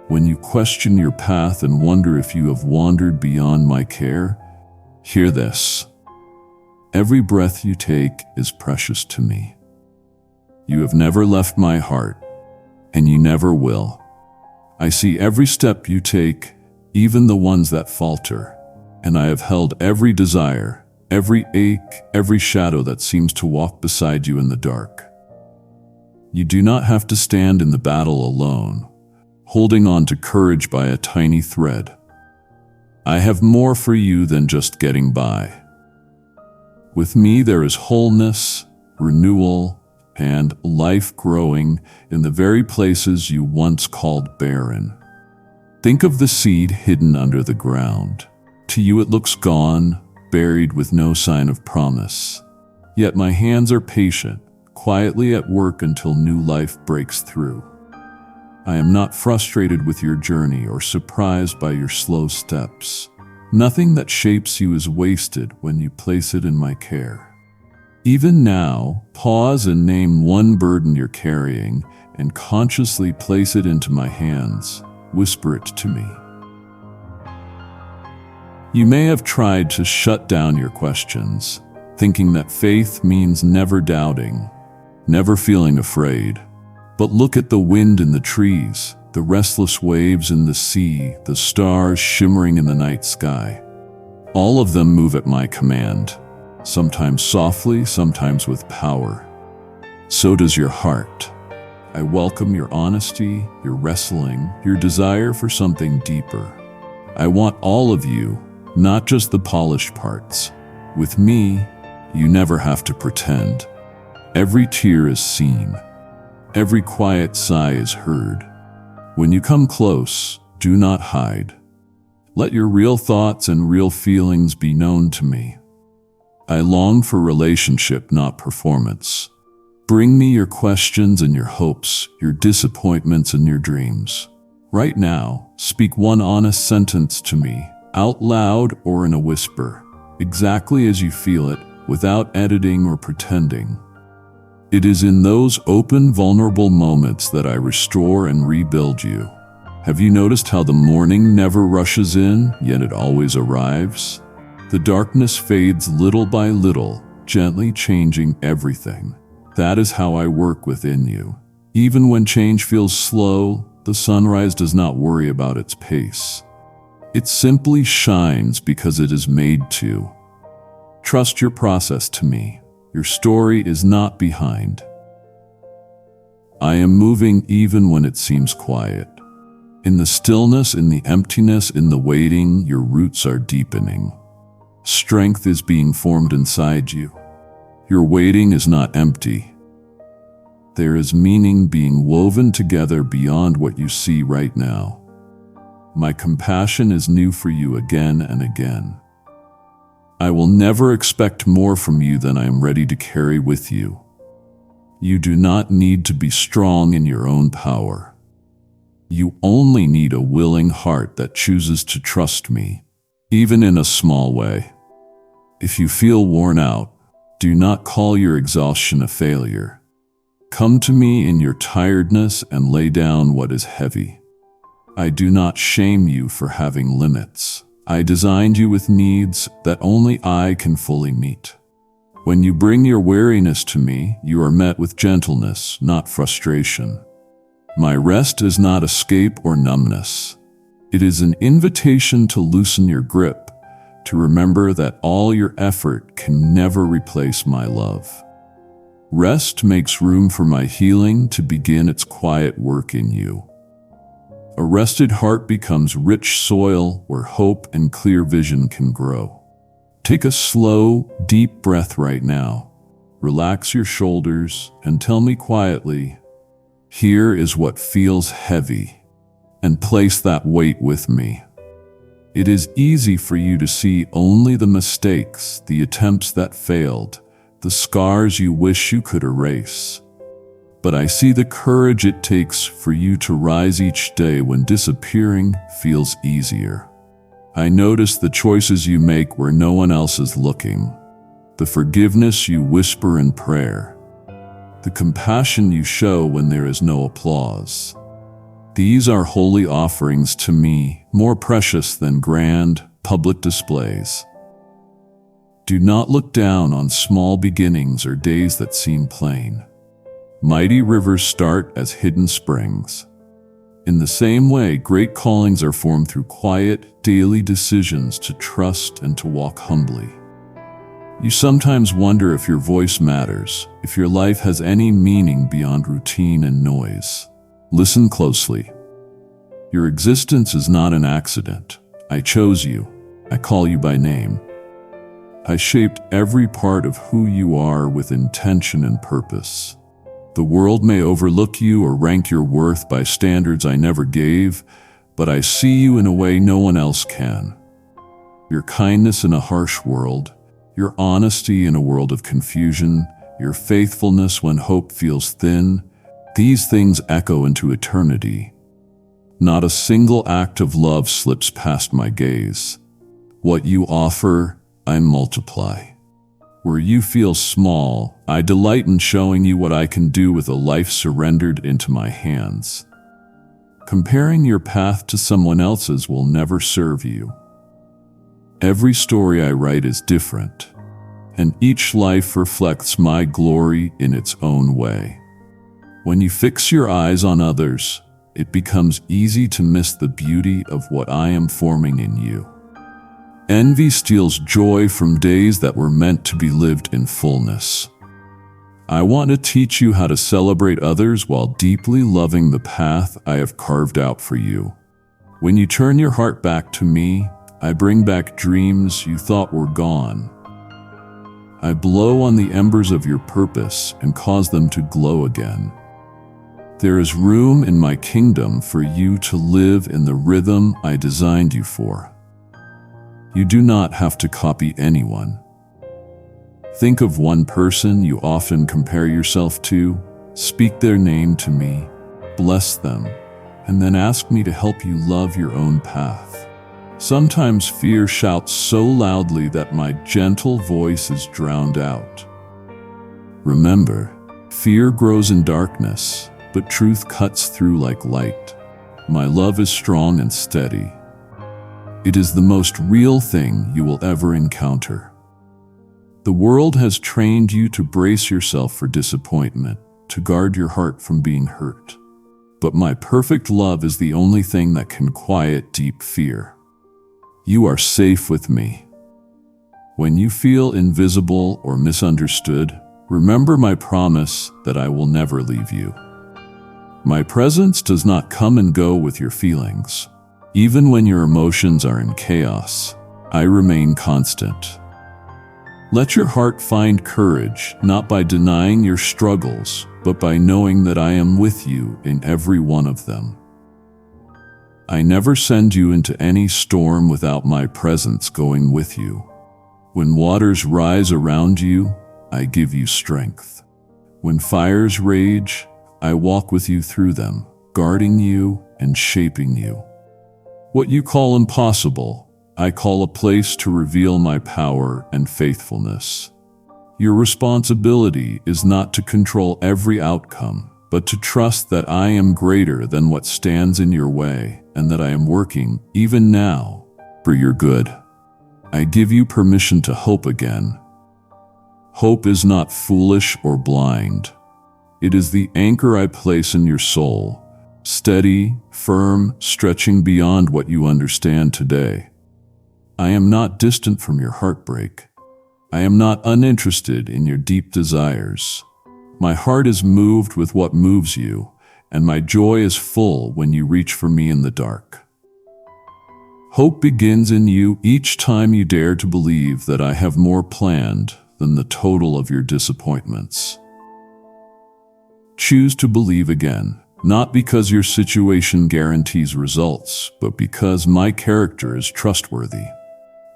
when you question your path and wonder if you have wandered beyond my care, hear this. Every breath you take is precious to me. You have never left my heart, and you never will. I see every step you take, even the ones that falter, and I have held every desire, every ache, every shadow that seems to walk beside you in the dark. You do not have to stand in the battle alone, holding on to courage by a tiny thread. I have more for you than just getting by. With me there is wholeness, renewal, and life growing in the very places you once called barren. Think of the seed hidden under the ground. To you it looks gone, buried with no sign of promise. Yet my hands are patient, quietly at work until new life breaks through. I am not frustrated with your journey or surprised by your slow steps. Nothing that shapes you is wasted when you place it in my care. Even now, pause and name one burden you're carrying and consciously place it into my hands. Whisper it to me. You may have tried to shut down your questions, thinking that faith means never doubting, never feeling afraid. But look at the wind in the trees, the restless waves in the sea, the stars shimmering in the night sky. All of them move at my command. Sometimes softly, sometimes with power. So does your heart. I welcome your honesty, your wrestling, your desire for something deeper. I want all of you, not just the polished parts. With me, you never have to pretend. Every tear is seen. Every quiet sigh is heard. When you come close, do not hide. Let your real thoughts and real feelings be known to me. I long for relationship, not performance. Bring me your questions and your hopes, your disappointments and your dreams. Right now, speak one honest sentence to me, out loud or in a whisper, exactly as you feel it, without editing or pretending. It is in those open, vulnerable moments that I restore and rebuild you. Have you noticed how the morning never rushes in, yet it always arrives? The darkness fades little by little, gently changing everything. That is how I work within you. Even when change feels slow, the sunrise does not worry about its pace. It simply shines because it is made to. Trust your process to me. Your story is not behind. I am moving even when it seems quiet. In the stillness, in the emptiness, in the waiting, your roots are deepening. Strength is being formed inside you. Your waiting is not empty. There is meaning being woven together beyond what you see right now. My compassion is new for you again and again. I will never expect more from you than I am ready to carry with you. You do not need to be strong in your own power. You only need a willing heart that chooses to trust me, even in a small way. If you feel worn out, do not call your exhaustion a failure. Come to me in your tiredness and lay down what is heavy. I do not shame you for having limits. I designed you with needs that only I can fully meet. When you bring your weariness to me, you are met with gentleness, not frustration. My rest is not escape or numbness. It is an invitation to loosen your grip, to remember that all your effort can never replace my love. Rest makes room for my healing to begin its quiet work in you. A rested heart becomes rich soil where hope and clear vision can grow. Take a slow, deep breath right now. Relax your shoulders and tell me quietly, here is what feels heavy, and place that weight with me. It is easy for you to see only the mistakes, the attempts that failed, the scars you wish you could erase. But I see the courage it takes for you to rise each day when disappearing feels easier. I notice the choices you make where no one else is looking, the forgiveness you whisper in prayer, the compassion you show when there is no applause. These are holy offerings to me, more precious than grand, public displays. Do not look down on small beginnings or days that seem plain. Mighty rivers start as hidden springs. In the same way, great callings are formed through quiet, daily decisions to trust and to walk humbly. You sometimes wonder if your voice matters, if your life has any meaning beyond routine and noise. Listen closely. Your existence is not an accident. I chose you. I call you by name. I shaped every part of who you are with intention and purpose. The world may overlook you or rank your worth by standards I never gave, but I see you in a way no one else can. Your kindness in a harsh world, your honesty in a world of confusion, your faithfulness when hope feels thin, these things echo into eternity. Not a single act of love slips past my gaze. What you offer, I multiply. Where you feel small, I delight in showing you what I can do with a life surrendered into my hands. Comparing your path to someone else's will never serve you. Every story I write is different, and each life reflects my glory in its own way. When you fix your eyes on others, it becomes easy to miss the beauty of what I am forming in you. Envy steals joy from days that were meant to be lived in fullness. I want to teach you how to celebrate others while deeply loving the path I have carved out for you. When you turn your heart back to me, I bring back dreams you thought were gone. I blow on the embers of your purpose and cause them to glow again. There is room in my kingdom for you to live in the rhythm I designed you for. You do not have to copy anyone. Think of one person you often compare yourself to, speak their name to me, bless them, and then ask me to help you love your own path. Sometimes fear shouts so loudly that my gentle voice is drowned out. Remember, fear grows in darkness, but truth cuts through like light. My love is strong and steady. It is the most real thing you will ever encounter. The world has trained you to brace yourself for disappointment, to guard your heart from being hurt. But my perfect love is the only thing that can quiet deep fear. You are safe with me. When you feel invisible or misunderstood, remember my promise that I will never leave you. My presence does not come and go with your feelings. Even when your emotions are in chaos, I remain constant. Let your heart find courage, not by denying your struggles, but by knowing that I am with you in every one of them. I never send you into any storm without my presence going with you. When waters rise around you, I give you strength. When fires rage, I walk with you through them, guarding you and shaping you. What you call impossible, I call a place to reveal my power and faithfulness. Your responsibility is not to control every outcome, but to trust that I am greater than what stands in your way and that I am working, even now, for your good. I give you permission to hope again. Hope is not foolish or blind. It is the anchor I place in your soul, steady, firm, stretching beyond what you understand today. I am not distant from your heartbreak. I am not uninterested in your deep desires. My heart is moved with what moves you, and my joy is full when you reach for me in the dark. Hope begins in you each time you dare to believe that I have more planned than the total of your disappointments. Choose to believe again, not because your situation guarantees results, but because my character is trustworthy.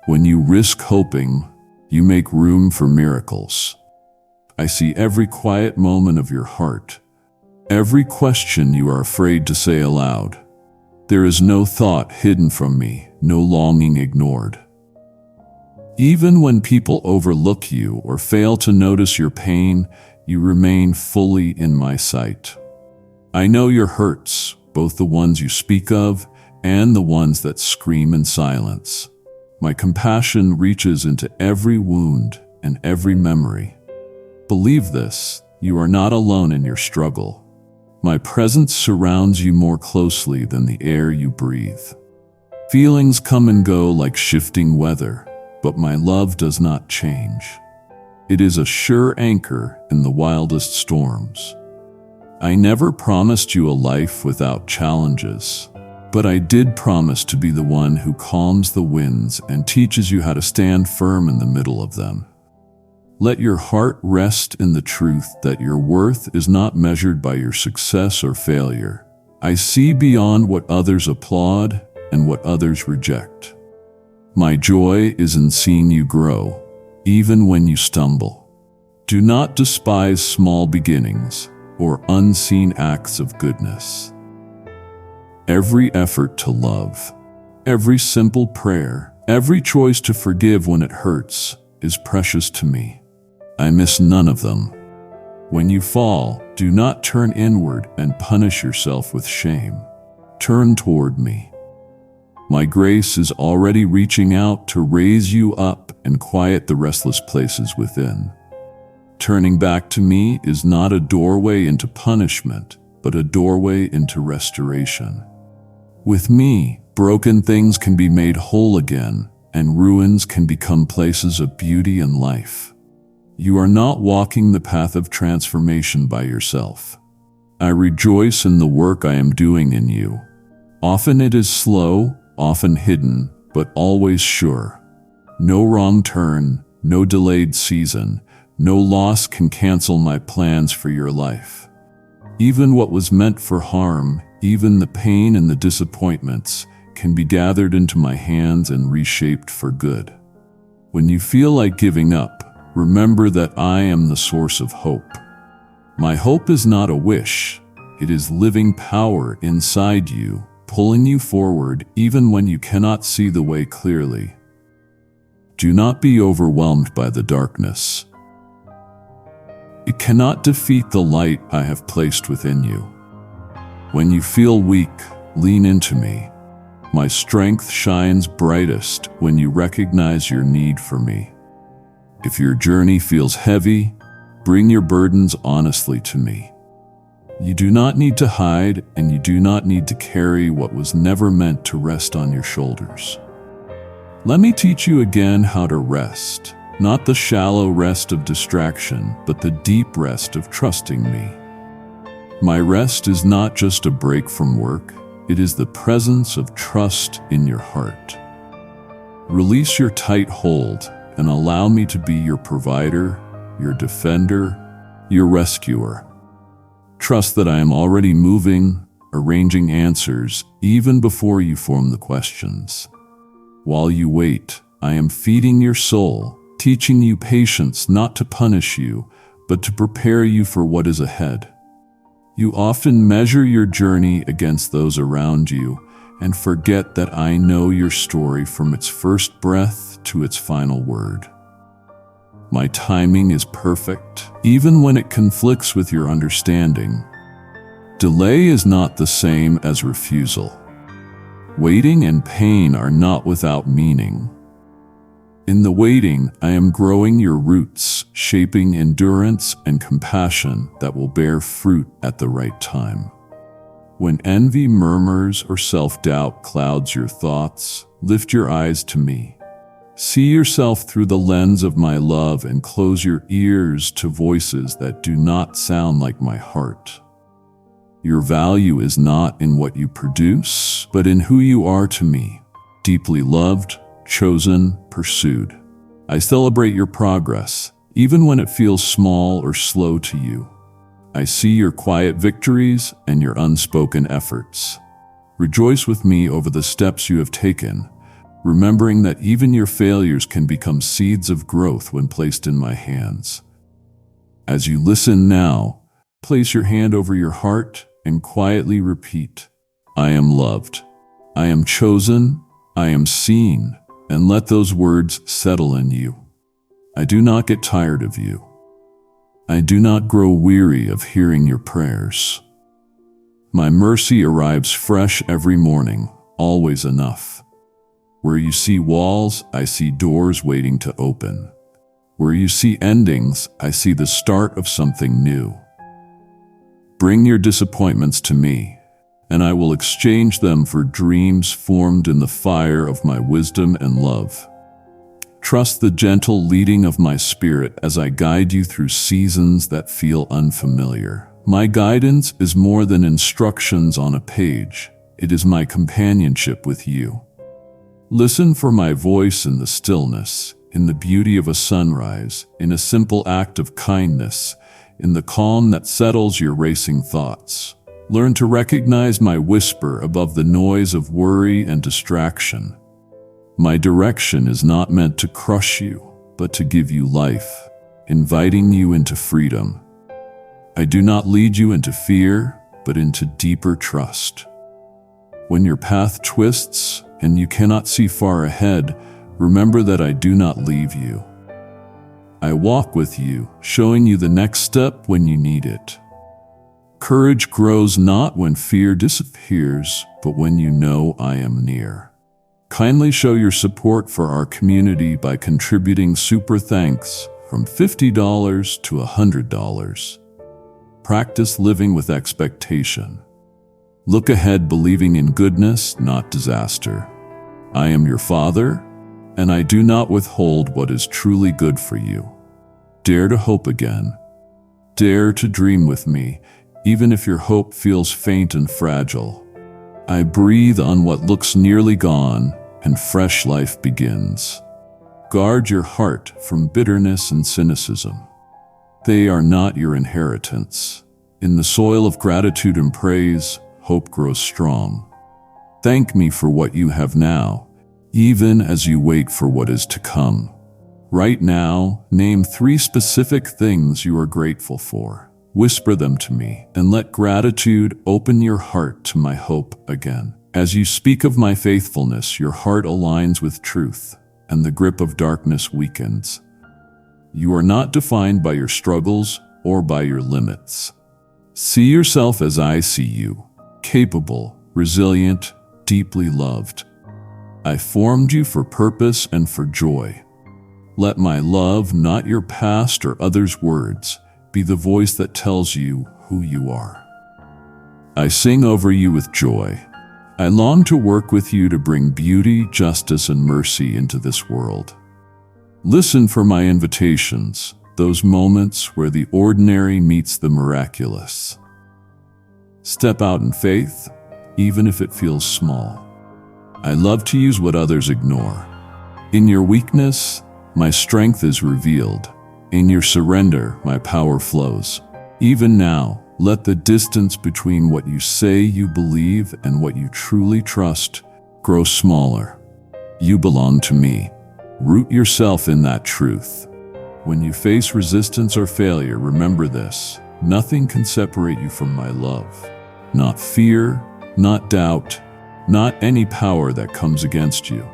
When you risk hoping, you make room for miracles. I see every quiet moment of your heart, every question you are afraid to say aloud. There is no thought hidden from me, no longing ignored. Even when people overlook you or fail to notice your pain, you remain fully in my sight. I know your hurts, both the ones you speak of and the ones that scream in silence. My compassion reaches into every wound and every memory. Believe this, you are not alone in your struggle. My presence surrounds you more closely than the air you breathe. Feelings come and go like shifting weather, but my love does not change. It is a sure anchor in the wildest storms. I never promised you a life without challenges, but I did promise to be the one who calms the winds and teaches you how to stand firm in the middle of them. Let your heart rest in the truth that your worth is not measured by your success or failure. I see beyond what others applaud and what others reject. My joy is in seeing you grow, even when you stumble. Do not despise small beginnings or unseen acts of goodness. Every effort to love, every simple prayer, every choice to forgive when it hurts is precious to me. I miss none of them. When you fall, do not turn inward and punish yourself with shame. Turn toward me. My grace is already reaching out to raise you up and quiet the restless places within. Turning back to me is not a doorway into punishment, but a doorway into restoration. With me, broken things can be made whole again, and ruins can become places of beauty and life. You are not walking the path of transformation by yourself. I rejoice in the work I am doing in you. Often it is slow, often hidden, but always sure. No wrong turn, no delayed season, no loss can cancel my plans for your life. Even what was meant for harm, even the pain and the disappointments, can be gathered into my hands and reshaped for good. When you feel like giving up, remember that I am the source of hope. My hope is not a wish, it is living power inside you, pulling you forward even when you cannot see the way clearly. Do not be overwhelmed by the darkness. It cannot defeat the light I have placed within you. When you feel weak, lean into me. My strength shines brightest when you recognize your need for me. If your journey feels heavy, bring your burdens honestly to me. You do not need to hide, and you do not need to carry what was never meant to rest on your shoulders. Let me teach you again how to rest, not the shallow rest of distraction, but the deep rest of trusting me. My rest is not just a break from work, it is the presence of trust in your heart. Release your tight hold and allow me to be your provider, your defender, your rescuer. Trust that I am already moving, arranging answers, even before you form the questions. While you wait, I am feeding your soul, teaching you patience not to punish you, but to prepare you for what is ahead. You often measure your journey against those around you and forget that I know your story from its first breath to its final word. My timing is perfect, even when it conflicts with your understanding. Delay is not the same as refusal. Waiting and pain are not without meaning. In the waiting, I am growing your roots, shaping endurance and compassion that will bear fruit at the right time. When envy murmurs or self-doubt clouds your thoughts, lift your eyes to me. See yourself through the lens of my love and close your ears to voices that do not sound like my heart. Your value is not in what you produce, but in who you are to me, deeply loved, chosen, pursued. I celebrate your progress, even when it feels small or slow to you. I see your quiet victories and your unspoken efforts. Rejoice with me over the steps you have taken, remembering that even your failures can become seeds of growth when placed in my hands. As you listen now, place your hand over your heart and quietly repeat, I am loved, I am chosen, I am seen, and let those words settle in you. I do not get tired of you. I do not grow weary of hearing your prayers. My mercy arrives fresh every morning, always enough. Where you see walls, I see doors waiting to open. Where you see endings, I see the start of something new. Bring your disappointments to me, and I will exchange them for dreams formed in the fire of my wisdom and love. Trust the gentle leading of my spirit as I guide you through seasons that feel unfamiliar. My guidance is more than instructions on a page. It is my companionship with you. Listen for my voice in the stillness, in the beauty of a sunrise, in a simple act of kindness, in the calm that settles your racing thoughts. Learn to recognize my whisper above the noise of worry and distraction. My direction is not meant to crush you, but to give you life, inviting you into freedom. I do not lead you into fear, but into deeper trust. When your path twists and you cannot see far ahead, remember that I do not leave you. I walk with you, showing you the next step when you need it. Courage grows not when fear disappears, but when you know I am near. Kindly show your support for our community by contributing super thanks from $50 to $100. Practice living with expectation. Look ahead believing in goodness, not disaster. I am your Father, and I do not withhold what is truly good for you. Dare to hope again. Dare to dream with me, even if your hope feels faint and fragile. I breathe on what looks nearly gone, and fresh life begins. Guard your heart from bitterness and cynicism. They are not your inheritance. In the soil of gratitude and praise, hope grows strong. Thank me for what you have now, even as you wait for what is to come. Right now, name 3 specific things you are grateful for. Whisper them to me, and let gratitude open your heart to my hope again. As you speak of my faithfulness, your heart aligns with truth, and the grip of darkness weakens. You are not defined by your struggles or by your limits. See yourself as I see you, capable, resilient, deeply loved. I formed you for purpose and for joy. Let my love, not your past or others' words, be the voice that tells you who you are. I sing over you with joy. I long to work with you to bring beauty, justice, and mercy into this world. Listen for my invitations, those moments where the ordinary meets the miraculous. Step out in faith, even if it feels small. I love to use what others ignore. In your weakness, my strength is revealed. In your surrender, my power flows. Even now, let the distance between what you say you believe and what you truly trust grow smaller. You belong to me. Root yourself in that truth. When you face resistance or failure, remember this: nothing can separate you from my love. Not fear, not doubt, not any power that comes against you.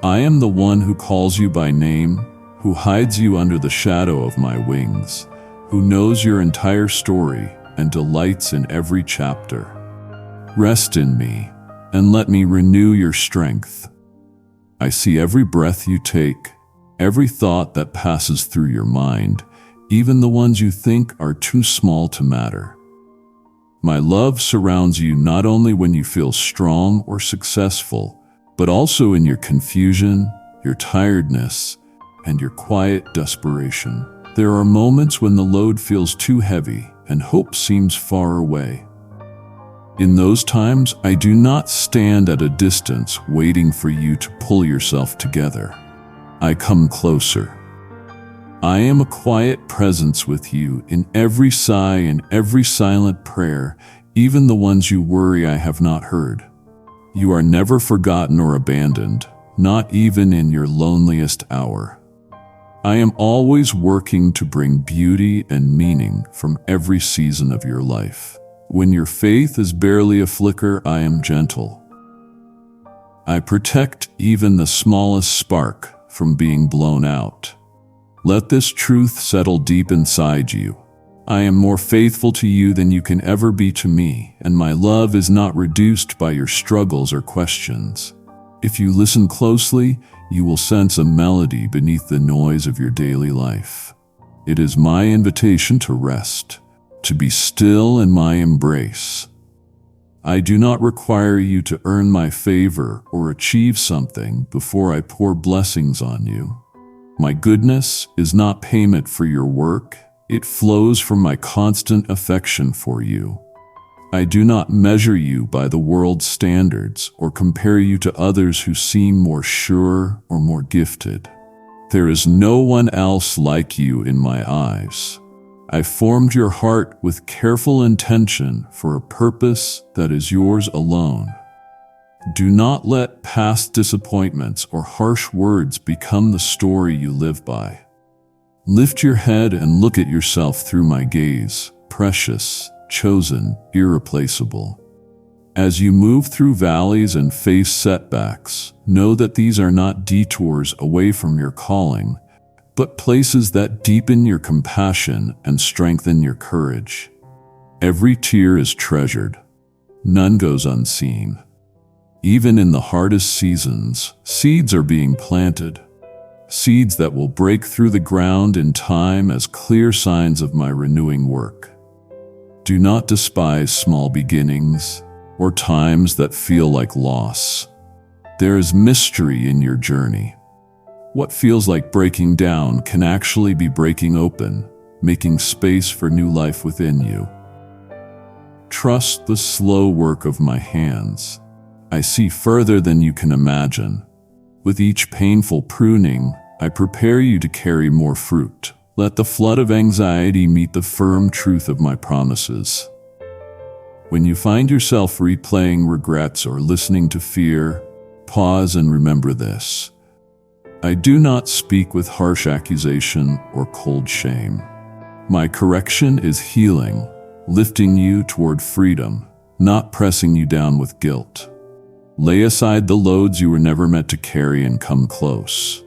I am the one who calls you by name, who hides you under the shadow of my wings, who knows your entire story and delights in every chapter. Rest in me, and let me renew your strength. I see every breath you take, every thought that passes through your mind, even the ones you think are too small to matter. My love surrounds you not only when you feel strong or successful, but also in your confusion, your tiredness, and your quiet desperation. There are moments when the load feels too heavy and hope seems far away. In those times, I do not stand at a distance waiting for you to pull yourself together. I come closer. I am a quiet presence with you in every sigh and every silent prayer, even the ones you worry I have not heard. You are never forgotten or abandoned, not even in your loneliest hour. I am always working to bring beauty and meaning from every season of your life. When your faith is barely a flicker, I am gentle. I protect even the smallest spark from being blown out. Let this truth settle deep inside you. I am more faithful to you than you can ever be to me, and my love is not reduced by your struggles or questions. If you listen closely, you will sense a melody beneath the noise of your daily life. It is my invitation to rest, to be still in my embrace. I do not require you to earn my favor or achieve something before I pour blessings on you. My goodness is not payment for your work. It flows from my constant affection for you. I do not measure you by the world's standards or compare you to others who seem more sure or more gifted. There is no one else like you in my eyes. I formed your heart with careful intention for a purpose that is yours alone. Do not let past disappointments or harsh words become the story you live by. Lift your head and look at yourself through my gaze, precious, chosen, irreplaceable. As you move through valleys and face setbacks, know that these are not detours away from your calling, but places that deepen your compassion and strengthen your courage. Every tear is treasured. None goes unseen. Even in the hardest seasons, seeds are being planted. Seeds that will break through the ground in time as clear signs of my renewing work. Do not despise small beginnings or times that feel like loss. There is mystery in your journey. What feels like breaking down can actually be breaking open, making space for new life within you. Trust the slow work of my hands. I see further than you can imagine. With each painful pruning, I prepare you to carry more fruit. Let the flood of anxiety meet the firm truth of my promises. When you find yourself replaying regrets or listening to fear, pause and remember this. I do not speak with harsh accusation or cold shame. My correction is healing, lifting you toward freedom, not pressing you down with guilt. Lay aside the loads you were never meant to carry and come close.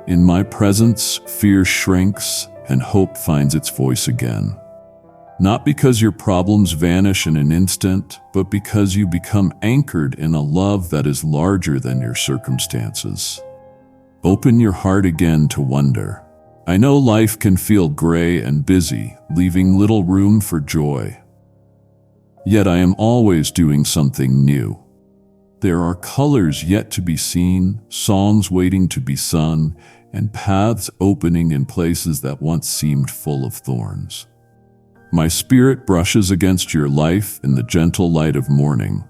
In my presence, fear shrinks and hope finds its voice again. Not because your problems vanish in an instant, but because you become anchored in a love that is larger than your circumstances. Open your heart again to wonder. I know life can feel gray and busy, leaving little room for joy. Yet I am always doing something new. There are colors yet to be seen, songs waiting to be sung, and paths opening in places that once seemed full of thorns. My spirit brushes against your life in the gentle light of morning,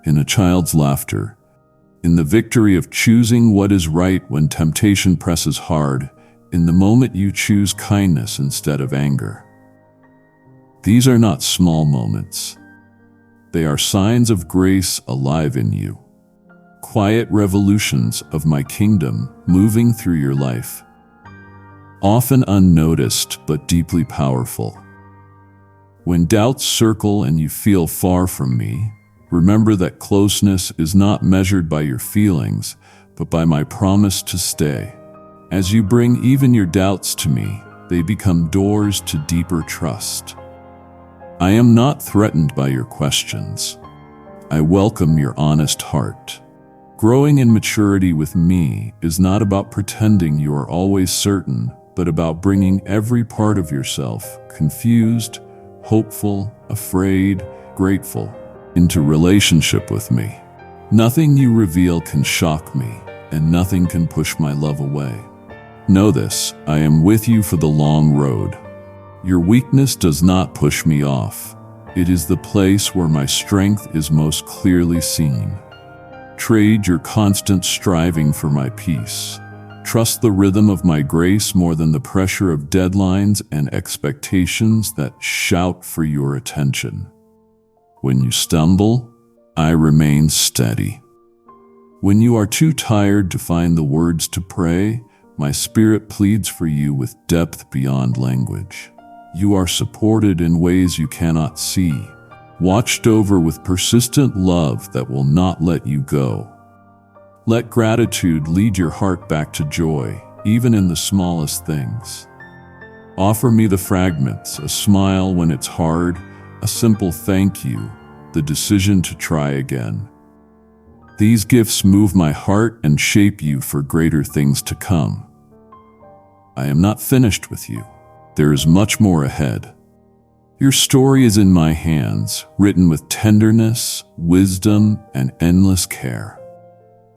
in a child's laughter, in the victory of choosing what is right when temptation presses hard, in the moment you choose kindness instead of anger. These are not small moments. They are signs of grace alive in you. Quiet revolutions of my kingdom moving through your life. Often unnoticed but deeply powerful. When doubts circle and you feel far from me, remember that closeness is not measured by your feelings, but by my promise to stay. As you bring even your doubts to me, they become doors to deeper trust. I am not threatened by your questions. I welcome your honest heart. Growing in maturity with me is not about pretending you are always certain, but about bringing every part of yourself, confused, hopeful, afraid, grateful, into relationship with me. Nothing you reveal can shock me, and nothing can push my love away. Know this, I am with you for the long road. Your weakness does not push me off. It is the place where my strength is most clearly seen. Trade your constant striving for my peace. Trust the rhythm of my grace more than the pressure of deadlines and expectations that shout for your attention. When you stumble, I remain steady. When you are too tired to find the words to pray, my spirit pleads for you with depth beyond language. You are supported in ways you cannot see, watched over with persistent love that will not let you go. Let gratitude lead your heart back to joy, even in the smallest things. Offer me the fragments, a smile when it's hard, a simple thank you, the decision to try again. These gifts move my heart and shape you for greater things to come. I am not finished with you. There is much more ahead. Your story is in my hands, written with tenderness, wisdom, and endless care.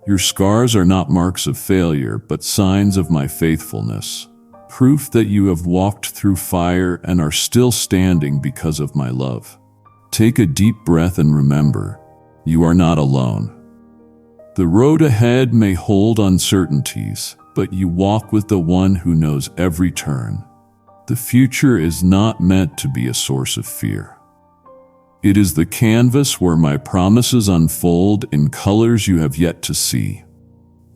Your scars are not marks of failure, but signs of my faithfulness, proof that you have walked through fire and are still standing because of my love. Take a deep breath and remember, you are not alone. The road ahead may hold uncertainties, but you walk with the one who knows every turn. The future is not meant to be a source of fear. It is the canvas where my promises unfold in colors you have yet to see.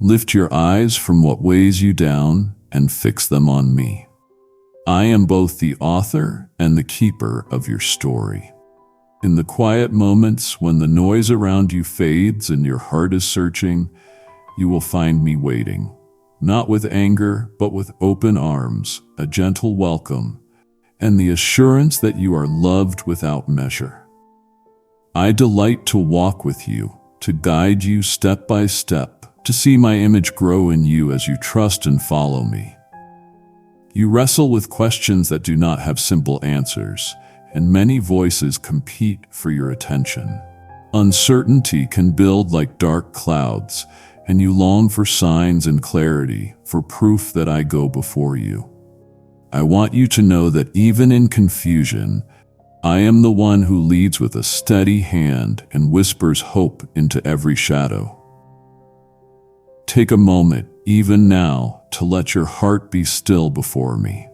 Lift your eyes from what weighs you down and fix them on me. I am both the author and the keeper of your story. In the quiet moments when the noise around you fades and your heart is searching, you will find me waiting, not with anger, but with open arms, a gentle welcome, and the assurance that you are loved without measure. I delight to walk with you, to guide you step by step, to see my image grow in you as you trust and follow me. You wrestle with questions that do not have simple answers, and many voices compete for your attention. Uncertainty can build like dark clouds, and you long for signs and clarity, for proof that I go before you. I want you to know that even in confusion, I am the one who leads with a steady hand and whispers hope into every shadow. Take a moment, even now, to let your heart be still before me.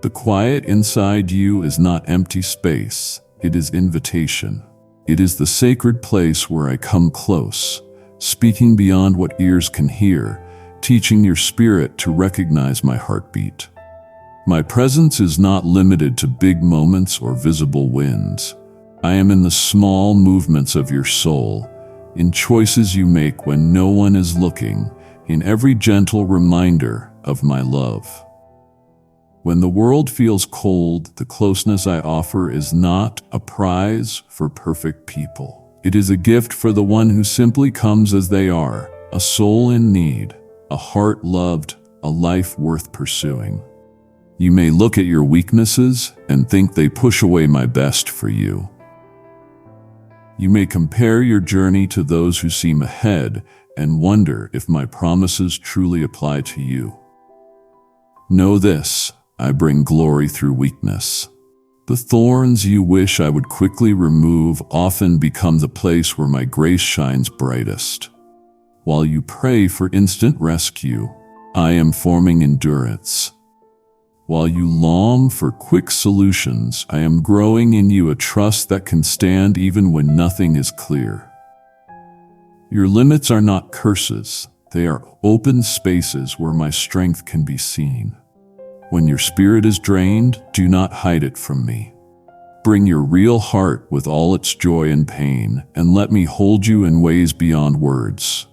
The quiet inside you is not empty space, it is invitation. It is the sacred place where I come close, speaking beyond what ears can hear, teaching your spirit to recognize my heartbeat. My presence is not limited to big moments or visible wins. I am in the small movements of your soul, in choices you make when no one is looking, in every gentle reminder of my love. When the world feels cold, the closeness I offer is not a prize for perfect people. It is a gift for the one who simply comes as they are, a soul in need, a heart loved, a life worth pursuing. You may look at your weaknesses and think they push away my best for you. You may compare your journey to those who seem ahead and wonder if my promises truly apply to you. Know this, I bring glory through weakness. The thorns you wish I would quickly remove often become the place where my grace shines brightest. While you pray for instant rescue, I am forming endurance. While you long for quick solutions, I am growing in you a trust that can stand even when nothing is clear. Your limits are not curses, they are open spaces where my strength can be seen. When your spirit is drained, do not hide it from me. Bring your real heart with all its joy and pain, and let me hold you in ways beyond words.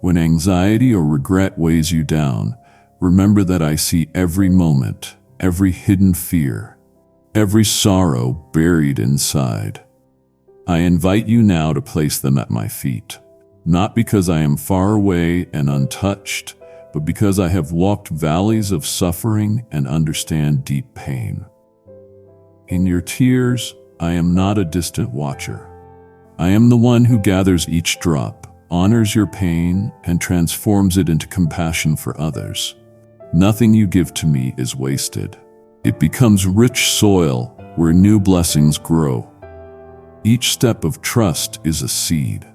When anxiety or regret weighs you down, remember that I see every moment, every hidden fear, every sorrow buried inside. I invite you now to place them at my feet, not because I am far away and untouched, but because I have walked valleys of suffering and understand deep pain. In your tears, I am not a distant watcher. I am the one who gathers each drop, honors your pain, and transforms it into compassion for others. Nothing you give to me is wasted. It becomes rich soil where new blessings grow. Each step of trust is a seed,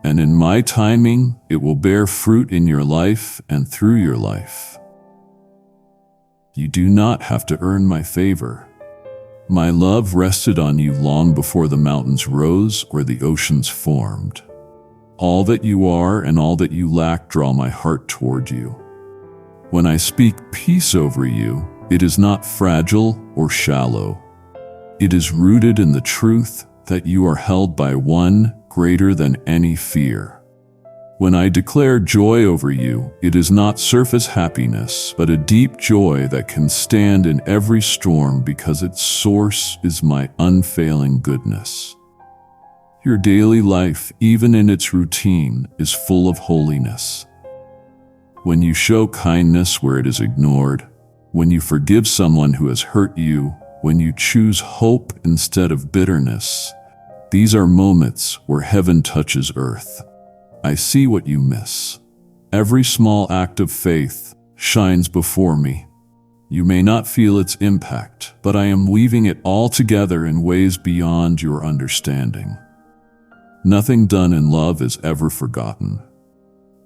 and in my timing, it will bear fruit in your life and through your life. You do not have to earn my favor. My love rested on you long before the mountains rose or the oceans formed. All that you are and all that you lack draw my heart toward you. When I speak peace over you, it is not fragile or shallow. It is rooted in the truth that you are held by one greater than any fear. When I declare joy over you, it is not surface happiness, but a deep joy that can stand in every storm because its source is my unfailing goodness. Your daily life, even in its routine, is full of holiness. When you show kindness where it is ignored, when you forgive someone who has hurt you, when you choose hope instead of bitterness, these are moments where heaven touches earth. I see what you miss. Every small act of faith shines before me. You may not feel its impact, but I am weaving it all together in ways beyond your understanding. Nothing done in love is ever forgotten.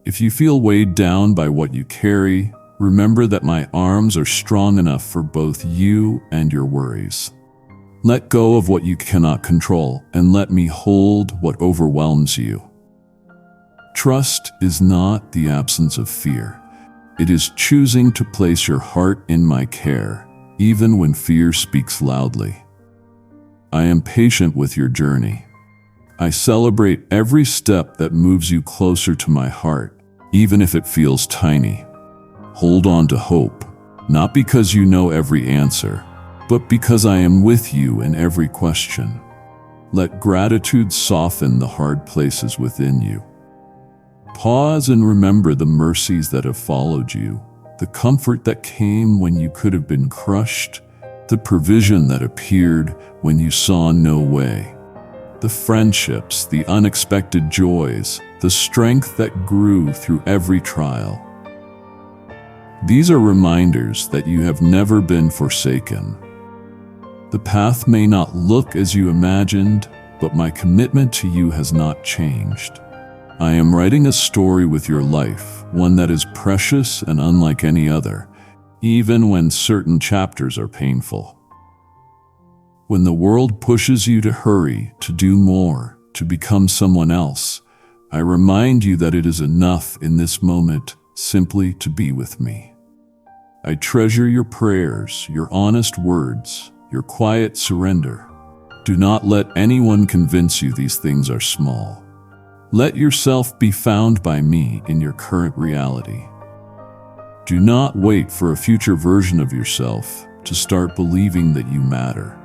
If you feel weighed down by what you carry, remember that my arms are strong enough for both you and your worries. Let go of what you cannot control and let me hold what overwhelms you. Trust is not the absence of fear. It is choosing to place your heart in my care, even when fear speaks loudly. I am patient with your journey. I celebrate every step that moves you closer to my heart, even if it feels tiny. Hold on to hope, not because you know every answer, but because I am with you in every question. Let gratitude soften the hard places within you. Pause and remember the mercies that have followed you, the comfort that came when you could have been crushed, the provision that appeared when you saw no way. The friendships, the unexpected joys, the strength that grew through every trial. These are reminders that you have never been forsaken. The path may not look as you imagined, but my commitment to you has not changed. I am writing a story with your life, one that is precious and unlike any other, even when certain chapters are painful. When the world pushes you to hurry, to do more, to become someone else, I remind you that it is enough in this moment simply to be with me. I treasure your prayers, your honest words, your quiet surrender. Do not let anyone convince you these things are small. Let yourself be found by me in your current reality. Do not wait for a future version of yourself to start believing that you matter,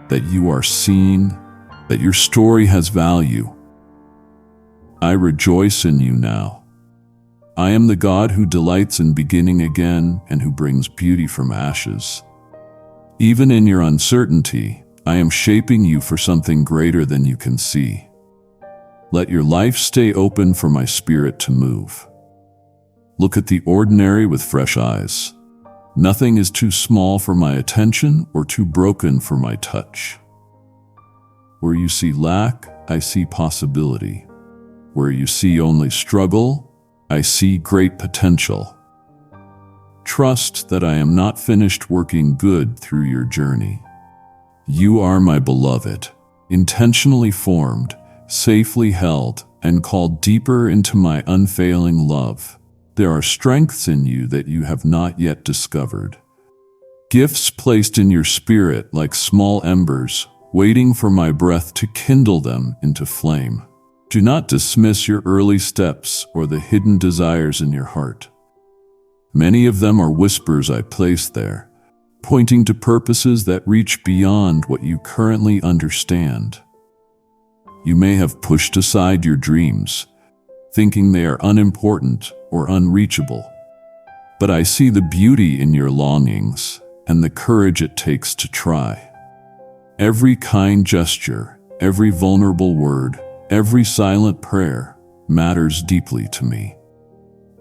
that you are seen, that your story has value. I rejoice in you now. I am the God who delights in beginning again and who brings beauty from ashes. Even in your uncertainty, I am shaping you for something greater than you can see. Let your life stay open for my spirit to move. Look at the ordinary with fresh eyes. Nothing is too small for my attention or too broken for my touch. Where you see lack, I see possibility. Where you see only struggle, I see great potential. Trust that I am not finished working good through your journey. You are my beloved, intentionally formed, safely held, and called deeper into my unfailing love. There are strengths in you that you have not yet discovered. Gifts placed in your spirit like small embers, waiting for my breath to kindle them into flame. Do not dismiss your early steps or the hidden desires in your heart. Many of them are whispers I placed there, pointing to purposes that reach beyond what you currently understand. You may have pushed aside your dreams, thinking they are unimportant or unreachable. But I see the beauty in your longings and the courage it takes to try. Every kind gesture, every vulnerable word, every silent prayer matters deeply to me.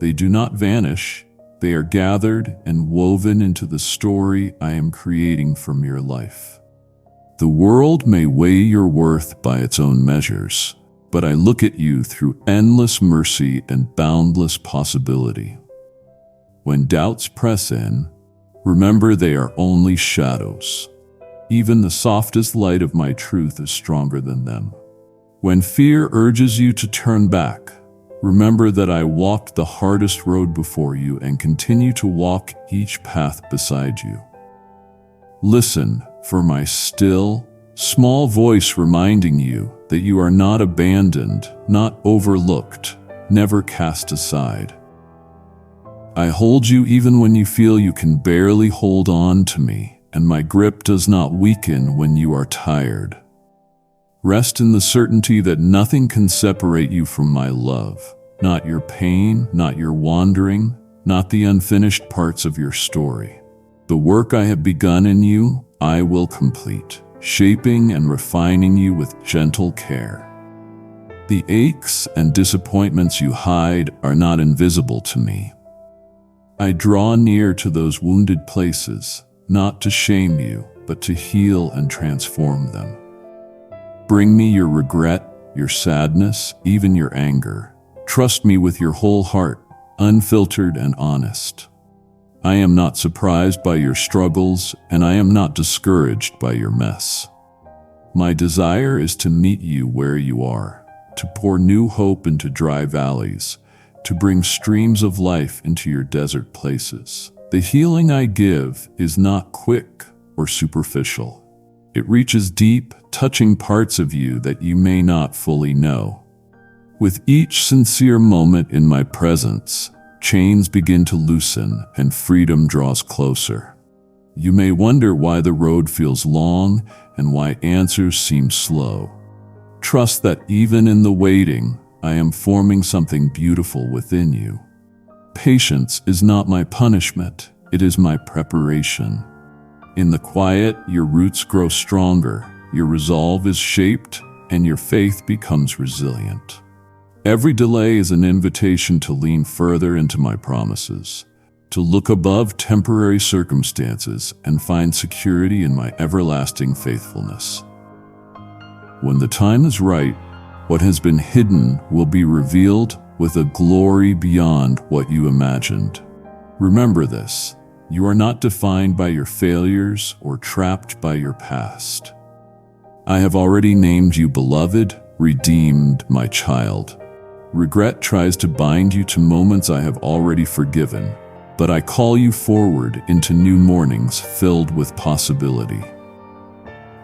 They do not vanish, they are gathered and woven into the story I am creating from your life. The world may weigh your worth by its own measures, but I look at you through endless mercy and boundless possibility. When doubts press in, remember they are only shadows. Even the softest light of my truth is stronger than them. When fear urges you to turn back, remember that I walked the hardest road before you and continue to walk each path beside you. Listen for my still, small voice reminding you that you are not abandoned, not overlooked, never cast aside. I hold you even when you feel you can barely hold on to me, and my grip does not weaken when you are tired. Rest in the certainty that nothing can separate you from my love, not your pain, not your wandering, not the unfinished parts of your story. The work I have begun in you, I will complete, shaping and refining you with gentle care. The aches and disappointments you hide are not invisible to me. I draw near to those wounded places, not to shame you, but to heal and transform them. Bring me your regret, your sadness, even your anger. Trust me with your whole heart, unfiltered and honest. I am not surprised by your struggles, and I am not discouraged by your mess. My desire is to meet you where you are, to pour new hope into dry valleys, to bring streams of life into your desert places. The healing I give is not quick or superficial. It reaches deep, touching parts of you that you may not fully know. With each sincere moment in my presence, chains begin to loosen and freedom draws closer. You may wonder why the road feels long and why answers seem slow. Trust that even in the waiting, I am forming something beautiful within you. Patience is not my punishment, it is my preparation. In the quiet, your roots grow stronger, your resolve is shaped, and your faith becomes resilient. Every delay is an invitation to lean further into my promises, to look above temporary circumstances and find security in my everlasting faithfulness. When the time is right, what has been hidden will be revealed with a glory beyond what you imagined. Remember this, you are not defined by your failures or trapped by your past. I have already named you beloved, redeemed, my child. Regret tries to bind you to moments I have already forgiven, but I call you forward into new mornings filled with possibility.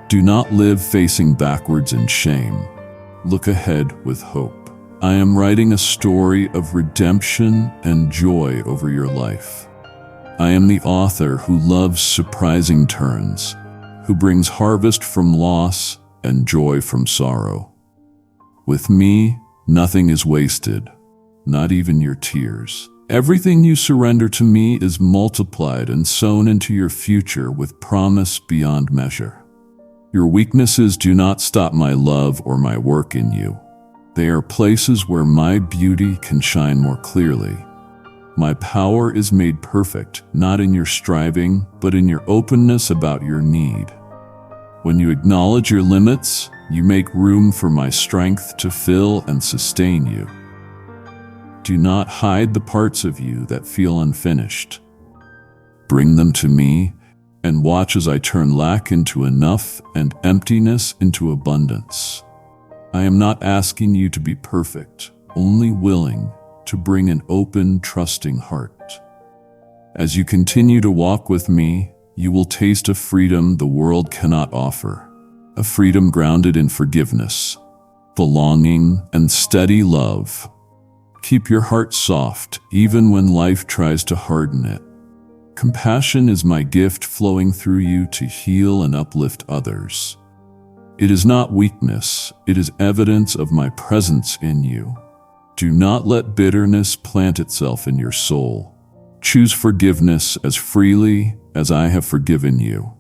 Do not live facing backwards in shame. Look ahead with hope. I am writing a story of redemption and joy over your life. I am the author who loves surprising turns, who brings harvest from loss and joy from sorrow. With me, nothing is wasted, not even your tears. Everything you surrender to me is multiplied and sown into your future with promise beyond measure. Your weaknesses do not stop my love or my work in you. They are places where my beauty can shine more clearly. My power is made perfect, not in your striving, but in your openness about your need. When you acknowledge your limits, you make room for my strength to fill and sustain you. Do not hide the parts of you that feel unfinished. Bring them to me, and watch as I turn lack into enough and emptiness into abundance. I am not asking you to be perfect, only willing to bring an open, trusting heart. As you continue to walk with me, you will taste a freedom the world cannot offer, a freedom grounded in forgiveness, belonging, and steady love. Keep your heart soft, even when life tries to harden it. Compassion is my gift flowing through you to heal and uplift others. It is not weakness, it is evidence of my presence in you. Do not let bitterness plant itself in your soul. Choose forgiveness as freely as I have forgiven you.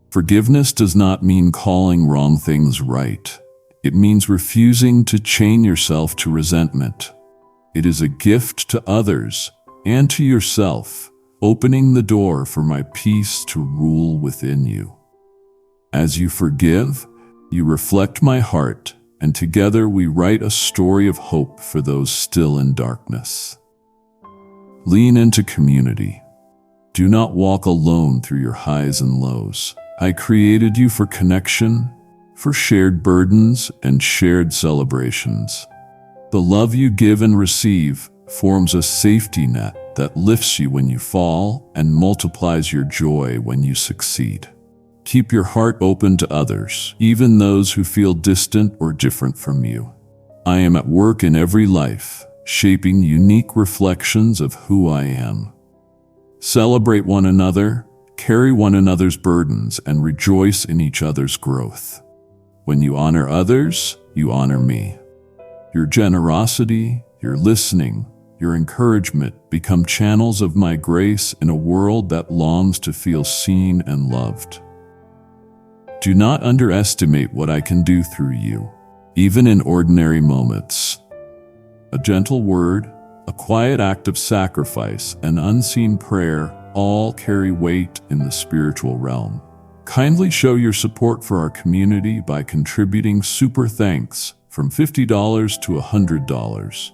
Forgiveness does not mean calling wrong things right. It means refusing to chain yourself to resentment. It is a gift to others and to yourself, opening the door for my peace to rule within you. As you forgive, you reflect my heart, and together we write a story of hope for those still in darkness. Lean into community. Do not walk alone through your highs and lows. I created you for connection, for shared burdens and shared celebrations. The love you give and receive forms a safety net that lifts you when you fall and multiplies your joy when you succeed. Keep your heart open to others, even those who feel distant or different from you. I am at work in every life, shaping unique reflections of who I am. Celebrate one another, carry one another's burdens, and rejoice in each other's growth. When you honor others, you honor me. Your generosity, your listening, your encouragement become channels of my grace in a world that longs to feel seen and loved. Do not underestimate what I can do through you, even in ordinary moments. A gentle word, a quiet act of sacrifice, an unseen prayer all carry weight in the spiritual realm. Kindly show your support for our community by contributing super thanks from $50 to $100.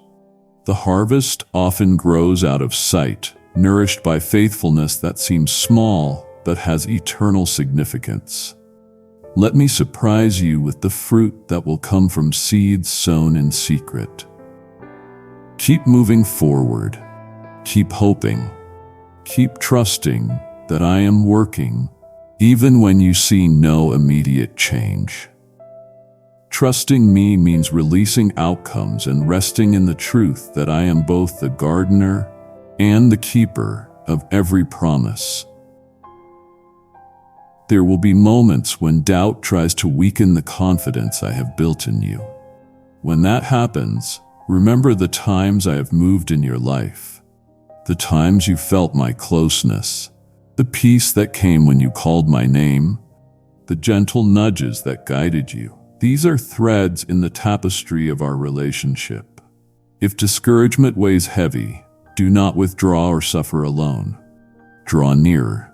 The harvest often grows out of sight, nourished by faithfulness that seems small but has eternal significance. Let me surprise you with the fruit that will come from seeds sown in secret. Keep moving forward. Keep hoping. Keep trusting that I am working, even when you see no immediate change. Trusting me means releasing outcomes and resting in the truth that I am both the gardener and the keeper of every promise. There will be moments when doubt tries to weaken the confidence I have built in you. When that happens, remember the times I have moved in your life, the times you felt my closeness, the peace that came when you called my name, the gentle nudges that guided you. These are threads in the tapestry of our relationship. If discouragement weighs heavy, do not withdraw or suffer alone. Draw nearer.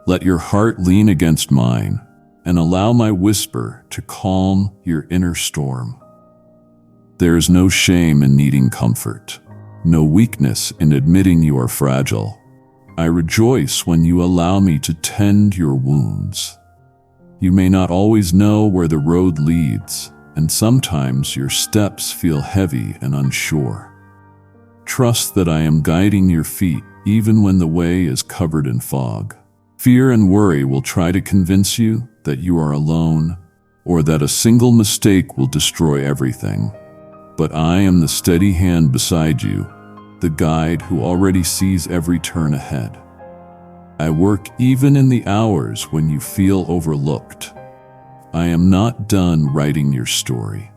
Let your heart lean against mine, and allow my whisper to calm your inner storm. There is no shame in needing comfort, no weakness in admitting you are fragile. I rejoice when you allow me to tend your wounds. You may not always know where the road leads, and sometimes your steps feel heavy and unsure. Trust that I am guiding your feet even when the way is covered in fog. Fear and worry will try to convince you that you are alone or that a single mistake will destroy everything. But I am the steady hand beside you, the guide who already sees every turn ahead. I work even in the hours when you feel overlooked. I am not done writing your story.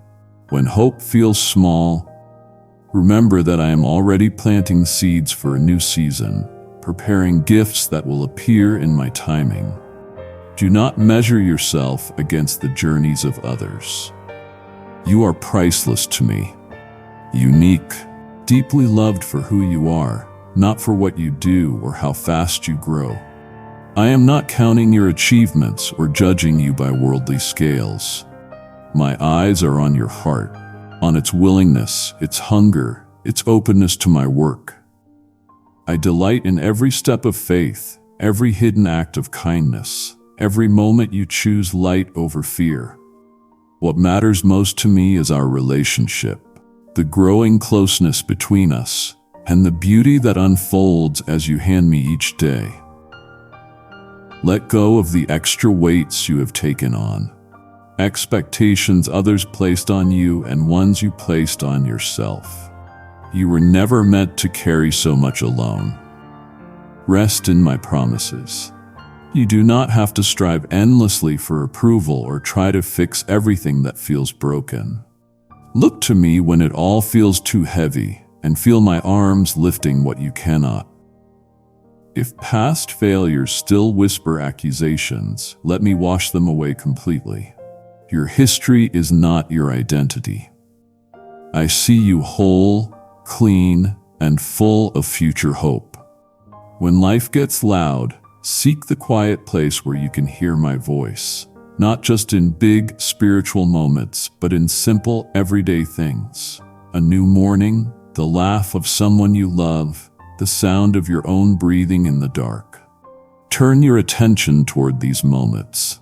When hope feels small, remember that I am already planting seeds for a new season, preparing gifts that will appear in my timing. Do not measure yourself against the journeys of others. You are priceless to me, unique, deeply loved for who you are, not for what you do or how fast you grow. I am not counting your achievements or judging you by worldly scales. My eyes are on your heart, on its willingness, its hunger, its openness to my work. I delight in every step of faith, every hidden act of kindness, every moment you choose light over fear. What matters most to me is our relationship, the growing closeness between us, and the beauty that unfolds as you hand me each day. Let go of the extra weights you have taken on, expectations others placed on you and ones you placed on yourself. You were never meant to carry so much alone. Rest in my promises. You do not have to strive endlessly for approval or try to fix everything that feels broken. Look to me when it all feels too heavy, and feel my arms lifting what you cannot. If past failures still whisper accusations, let me wash them away completely. Your history is not your identity. I see you whole, clean, and full of future hope. When life gets loud, seek the quiet place where you can hear my voice, not just in big spiritual moments, but in simple everyday things. A new morning, the laugh of someone you love, the sound of your own breathing in the dark. Turn your attention toward these moments.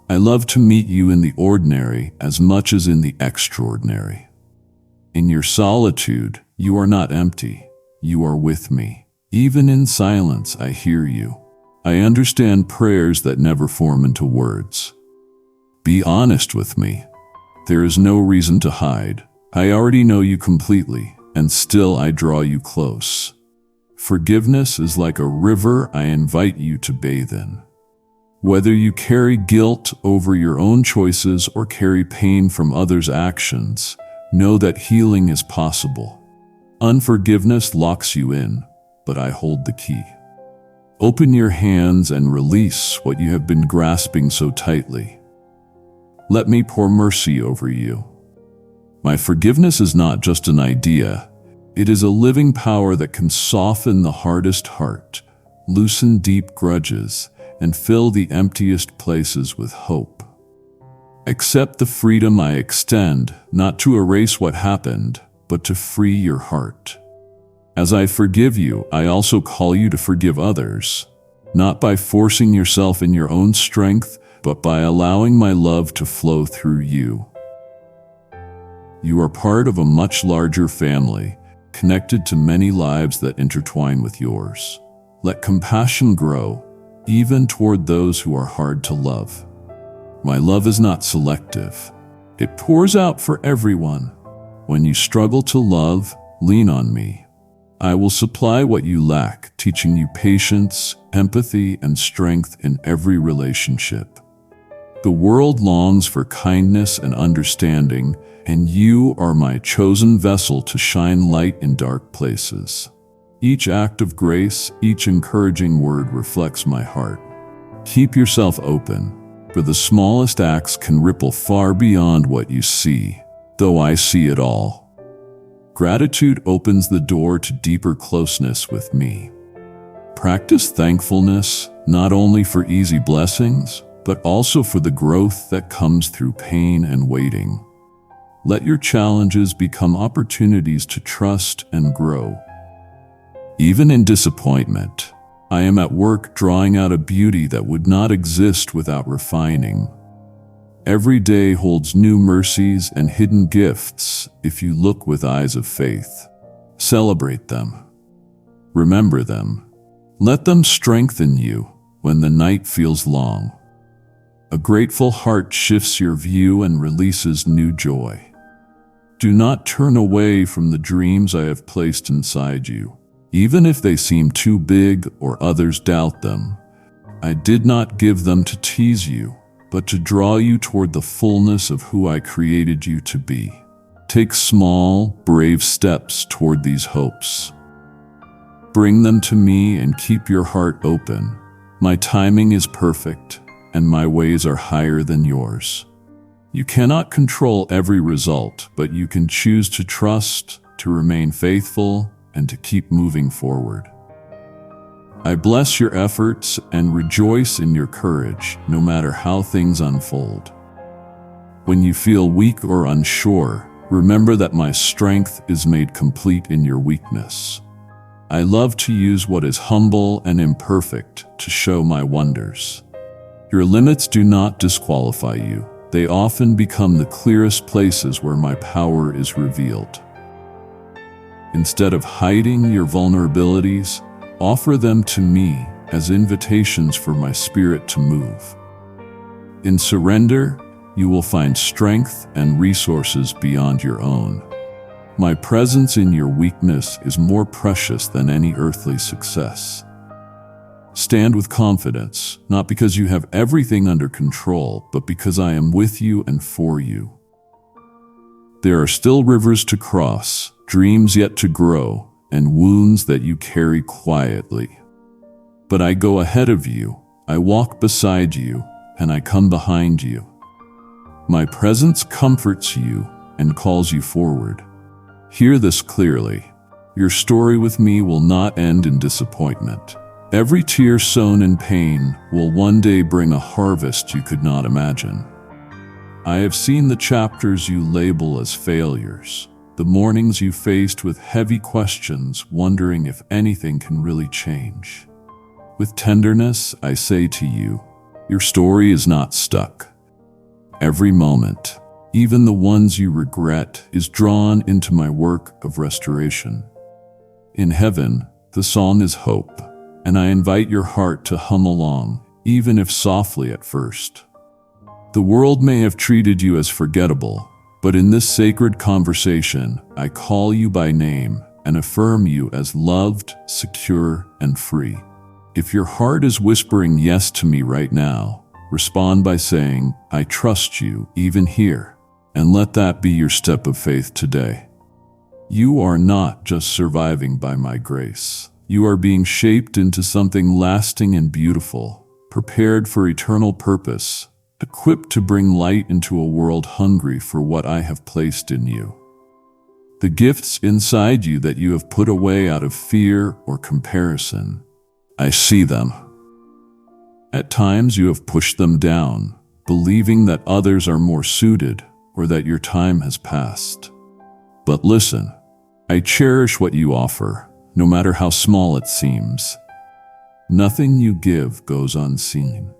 I love to meet you in the ordinary as much as in the extraordinary. In your solitude, you are not empty. You are with me. Even in silence, I hear you. I understand prayers that never form into words. Be honest with me. There is no reason to hide. I already know you completely, and still I draw you close. Forgiveness is like a river I invite you to bathe in. Whether you carry guilt over your own choices or carry pain from others' actions, know that healing is possible. Unforgiveness locks you in, but I hold the key. Open your hands and release what you have been grasping so tightly. Let me pour mercy over you. My forgiveness is not just an idea. It is a living power that can soften the hardest heart, loosen deep grudges, and fill the emptiest places with hope. Accept the freedom I extend, not to erase what happened, but to free your heart. As I forgive you, I also call you to forgive others, not by forcing yourself in your own strength, but by allowing my love to flow through you. You are part of a much larger family, connected to many lives that intertwine with yours. Let compassion grow, even toward those who are hard to love. My love is not selective. It pours out for everyone. When you struggle to love, lean on me. I will supply what you lack, teaching you patience, empathy, and strength in every relationship. The world longs for kindness and understanding, and you are my chosen vessel to shine light in dark places. Each act of grace, each encouraging word reflects my heart. Keep yourself open, for the smallest acts can ripple far beyond what you see, though I see it all. Gratitude opens the door to deeper closeness with me. Practice thankfulness, not only for easy blessings, but also for the growth that comes through pain and waiting. Let your challenges become opportunities to trust and grow. Even in disappointment, I am at work drawing out a beauty that would not exist without refining. Every day holds new mercies and hidden gifts if you look with eyes of faith. Celebrate them. Remember them. Let them strengthen you when the night feels long. A grateful heart shifts your view and releases new joy. Do not turn away from the dreams I have placed inside you, even if they seem too big or others doubt them. I did not give them to tease you, but to draw you toward the fullness of who I created you to be. Take small, brave steps toward these hopes. Bring them to me and keep your heart open. My timing is perfect, and my ways are higher than yours. You cannot control every result, but you can choose to trust, to remain faithful, and to keep moving forward. I bless your efforts and rejoice in your courage, no matter how things unfold. When you feel weak or unsure, remember that my strength is made complete in your weakness. I love to use what is humble and imperfect to show my wonders. Your limits do not disqualify you. They often become the clearest places where my power is revealed. Instead of hiding your vulnerabilities, offer them to me as invitations for my spirit to move. In surrender, you will find strength and resources beyond your own. My presence in your weakness is more precious than any earthly success. Stand with confidence, not because you have everything under control, but because I am with you and for you. There are still rivers to cross, dreams yet to grow, and wounds that you carry quietly. But I go ahead of you, I walk beside you, and I come behind you. My presence comforts you and calls you forward. Hear this clearly. Your story with me will not end in disappointment. Every tear sown in pain will one day bring a harvest you could not imagine. I have seen the chapters you label as failures, the mornings you faced with heavy questions, wondering if anything can really change. With tenderness, I say to you, your story is not stuck. Every moment, even the ones you regret, is drawn into my work of restoration. In heaven, the song is hope, and I invite your heart to hum along, even if softly at first. The world may have treated you as forgettable, but in this sacred conversation, I call you by name and affirm you as loved, secure, and free. If your heart is whispering yes to me right now, respond by saying, I trust you, even here, and let that be your step of faith today. You are not just surviving by my grace. You are being shaped into something lasting and beautiful, prepared for eternal purpose, equipped to bring light into a world hungry for what I have placed in you. The gifts inside you that you have put away out of fear or comparison, I see them. At times you have pushed them down, believing that others are more suited or that your time has passed. But listen, I cherish what you offer, no matter how small it seems. Nothing you give goes unseen.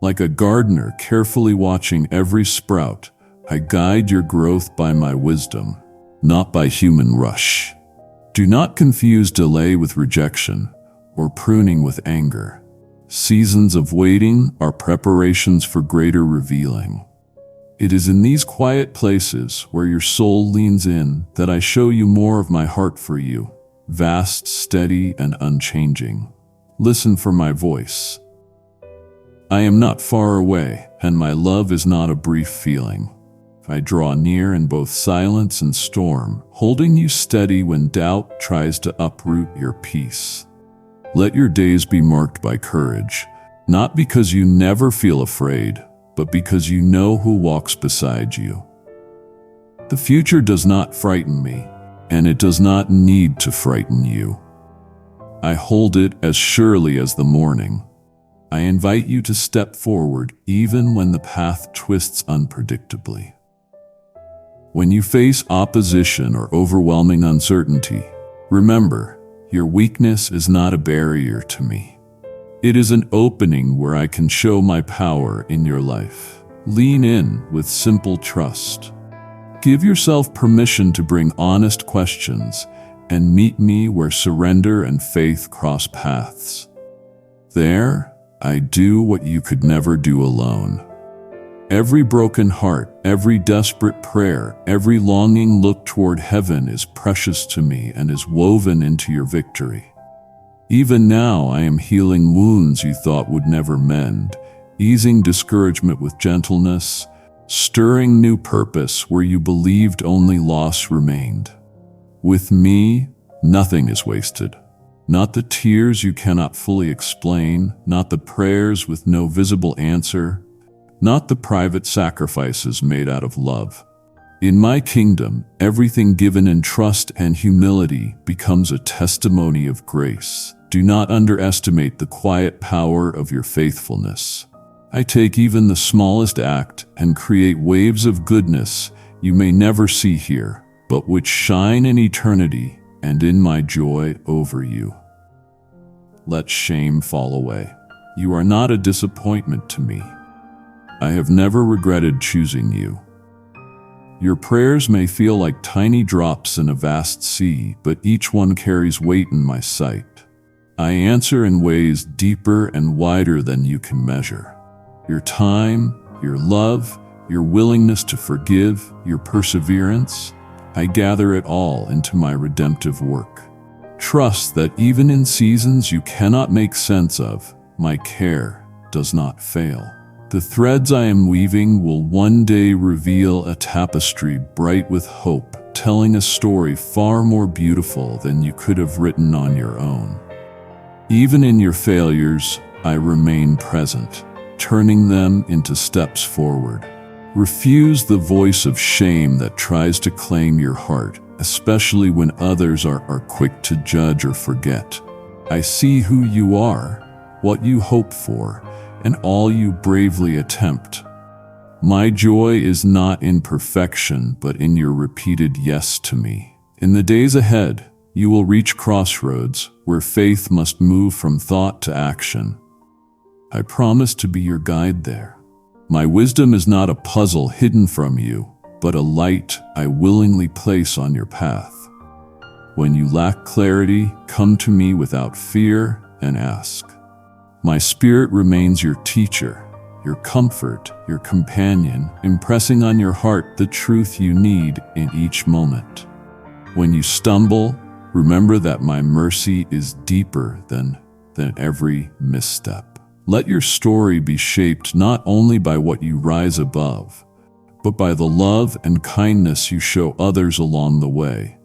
Like a gardener carefully watching every sprout, I guide your growth by my wisdom, not by human rush. Do not confuse delay with rejection or pruning with anger. Seasons of waiting are preparations for greater revealing. It is in these quiet places where your soul leans in that I show you more of my heart for you, vast, steady, and unchanging. Listen for my voice. I am not far away, and my love is not a brief feeling. I draw near in both silence and storm, holding you steady when doubt tries to uproot your peace. Let your days be marked by courage, not because you never feel afraid, but because you know who walks beside you. The future does not frighten me, and it does not need to frighten you. I hold it as surely as the morning. I invite you to step forward even when the path twists unpredictably. When you face opposition or overwhelming uncertainty, remember, your weakness is not a barrier to me. It is an opening where I can show my power in your life. Lean in with simple trust. Give yourself permission to bring honest questions and meet me where surrender and faith cross paths. There, I do what you could never do alone. Every broken heart, every desperate prayer, every longing look toward heaven is precious to me and is woven into your victory. Even now I am healing wounds you thought would never mend, easing discouragement with gentleness, stirring new purpose where you believed only loss remained. With me, nothing is wasted. Not the tears you cannot fully explain, not the prayers with no visible answer, not the private sacrifices made out of love. In my kingdom, everything given in trust and humility becomes a testimony of grace, Do not underestimate the quiet power of your faithfulness. I take even the smallest act and create waves of goodness you may never see here, but which shine in eternity and in my joy over you. Let shame fall away. You are not a disappointment to me. I have never regretted choosing you. Your prayers may feel like tiny drops in a vast sea, but each one carries weight in my sight. I answer in ways deeper and wider than you can measure. Your time, your love, your willingness to forgive, your perseverance, I gather it all into my redemptive work. Trust that even in seasons you cannot make sense of, my care does not fail. The threads I am weaving will one day reveal a tapestry bright with hope, telling a story far more beautiful than you could have written on your own. Even in your failures, I remain present, turning them into steps forward. Refuse the voice of shame that tries to claim your heart, especially when others are quick to judge or forget. I see who you are, what you hope for, and all you bravely attempt. My joy is not in perfection, but in your repeated yes to me. In the days ahead, you will reach crossroads where faith must move from thought to action. I promise to be your guide there. My wisdom is not a puzzle hidden from you, but a light I willingly place on your path. When you lack clarity, come to me without fear and ask. My spirit remains your teacher, your comfort, your companion, impressing on your heart the truth you need in each moment. When you stumble, remember that my mercy is deeper than every misstep. Let your story be shaped not only by what you rise above, but by the love and kindness you show others along the way,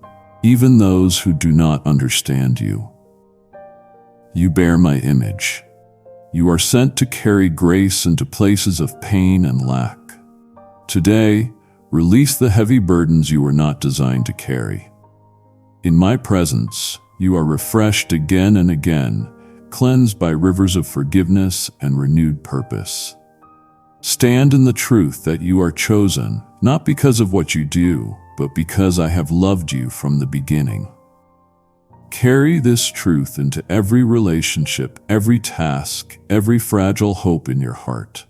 even those who do not understand you. You bear my image. You are sent to carry grace into places of pain and lack. Today, release the heavy burdens you were not designed to carry. In my presence, you are refreshed again and again, cleansed by rivers of forgiveness and renewed purpose. Stand in the truth that you are chosen, not because of what you do, but because I have loved you from the beginning. Carry this truth into every relationship, every task, every fragile hope in your heart.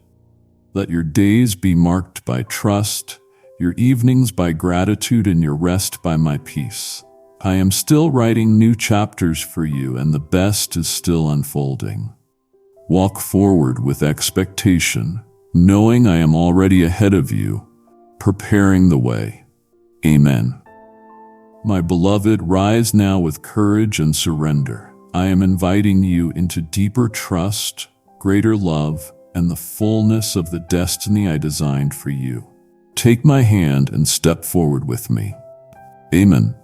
Let your days be marked by trust, your evenings by gratitude, and your rest by my peace. I am still writing new chapters for you, and the best is still unfolding. Walk forward with expectation, knowing I am already ahead of you, preparing the way. Amen. My beloved, rise now with courage and surrender. I am inviting you into deeper trust, greater love, and the fullness of the destiny I designed for you. Take my hand and step forward with me. Amen.